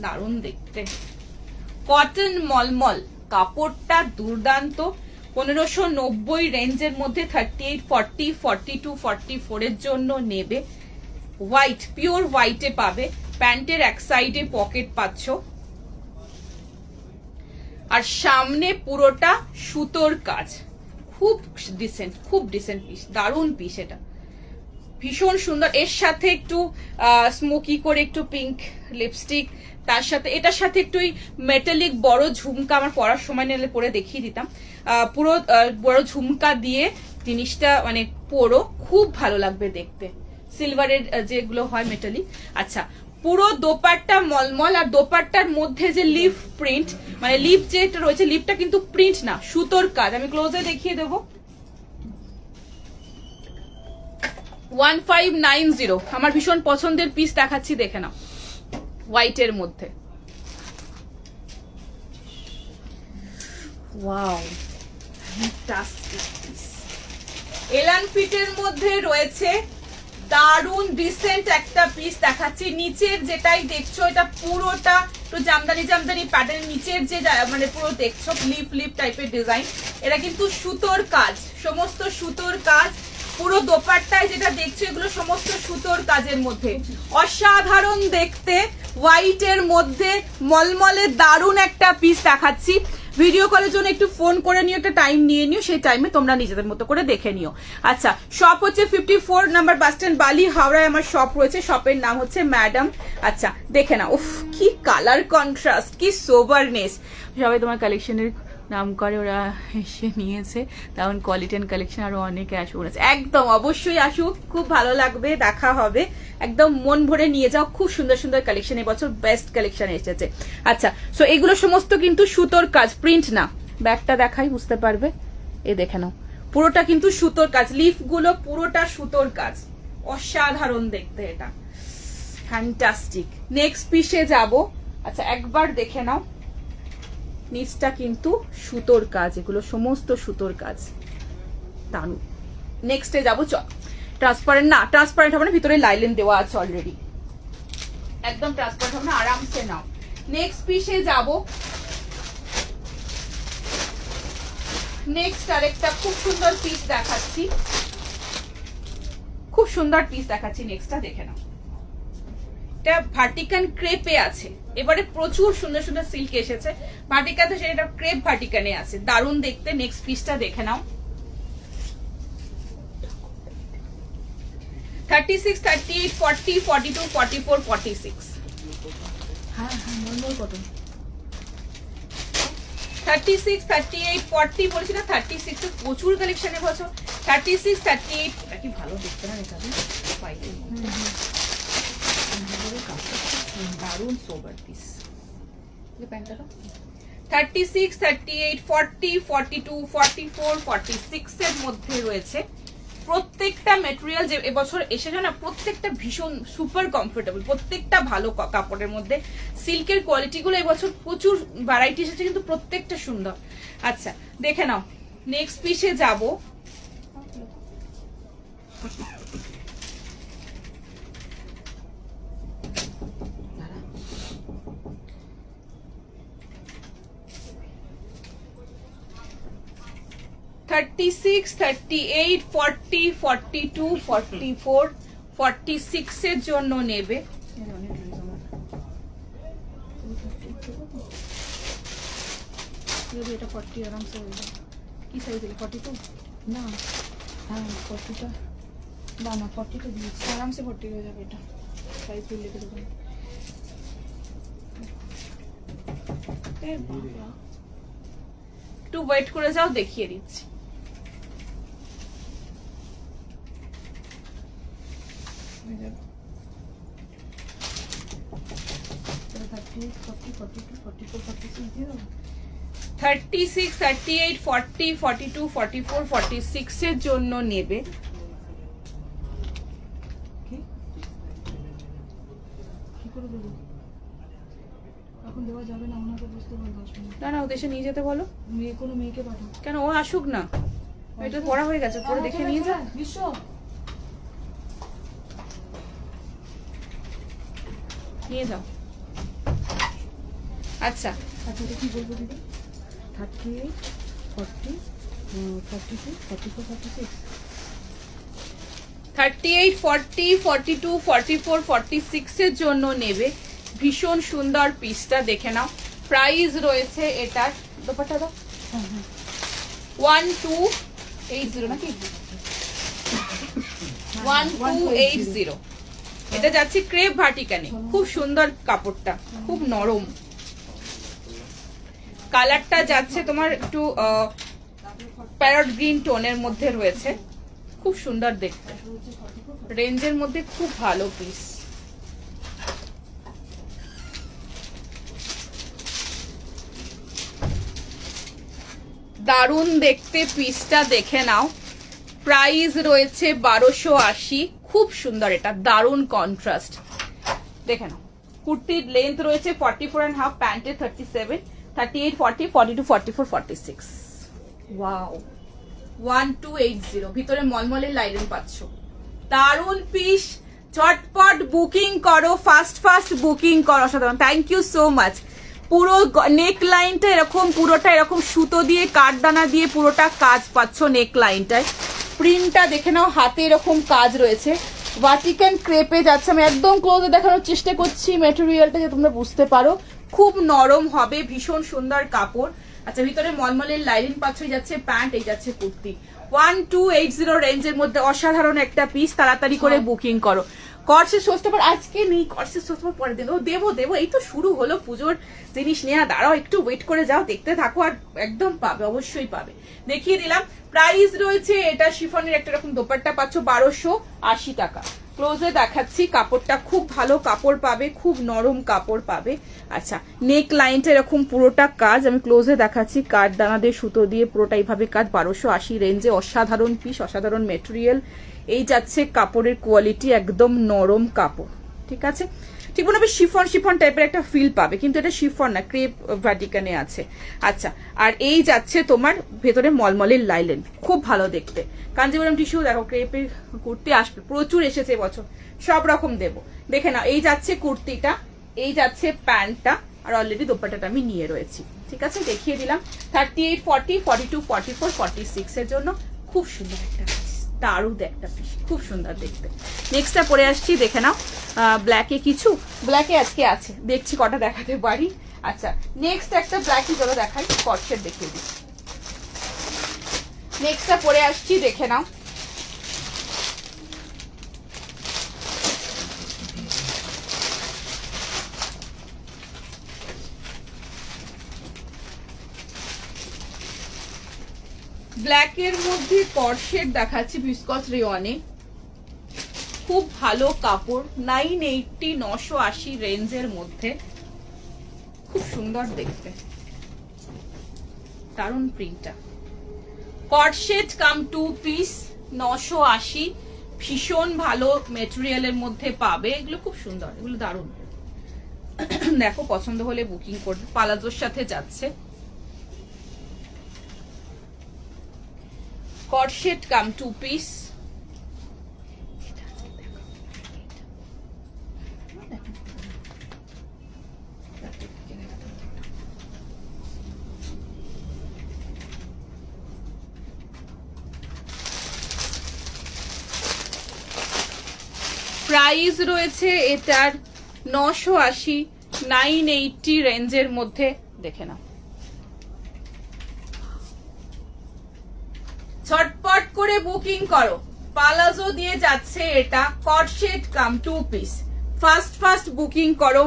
দারুণ দেখতে, কটন মলমল, কাপড়টা দুর্দান্ত। 1590 রেঞ্জের মধ্যে 38, 40, 42, 44 এর জন্য নেবে। হোয়াইট, পিওর হোয়াইটে পাবে। প্যান্টের এক সাইডে পকেট পাচ্ছ, আর সামনে পুরোটা সুতোর কাজ। খুব ডিসেন্ট পিস, দারুণ পিস, এটা ভীষণ সুন্দর। এর সাথে একটু স্মোকি করে একটু পিঙ্ক লিপস্টিক, তার সাথে এটার সাথে একটু মেটালিক বড় ঝুমকা, আমার পরার সময় নিলে পরে দেখিয়ে দিতাম। পুরো বড় ঝুমকা দিয়ে জিনিসটা মানে পরো, খুব ভালো লাগবে দেখতে। সিলভারের যেগুলো হয় মেটালিক। আচ্ছা, পুরো দোপাট্টা মলমল, আর দোপাট্টার মধ্যে যে লিফ প্রিন্ট, মানে লিফ যেটা রয়েছে, লিফটা কিন্তু প্রিন্ট না, সুতোর কাজ। আমি ক্লোজে দেখিয়ে দেবো। 1590, আমার ভীষণ পছন্দের পিস দেখাচ্ছি, দেখে নাও, হোয়াইটের মধ্যে। Wow, fantastic piece. এলান ফিটের মধ্যে রয়েছে দারুন ডিসেন্ট একটা পিস দেখাচ্ছি। নিচের যেটাই দেখছো, এটা পুরোটা একটু জামদানি প্যাটার্ন। নিচের যে মানে পুরো দেখছো লিপ টাইপের ডিজাইন, এটা কিন্তু সুতোর কাজ, সমস্ত সুতোর কাজ। পুরো দোপাট্টায় যেটা দেখছো এগুলো সমস্ত সুতোর কাজের মধ্যে, অসাধারণ দেখতে। হোয়াইটের মধ্যে মলমলে দারুণ একটা পিস দেখাচ্ছি। ভিডিও কলের জন্য একটু ফোন করে নিও, একটা টাইম নিয়ে নিও, সেই টাইমে তোমরা নিজেদের মতো করে দেখে নিও। আচ্ছা, শপ হচ্ছে 54 নাম্বার বাস স্ট্যান্ড, বালি, হাওড়ায় আমার শপ রয়েছে। শপের নাম হচ্ছে ম্যাডাম। আচ্ছা, দেখে নাও, উফ কি কালার কন্ট্রাস্ট, কি সোবারনেস। সবাই তোমার কালেকশনের নাম করে ওরা এসে নিয়েছে, তেমন কোয়ালিটি অ্যান্ড কালেকশন আরো অনেকে আসুক, একদম অবশ্যই আসুক, খুব ভালো লাগবে, দেখা হবে, একদম মন ভরে নিয়ে যাও। খুব সুন্দর সুন্দর কালেকশন, এবছর বেস্ট কালেকশন এসেছে। আচ্ছা, সো এগুলো সমস্ত কিন্তু সুতোর কাজ, প্রিন্ট না। ব্যাগটা দেখাই, বুঝতে পারবে। এ দেখে নাও, পুরোটা কিন্তু সুতোর কাজ, লিফ গুলো পুরোটা সুতোর কাজ, অসাধারণ দেখতে, এটা ফ্যান্টাস্টিক। নেক্সট পিসে যাব। আচ্ছা, একবার দেখে নাও, নিচটা কিন্তু সুতোর কাজ, এগুলো সমস্ত সুতোর কাজ, দারুণ। নেক্সটে যাবো, চল। ট্রান্সপারেন্ট না, ট্রান্সপারেন্ট হবে না, ভিতরে লাইলেন দেওয়া আছে অলরেডি, একদম ট্রান্সপারেন্ট হবে না, আরামসে নাও। নেক্সট পিসে যাব। নেক্সট আরেকটা খুব সুন্দর পিস দেখাচ্ছি, খুব সুন্দর পিস দেখাচ্ছি। নেক্সটটা দেখে নাও, এটা ভার্টিকান ক্রেপে আছে। এবারে প্রচুর সুন্দর সুন্দর সিল্ক এসেছে ভার্টিকান, তো সেটা ক্রেপ ভার্টিকানে আছে, দারুণ দেখতে। নেক্সট পিসটা দেখে নাও। 36, 38, 40, 42, 44, 46। হ্যাঁ হ্যাঁ, নর্মাল কটন। 36, 38, 40 বলেছি না, 36 এর প্রচুর কালেকশনে বছর। 36, 38, এটা কি ভালো দেখতে না, এটা দারুণ সোবার পিস। 36, 38, 40, 42, 44, 46 এর মধ্যে রয়েছে। প্রত্যেকটা মেটেরিয়াল যে এবছর এসেছে না, প্রত্যেকটা ভীষণ সুপার কমফোর্টেবল, প্রত্যেকটা ভালো কাপড়ের মধ্যে। সিল্কের কোয়ালিটি গুলো এবছর প্রচুর ভ্যারাইটি এসেছে, কিন্তু প্রত্যেকটা সুন্দর। আচ্ছা, দেখে নাও, নেক্সট পিসে যাব। $36, $38, $40, $42, $44, $46 এর জন্য নেবে। এটা 40 আরামসে হয়ে যাবে। কি সাইজ দিলে? 42 না, হ্যাঁ 40টা না না 40টা দিয়েছি, আরামসে 40 হয়ে যাবে। এটা সাইজ দিয়ে লিখে দেবেন। একটু ওয়েট করে যাও, দেখিয়ে দিচ্ছি। $36, $38, $40, $42, $44, $46 এর জন্য নেবে। কি করে দেবো এখন, দেওয়া যাবে না, ওনাকে না না, ওদের নিয়ে যেতে বলো। কোনো মেয়েকে পাঠাও। কেন, ও আসুক না, এটা পড়া হয়ে গেছে, পরে দেখে নিয়ে যা। বিশ্ব নিয়ে যাও। আচ্ছা আচ্ছা, এটা কি বলবো দিদি? 38, 40, 42, 44, 46। 38, 40, 42, 44, 46 এর জন্য নেবে। ভীষণ সুন্দর পিসটা দেখে নাও। প্রাইস রয়েছে এটার, দোপাট্টা দাও, 1280 নাকি 1280। এটা যাচ্ছে ক্রেপ ভাটিকানে। খুব সুন্দর কাপড়টা, খুব নরম। কালারটা যাচ্ছে তোমার একটু প্যারট গ্রিন টোনের মধ্যে রয়েছে, খুব সুন্দর দেখতে। রেঞ্জের মধ্যে খুব ভালো পিস। দারুণ দেখতে পিসটা দেখে নাও। প্রাইস রয়েছে 1280। খুব সুন্দর, এটা দারুণ কন্ট্রাস্ট। দেখে নাও, কুর্তির লেন্থ রয়েছে 44.5, প্যান্টে 37, 38, 40, 42, 44, 46। ওয়াও, 1280। ভিতরে মলমলের লাইলেন পাচ্ছ। দারুণ পিস। ঝটপট বুকিং করো, ফাস্ট বুকিং করো। অসাধারণ, থ্যাংক ইউ সো মাচ। পুরো নেক লাইনটা এরকম, পুরোটা এরকম সুতো দিয়ে কাঠদানা দিয়ে পুরোটা কাজ পাচ্ছ নেক লাইনটায়। প্রিন্টটা দেখে নাও, হাতে এরকম কাজ রয়েছে। ভাটিকান ক্রেপে যাচ্ছে। আমি একদম ক্লোজে দেখানোর চেষ্টা করছি ম্যাটেরিয়ালটা, যে তোমরা বুঝতে পারো। খুব নরম হবে, ভীষণ সুন্দর কাপড়। আচ্ছা, ভিতরে মলমলের লাইনিং পাচ্ছ। যাচ্ছে প্যান্ট, এই যাচ্ছে কুর্তি। 1280 রেঞ্জের মধ্যে অসাধারণ একটা পিস। তাড়াতাড়ি করে বুকিং করো। কর্সের সস্তা পর আজকে নেই, কর্সের সস্তা পরে দেবো। এই তো শুরু হলো পুজোর জিনিস নেওয়া। দাঁড়াও, একটু ওয়েট করে যাও, দেখতে থাকো, আর একদম পাবে, অবশ্যই পাবে। দেখিয়ে দিলাম। প্রাইস রয়েছে এটা শিফনের একটা রকম দোপাট্টা পাচ্ছ 1280 টাকা। ক্লোজে দেখাচ্ছি, কাপড়টা খুব ভালো কাপড় পাবে, খুব নরম কাপড় পাবে। আচ্ছা, নেক লাইনটা এরকম পুরোটা কাজ, আমি ক্লোজে দেখাচ্ছি। কাঠ দানা দিয়ে সুতো দিয়ে পুরোটা এইভাবে কাজ। 1280 রেঞ্জে অসাধারণ পিস, অসাধারণ মেটেরিয়াল। এই যাচ্ছে কাপড়ের কোয়ালিটি, একদম নরম কাপড়। ঠিক আছে, ঠিক মনে হবে শিফন টাইপের একটা ফিল পাবে, কিন্তু এটা শিফন না, ক্রেপ ভাটিকানে আছে। আচ্ছা, আর এই যাচ্ছে তোমার ভেতরে মলমলের লাইলেন, খুব ভালো দেখতে। কাঞ্জিবরম টিস্যু দেখো, ক্রেপের কুর্তি আসবে, প্রচুর এসেছে এবছর, সব রকম দেবো। দেখে নাও, এই যাচ্ছে কুর্তিটা, এই যাচ্ছে প্যান্টটা, আর অলরেডি দোপাট্টাটা আমি নিয়ে রয়েছি। ঠিক আছে, দেখিয়ে দিলাম। 38, 40, 42, 44, 46 এর জন্য খুব সুন্দর একটা পিস, দারুণ একটা পিস, খুব সুন্দর দেখতে। নেক্সটটা পরে আসছি, দেখে নাও। ব্ল্যাকে কিছু, ব্ল্যাকে আজকে আছে, দেখছি কটা দেখাতে পারি। আচ্ছা, নেক্সট একটা ব্ল্যাকই চলো দেখাই, কটসেট দেখিয়ে দিই। নেক্সটটা পরে আসছি, দেখে নাও। ব্ল্যাকের মধ্যে কটসেট দেখাচ্ছি ভিসকস রেওয়ানে। খুব ভালো কাপড়, 980, 980 রেঞ্জের মধ্যে, খুব সুন্দর দেখতে, দারুণ প্রিন্টটা। কটসেট কাম 2 পিস, 980, ভীষণ ভালো মেটেরিয়ালের মধ্যে পাবে। এগুলো খুব সুন্দর, এগুলো দারুণ। দেখো, পছন্দ হলে বুকিং করবে। পালাজোর সাথে যাচ্ছে। কটসেট কাম 2 পিস, প্রাইস রয়েছে এটার 980, 980 রেঞ্জের মধ্যে। দেখে নাও, ঝটপট করে বুকিং করো। পালাজো দিয়ে যাচ্ছে এটা, কটসেট কাম 2 পিস। ফাস্ট বুকিং করো।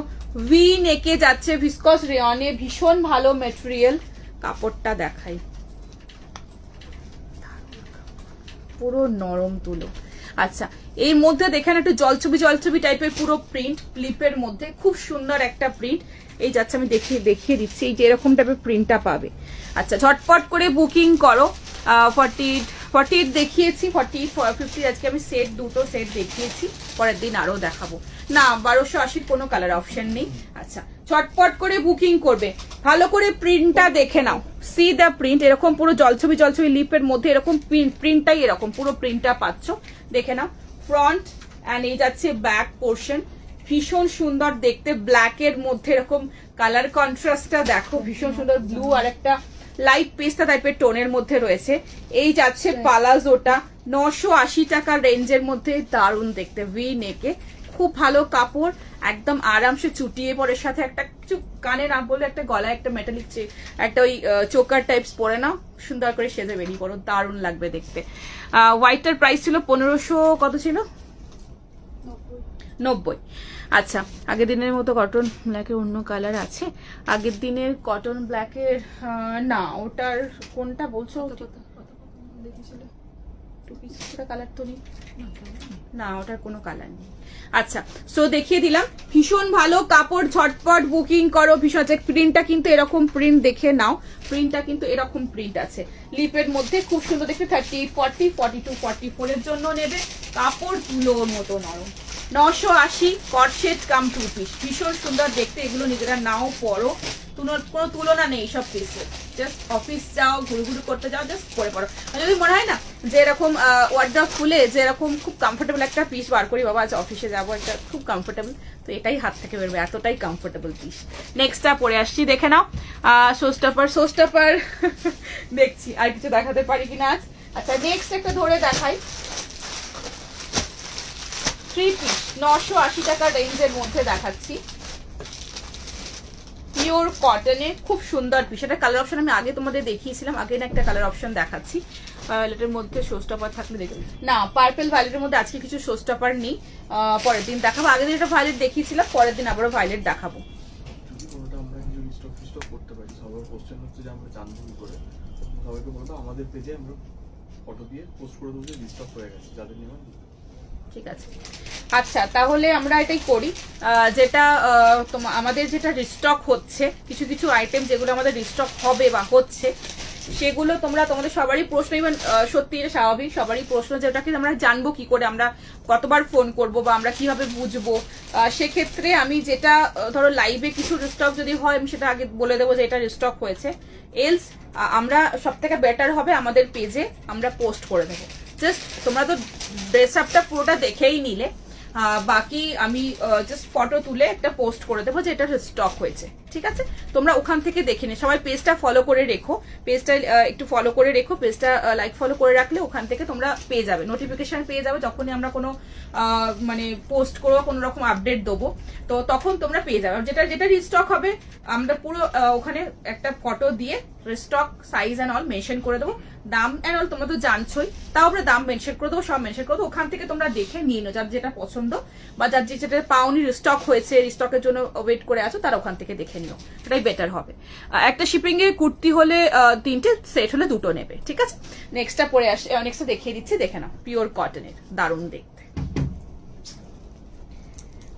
ভি নেকে যাচ্ছে, ভিসকস রেয়নে, ভীষণ ভালো মেটেরিয়াল। কাপড়টা দেখাই, পুরো নরম তুলো। আচ্ছা, এই মধ্যে দেখেন একটু জলছবি টাইপের পুরো প্রিন্ট, ক্লিপের মধ্যে খুব সুন্দর একটা প্রিন্ট। এই যাচ্ছে, আমি দেখিয়ে দিচ্ছি, এই যে এরকম টাইপের প্রিন্টটা পাবে। আচ্ছা, ঝটপট করে বুকিং করো। 48 দেখিয়েছি, 40, 50 আজকে আমি দুটো সেট দেখিয়েছি, পরের দিন আরো দেখাবো। না 1280 কোনো কালার অপশন নেই। আচ্ছা চটপট করে বুকিং করবে, ভালো করে প্রিন্টটা দেখে নাও, সি দ্য প্রিন্ট, এরকম পুরো জলছবি জলছবি লিপের মধ্যে এরকম প্রিন্টটাই এরকম পুরো প্রিন্টটা পাচ্ছ, দেখে নাও। ফ্রন্ট অ্যান্ড এই যাচ্ছে ব্যাক পোর্শন, ভীষণ সুন্দর দেখতে, ব্ল্যাক এর মধ্যে এরকম কালার কন্ট্রাস্টটা দেখো, ভীষণ সুন্দর ব্লু আর একটা লাইট পেস্তা টাইপের টোনের মধ্যে রয়েছে। এই যাচ্ছে পালাজোটা, 980 টাকার রেঞ্জের মধ্যে, দারুণ দেখতে, ভি নেকে, খুব ভালো কাপড়, একদম আরামসে চুটিয়ে পরে, সাথে একটা কিছু কানে না বলে একটা গলায় একটা মেটালিক একটা ওই চোকার টাইপস পরে নাও, সুন্দর করে সেজে বেরিয়ে পড়ো, দারুণ লাগবে দেখতে। হোয়াইটটার প্রাইস ছিল 1500, কত ছিল? 90। আচ্ছা আগের দিনের মতো কটন ব্ল্যাকের অন্য কালার আছে? আগের দিনের কটন ব্ল্যাকের না, ওটার কোনটা বলছো? কালার তো নেই না, ওটার কোনো কালার নেই। আচ্ছা সো দেখিয়ে দিলাম, ভীষণ ভালো কাপড়, ঝটপট বুকিং করো। ভীষণ প্রিন্টটা কিন্তু এরকম প্রিন্ট দেখে নাও, প্রিন্টটা কিন্তু এরকম প্রিন্ট আছে লিপের মধ্যে, খুব সুন্দর দেখতে। 38, 40, 42, 44 এর জন্য নেবে, কাপড় তুলোর মতো নরম। 980 কটসেট কাম 2 পিস, ভীষণ সুন্দর দেখতে, এগুলো নিজেরা নাও পরো, কোনো তুলনা নেই সব পিসে। জাস্ট অফিস যাও, ঘুরঘুরি করতে যাও, জাস্ট পরে পড়ো। যদি মনে হয় না যে এরকম ওয়ার্ড্রপ খুলে যে এরকম খুব কমফোর্টেবল একটা পিস বার করি, বাবা আজ অফিসে যাবো, একটা খুব কমফোর্টেবল, তো এটাই হাত থেকে বেরোবে, এতটাই কমফোর্টেবল পিস। নেক্সটটা পরে আসছি, দেখে নাও। সোস্টাপার দেখছি আর কিছু দেখাতে পারি কিনা আজ। আচ্ছা নেক্সট একটা ধরে দেখাই, 3 পিস 980 টাকার রেঞ্জের মধ্যে দেখাচ্ছি, পিওর কটনে, খুব সুন্দর পিস। এটা কালার অপশন আমি আগে তোমাদের দেখিয়েছিলাম, আগে না একটা কালার অপশন দেখাচ্ছি। ভায়োলেটের মধ্যে শোস্টপার থাকলে দেখুন, না পার্পল ভায়োলেটের মধ্যে আজকে কিছু শোস্টপার নেই, পরের দিন দেখাবো। আগের দিন একটা ভায়োলেট দেখিয়েছিলাম, পরের দিন আবারও ভায়োলেট দেখাবো। ঠিক আছে আচ্ছা তাহলে আমরা এটাই করি, যেটা আমাদের যেটা রিস্টক হচ্ছে, কিছু কিছু আইটেম যেগুলো আমাদের রিস্টক হবে বা হচ্ছে, সেগুলো তোমাদের সবারই প্রশ্ন, ইভেন সত্যি এটা স্বাভাবিক, সবারই প্রশ্ন যে ওটাকে আমরা জানবো কি করে, আমরা কতবার ফোন করব বা আমরা কিভাবে বুঝবো। সেক্ষেত্রে আমি যেটা ধরো লাইভে কিছু রিস্টক যদি হয়, আমি সেটা আগে বলে দেবো যে এটা রিস্টক হয়েছে, এলস আমরা সব থেকে বেটার হবে আমাদের পেজে আমরা পোস্ট করে দেবো। জাস্ট তোমরা তো ড্রেস আপটা পুরোটা দেখেই নিলে, বাকি আমি জাস্ট ফটো তুলে একটা পোস্ট করে দেবো যে এটা স্টক হয়েছে, ঠিক আছে? তোমরা ওখান থেকে দেখে নে, সবাই পেজটা ফলো করে রেখো, পেজটা একটু ফলো করে রেখো, পেজটা লাইক ফলো করে রাখলে ওখান থেকে তোমরা পেয়ে যাবে, নোটিফিকেশন পেয়ে যাবে, যখনই আমরা কোনো মানে পোস্ট করবো, কোনো রকম আপডেট দেবো, তো তখন তোমরা পেয়ে যাবে। যেটা যেটা রিস্টক হবে আমরা পুরো ওখানে একটা ফটো দিয়ে restock size and all mention করে দেবো, দাম অ্যান্ড অল তোমরা তো জানছোই, তাও আমরা দাম মেনশন করে দেবো, সব মেনশন করে দেবো, ওখান থেকে তোমরা দেখে নিয়ে নাও, যার যেটা পছন্দ বা যার যেটা পাওনি, রিস্টক হয়েছে, রিস্টকের জন্য ওয়েট করে আছো, তারা ওখান থেকে দেখে নিও, সেটাই বেটার হবে। একটা শিপিং এর কুর্তি হলে 3টে, সেট হলে 2টো নেবে, ঠিক আছে? নেক্সটটা পরে আসে, নেক্সটটা দেখিয়ে দিচ্ছি, দেখে নাও, পিওর কটনের, দারুণ দেখতে।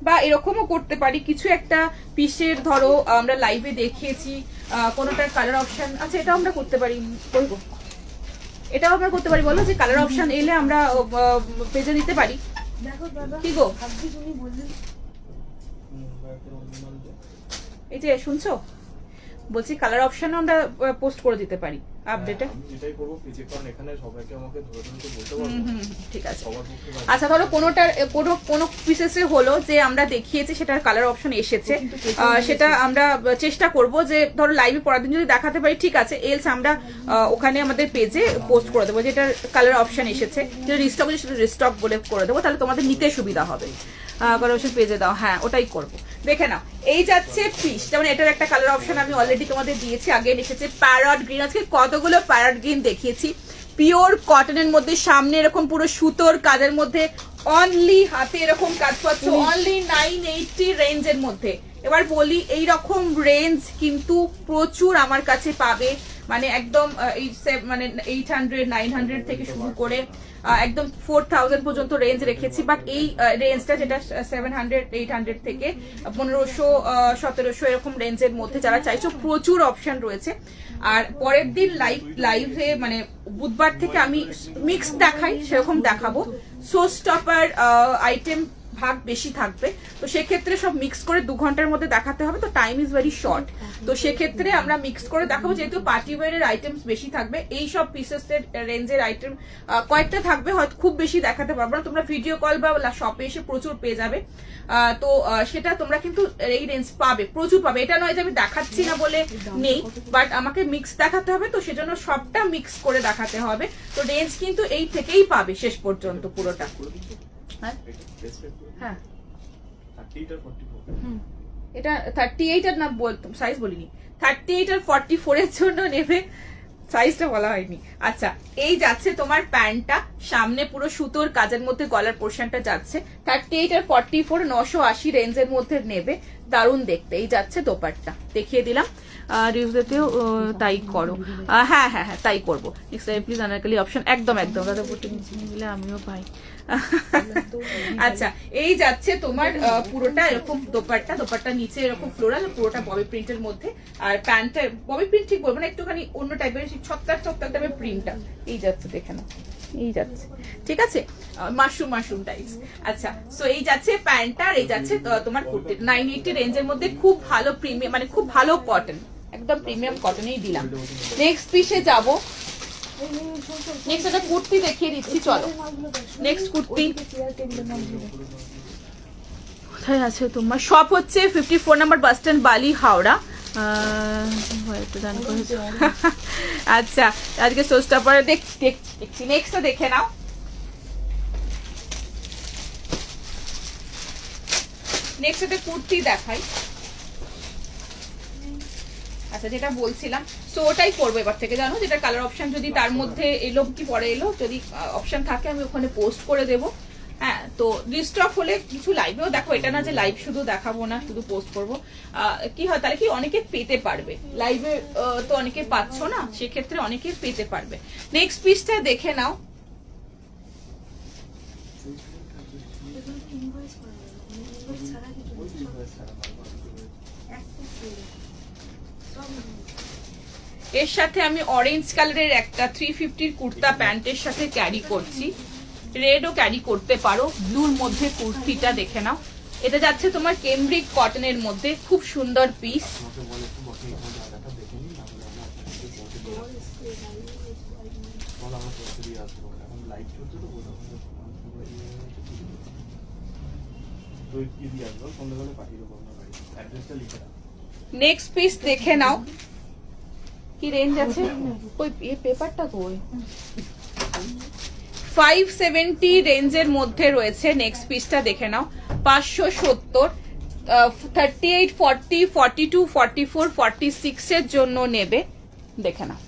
বা এরকমও করতে পারি, কিছু একটা পিসের ধরো আমরা লাইভে দেখিয়েছি, কোনোটার কালার অপশন, আচ্ছা এটাও আমরা করতে পারি, বলবো এটাও আমরা করতে পারি, বলো যে কালার অপশন এলে আমরা পেজে দিতে পারি। কি গো এই যে শুনছো, বলছি কালার অপশন আমরা পোস্ট করে দিতে পারি আপডেটে, এটাই করব পেজে, কারণ এখানে সবাইকে আমাকে ধরে ধরে বলতে পারবো। ঠিক আছে আচ্ছা ধরো কোনোটার কোনো পিসেসে হলো যে আমরা দেখিয়েছি সেটার কালার অপশন এসেছে, সেটা আমরা চেষ্টা করব যে ধরো লাইভে পরের দিন যদি দেখাতে পারি, ঠিক আছে, এলস আমরা ওখানে আমাদের পেজে পোস্ট করে দেবো যেটার কালার অপশন এসেছে, যেটা রিস্টক আছে সেটা রিস্টক বলে করে দেবো, তাহলে তোমাদের নিতে সুবিধা হবে। কালার অপশন পেজে দাও, হ্যাঁ ওটাই করবো। দেখে নাও এই যাচ্ছে পিস, যেমন এটার একটা কালার অপশন আমি অলরেডি তোমাদের দিয়েছি, আগে এসেছে প্যারট গ্রিন, আজকে কতগুলো প্যারট গ্রিন দেখিয়েছি, পিওর কটনের মধ্যে, সামনে এরকম পুরো সুতোর কাজের মধ্যে, অনলি হাতে এরকম কাজ পাচ্ছ, অনলি 980 রেঞ্জের মধ্যে। এবার বলি এইরকম রেঞ্জ কিন্তু প্রচুর আমার কাছে পাবে, মানে একদম মানে 800 900 থেকে শুরু করে একদম 4000 পর্যন্ত রেঞ্জ রেখেছি, বাট এই রেঞ্জটা যেটা 700 800 থেকে 1500 1700 এরকম রেঞ্জের মধ্যে যারা চাইছো, প্রচুর অপশন রয়েছে। আর পরের দিন লাইভে মানে বুধবার থেকে আমি মিক্স দেখাই, সেরকম দেখাবো। শো স্টপার আইটেম ভাগ বেশি থাকবে, তো সেক্ষেত্রে সব মিক্স করে 2 ঘন্টার মধ্যে দেখাতে হবে, তো টাইম ইজ ভেরি শর্ট। তো সেক্ষেত্রে আমরা মিক্স করে দেখাবো, যেহেতু পার্টি ওয়্যারের আইটেমস বেশি থাকবে, এই সব পিসেসের রেঞ্জের আইটেম কয়েকটা থাকবে, হয়তো খুব বেশি দেখাতে পারবো না, তোমরা ভিডিও কল বা শপে এসে প্রচুর পেয়ে যাবে। তো সেটা তোমরা কিন্তু এই রেঞ্জ পাবে, প্রচুর পাবে। এটা নয় যে আমি দেখাচ্ছি না বলে নেই, বাট আমাকে মিক্স দেখাতে হবে, তো সেজন্য সবটা মিক্স করে দেখাতে হবে। তো রেঞ্জ কিন্তু এই থেকেই পাবে শেষ পর্যন্ত পুরোটা। হ্যাঁ এটা 38 আর না সাইজ বলিনি, 38 আর 44 এর জন্য নেবে, সাইজটা বলা হয়নি। আচ্ছা, এই যাচ্ছে তোমার প্যান্টটা, সামনে পুরো সুতোর কাজের মধ্যে গলার পোর্শনটা যাচ্ছে, 38 আর 44 980 রেঞ্জের মধ্যে নেবে, দারুণ দেখতে। এই যাচ্ছে দোপাট্টা, দেখিয়ে দিলাম। রিভিউতেও তাই করো। হ্যাঁ হ্যাঁ হ্যাঁ তাই করবো। Next time please Anarkali option, একদম একদম দাদা নিলে আমিও পাই। আচ্ছা, এই যাচ্ছে তোমার পুরোটা এরকম দোপাট্টা, দোপাট্টা নিচে এরকম ফ্লোরাল, পুরোটা ববি প্রিন্টের মধ্যে, আর প্যান্টটা ববি প্রিন্ট ঠিক বলবো না, একটুখানি অন্য টাইপের ছত্তাক ছত্তাক টাইপের প্রিন্টটা এই যাচ্ছে, দেখে নাও এই যাচ্ছে, ঠিক আছে, মাশরুম মাশরুম টাইপস। আচ্ছা, সো এই যাচ্ছে প্যান্টটা, আর এই যাচ্ছে তোমার কুর্তি। 980 রেঞ্জের মধ্যে খুব ভালো প্রিমিয়াম, মানে খুব ভালো কটন, একদম প্রিমিয়াম কটনেই দিলাম। নেক্সট পিসে যাবো, নেক্সট একটা কুর্তি দেখিয়ে দিচ্ছি, চলো। নেক্সট কুর্তি কোথায় আছে তোমার? শপ হচ্ছে 54 নম্বর বাস স্ট্যান্ড, বালি, হাওড়া। আচ্ছা, আজকে সোস্টা পরে দেখছি। নেক্সটটা দেখে নাও। নেক্সট একটা কুর্তি দেখাই। আচ্ছা, যেটা বলছিলাম, সো ওটাই করবো এবার থেকে, জানো, যেটা কালার অপশন যদি তার মধ্যে এলো কি পরে এলো, যদি অপশন থাকে আমি ওখানে পোস্ট করে দেবো। হ্যাঁ, তো রিস্টক হলে কিছু লাইভেও দেখো, এটা না যে লাইভ শুধু দেখাবো না, শুধু পোস্ট করবো, কি হয় তাহলে কি অনেকে পেতে পারবে, লাইভে তো অনেকে পাচ্ছ না, সেক্ষেত্রে অনেকে পেতে পারবে। নেক্সট পিসটা দেখে নাও। এর সাথে আমি অরেঞ্জ কালারের একটা 350 কুর্তা প্যান্টের সাথে ক্যারি করছি, রেডও ক্যারি করতে পারো, ব্লুর মধ্যে কুর্তিটা দেখে নাও। এটা যাচ্ছে তোমার কেমব্রিক কটনের মধ্যে, খুব সুন্দর পিস। নেক্সট পিস দেখে নাও, কি রেঞ্জ আছে, ওই পেপারটা কই, 570 রেঞ্জের মধ্যে রয়েছে। নেক্সট পিসটা দেখে নাও, 570, 38, 40, 42, 44, 46 এর জন্য নেবে, দেখে নাও।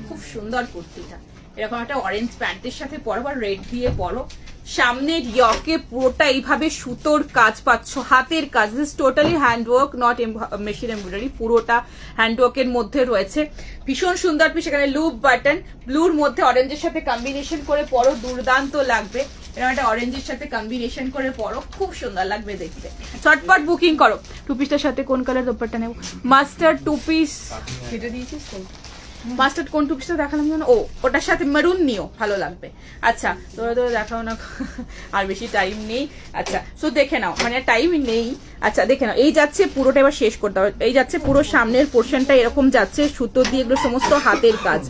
খুব সুন্দর কুর্তিটা, এরকম একটা অরেঞ্জ প্যান্টের সাথে পরো বা রেড দিয়ে পরো, সামনের ইয়কে পুরোটা এইভাবে সুতোর কাজ পাচ্ছ, হাতের কাজ, this totally handwork, not machine embroidery, পুরোটা হ্যান্ডওয়ার্কের মধ্যে রয়েছে, ভীষণ সুন্দর পিস। এখানে লুপ বাটন, ব্লুর মধ্যে অরেঞ্জের সাথে কম্বিনেশন করে পরো, দুর্দান্ত লাগবে। এরকম একটা অরেঞ্জের সাথে কম্বিনেশন করে পরো, খুব সুন্দর লাগবে দেখতে। চটপট বুকিং করো। টু পিসটার সাথে কোন কালার দোপাট্টা নেব? মাস্টার্ড টু পিস, এটা দিয়েছিস তো? মাস্টার্ড কোন টু পিসটা দেখালাম জানো? ও, ওটার সাথে মেরুন নিও, ভালো লাগবে। আচ্ছা, তোরা তো দেখাও না, আর বেশি টাইম নেই। আচ্ছা, সো দেখে নাও, মানে টাইম নেই। আচ্ছা, দেখে নাও, এই যাচ্ছে পুরোটা, এবার শেষ করতে হবে। এই যাচ্ছে পুরো সামনের পোর্শনটা এরকম যাচ্ছে, সুতো দিয়ে, এগুলো সমস্ত হাতের কাজ,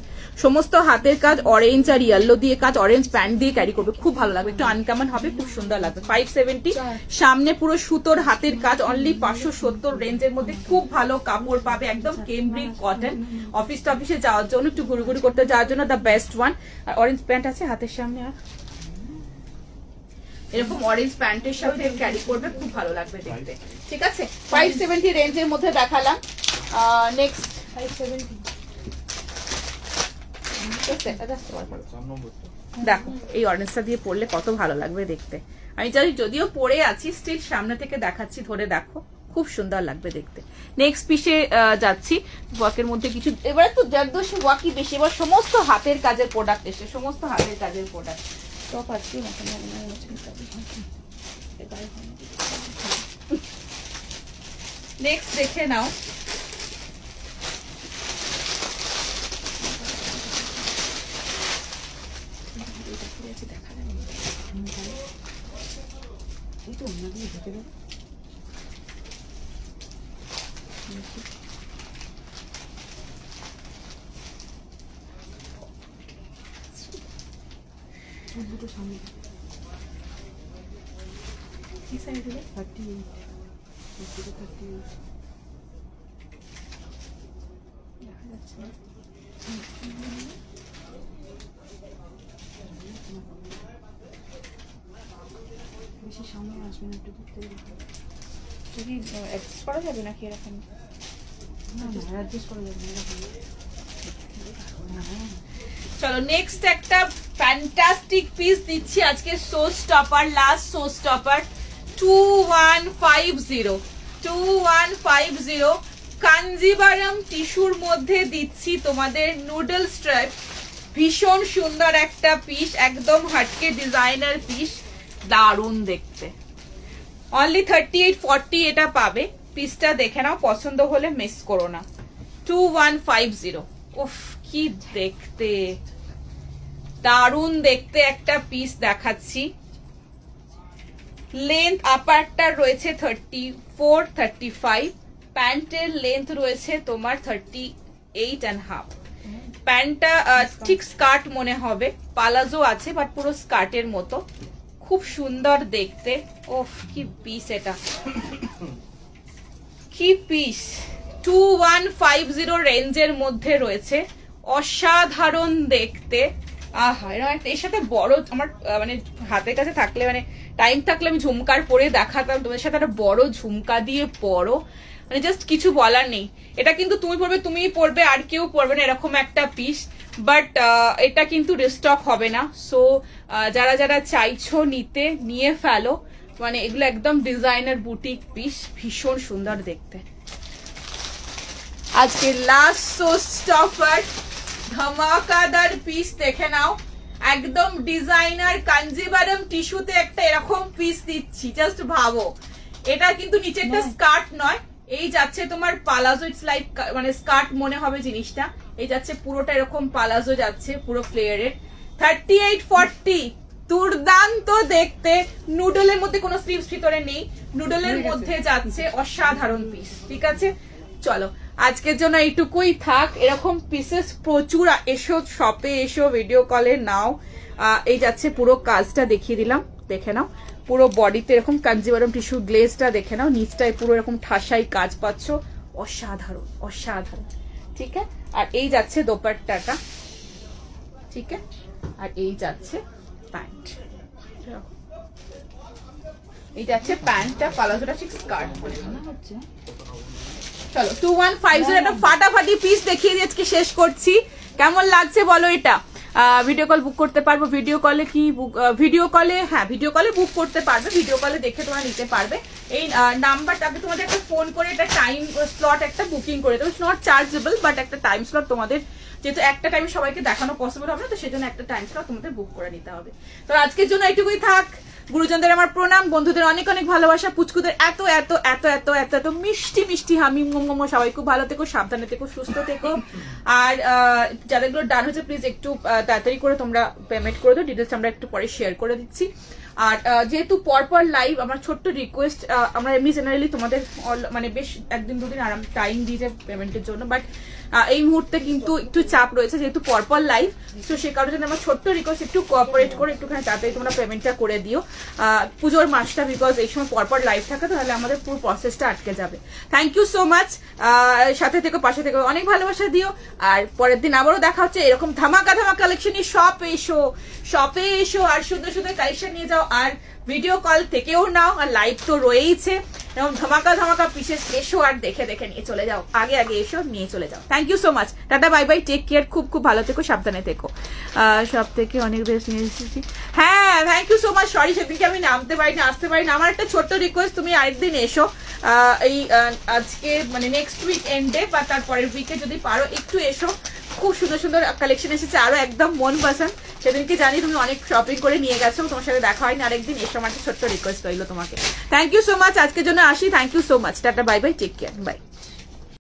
সমস্ত হাতের কাজ, অরেঞ্জ আর ইয়েলো দিয়ে কাজ, অরেঞ্জ প্যান্ট দিয়ে ক্যারি করবে, খুব ভালো লাগবে, একটু আনকমন হবে, খুব সুন্দর লাগবে। 570, সামনে পুরো সুতোর হাতের কাজ, অনলি 570 রেঞ্জের মধ্যে, খুব ভালো কাপড় পাবে, একদম কেমব্রিক কটন, অফিস টফিসে যাওয়ার জন্য, একটু ঘুরঘুরি করতে যাওয়ার জন্য দ্য বেস্ট ওয়ান। আর অরেঞ্জ প্যান্ট আছে হাতের সামনে, আর এরকম অরেঞ্জ প্যান্টের সাথে ক্যারি করবে, খুব ভালো লাগবে দেখতে। ঠিক আছে, 570 রেঞ্জের মধ্যে দেখালাম। নেক্সট 570, দেখো এই অরেঞ্জটা দিয়ে পরলে কত ভালো লাগবে দেখতে। আমি যদিও পরে আছি, স্টিল সামনে থেকে দেখাচ্ছি, ধরে দেখো, খুব সুন্দর লাগবে দেখতে। নেক্সট পিসে যাচ্ছি, ওয়াকের মধ্যে কিছু, এবারে তো জারদোশি ওয়াকি বেশি, এবার সমস্ত হাতের কাজের প্রোডাক্ট এসে, সমস্ত হাতের কাজের প্রোডাক্ট। টপ আছে নেক্সট দেখে নাও। একটু অন্য দিয়ে ঢেকে দেবো। দুটো সামনে কি সাইজ হলো? 38 38 দেখা যাচ্ছে না। বেশি সামনে আসবে না, একটু দেখতে হবে। যদি অ্যাডজাস্ট করা যাবে নাকি এরকম? না না অ্যাডজাস্ট করা যাবে না এরকম। চলো নেক্সট একটা ফ্যান্টাস্টিক পিস দিচ্ছি আজকে, show stopper, last show stopper 2150 Kanjivaram টিস্যুর মধ্যে দিচ্ছি তোমাদের নুডল স্ট্রাইপ। ভীষণ সুন্দর একটা পিস, একদম হাটকে ডিজাইনার পিস, দারুণ দেখতে। অনলি 3840 এটা পাবে। পিসটা দেখে নাও, পছন্দ হলে মিস করো না। 2150। উফ কি দেখতে, দারুণ দেখতে একটা পিস দেখাচ্ছি। লেন্থ আপারটা রয়েছে 34 35, প্যান্টের লেন্থ রয়েছে তোমার 38.5। প্যান্টটা ঠিক স্কার্ট মনে হবে, পালাজো আছে বাট পুরো স্কার্টের মতো, খুব সুন্দর দেখতে। ওফ কি পিস এটা, কি পিস। 2150 রেঞ্জের মধ্যে রয়েছে, অসাধারণ দেখতে। আহা এর সাথে বড় আমার মানে হাতের কাছে থাকলে, মানে টাইম থাকলে আমি ঝুমকার পরে দেখাতাম তোমাদের সাথে, একটা বড় ঝুমকা দিয়ে পরো, মানে জাস্ট কিছু বলার নেই। এটা কিন্তু তুমি পরবে, তুমিই পরবে, আর কেউ পরবে না, এরকম একটা পিস। বাট এটা কিন্তু রিস্টক হবে না। সো যারা যারা চাইছো নিতে, নিয়ে ফেলো। মানে এগুলো একদম ডিজাইনার বুটিক পিস, ভীষণ সুন্দর দেখতে। আজকে লাস্ট শো স্টপার ধামাকাদার পিস দেখে নাও, একদম ডিজাইনার কাঞ্জিভারাম টিস্যুতে একটা এরকম পিস দিচ্ছি, জাস্ট ভাবো। এটা কিন্তু নিচে একটা স্কার্ট নয়, এই যাচ্ছে তোমার পালাজো, ইটস লাইক মানে স্কার্ট মনে হবে জিনিসটা। এই যাচ্ছে পুরোটা এরকম পালাজো যাচ্ছে, পুরো ফ্লেয়ারের। 3840, দুর্দান্ত দেখতে। নুডলের মধ্যে কোনো স্লিভস ভিতরে নেই, নুডলের মধ্যে যাচ্ছে, অসাধারণ পিস। ঠিক আছে, চলো আজকের জন্য এইটুকুই থাক। এরকম পিসেস প্রচুর, এসো শপে, এসো ভিডিও কলে নাও। এই যাচ্ছে পুরো কাজটা দেখিয়ে দিলাম, দেখে নাও। পুরো বডিতে এরকম কাঞ্জিভারাম টিস্যু গ্লেজটা দেখে নাও, নিচটায় পুরো এরকম ঠাসাই কাজ পাচ্ছ, অসাধারণ অসাধারণ। ঠিক আছে, আর এই যাচ্ছে দোপাট্টাটা। ঠিক আছে, আর এই যাচ্ছে প্যান্ট, এই যাচ্ছে প্যান্টটা, পালাজোটা ঠিক স্কার্ট মনে হচ্ছে। চলো 2150 একটা ফাটাফাটি পিস দেখিয়ে দিয়ে আজকে শেষ করছি। কেমন লাগছে বলো এটা? ভিডিও কল বুক করতে পারবো। ভিডিও কলে কি ভিডিও কলে, হ্যাঁ ভিডিও কলে বুক করতে পারবে, ভিডিও কলে দেখে তোমরা নিতে পারবে। এই নাম্বারটাকে তোমাদের একটা ফোন করে একটা টাইম স্লট একটা বুকিং করে দেবো, নট চার্জেবল, বাট একটা টাইম স্লট তোমাদের, যেহেতু একটা টাইমে সবাইকে দেখানো পসিবল হবে না, তো সেজন্য একটা টাইম স্লট তোমাদের বুক করে নিতে হবে। তো আজকের জন্য এইটুকুই থাক। গুরুজনদের আমার প্রণাম, বন্ধুদের অনেক অনেক ভালোবাসা, পুচকুদের এত এত এত এত এত এত মিষ্টি মিষ্টি হামি মোমো। সবাই খুব ভালো থেকো, সাবধানে থেকো, সুস্থ থেকো। আর যাদেরগুলো ডান হচ্ছে প্লিজ একটু তাড়াতাড়ি করে তোমরা পেমেন্ট করে দাও, ডিটেলস আমরা একটু পরে শেয়ার করে দিচ্ছি। আর যেহেতু পরপর লাইভ, আমার ছোট্ট রিকোয়েস্ট, আমরা এমনি জেনারেলি তোমাদের মানে বেশ একদিন দুদিন আরাম টাইম দিয়ে যায় পেমেন্টের জন্য, বাট এই মুহূর্তে কিন্তু একটু চাপ রয়েছে যেহেতু পরপর লাইভ। তো সে কারণে আমার ছোট্ট রিকোয়েস্ট, একটু কোঅপারেট করে একটুখানি তাড়াতাড়ি তোমরা পেমেন্টটা করে দিও পুজোর মাসটা, বিকজ এই সময় পরপর লাইভ থাকে, তাহলে আমাদের পুরো প্রসেসটা আটকে যাবে। থ্যাংক ইউ সো মাচ, সাথে থেকে পাশে থেকে অনেক ভালোবাসা দিও। আর পরের দিন আবারও দেখা হচ্ছে এরকম ধামাকা ধামাকা কালেকশন নিয়ে। শপে এসো আর সুন্দর সুন্দর কালেকশন নিয়ে যাও, আর ভিডিও কল থেকেও নাও, আর লাইভ তো রয়েইছে। এরকম ধামাকা ধামাকা পিসেস এসো আর দেখে দেখে নিয়ে চলে যাও, আগে আগে এসো নিয়ে চলে যাও। Thank you so much, tata bye bye, take care, খুব খুব ভালো থেকো, সাবধানে থেকো। সব থেকে অনেক বেশ নিয়ে এসেছি। হ্যাঁ thank you so much, sorry সেদিনকে আমি নামতে পারি না, আসতে পারি না। আমার একটা ছোট্ট রিকোয়েস্ট, তুমি আরেকদিন এসো, এই আজকে মানে নেক্সট উইক এন্ডে বা তারপরের উইকে যদি পারো একটু এসো। খুব সুন্দর সুন্দর কালেকশন এসেছে, আরো একদম মন পছন্দ। সেদিনকে জানি তুমি অনেক শপিং করে নিয়ে গেছো, তোমার সাথে দেখা হয়নি, আরেকদিন এসো। আমার একটা ছোট্ট রিকোয়েস্ট রইলো তোমাকে। থ্যাংক ইউ সো মাচ, আজকের জন্য আসি। Thank you so much, tata bye bye, take care, by.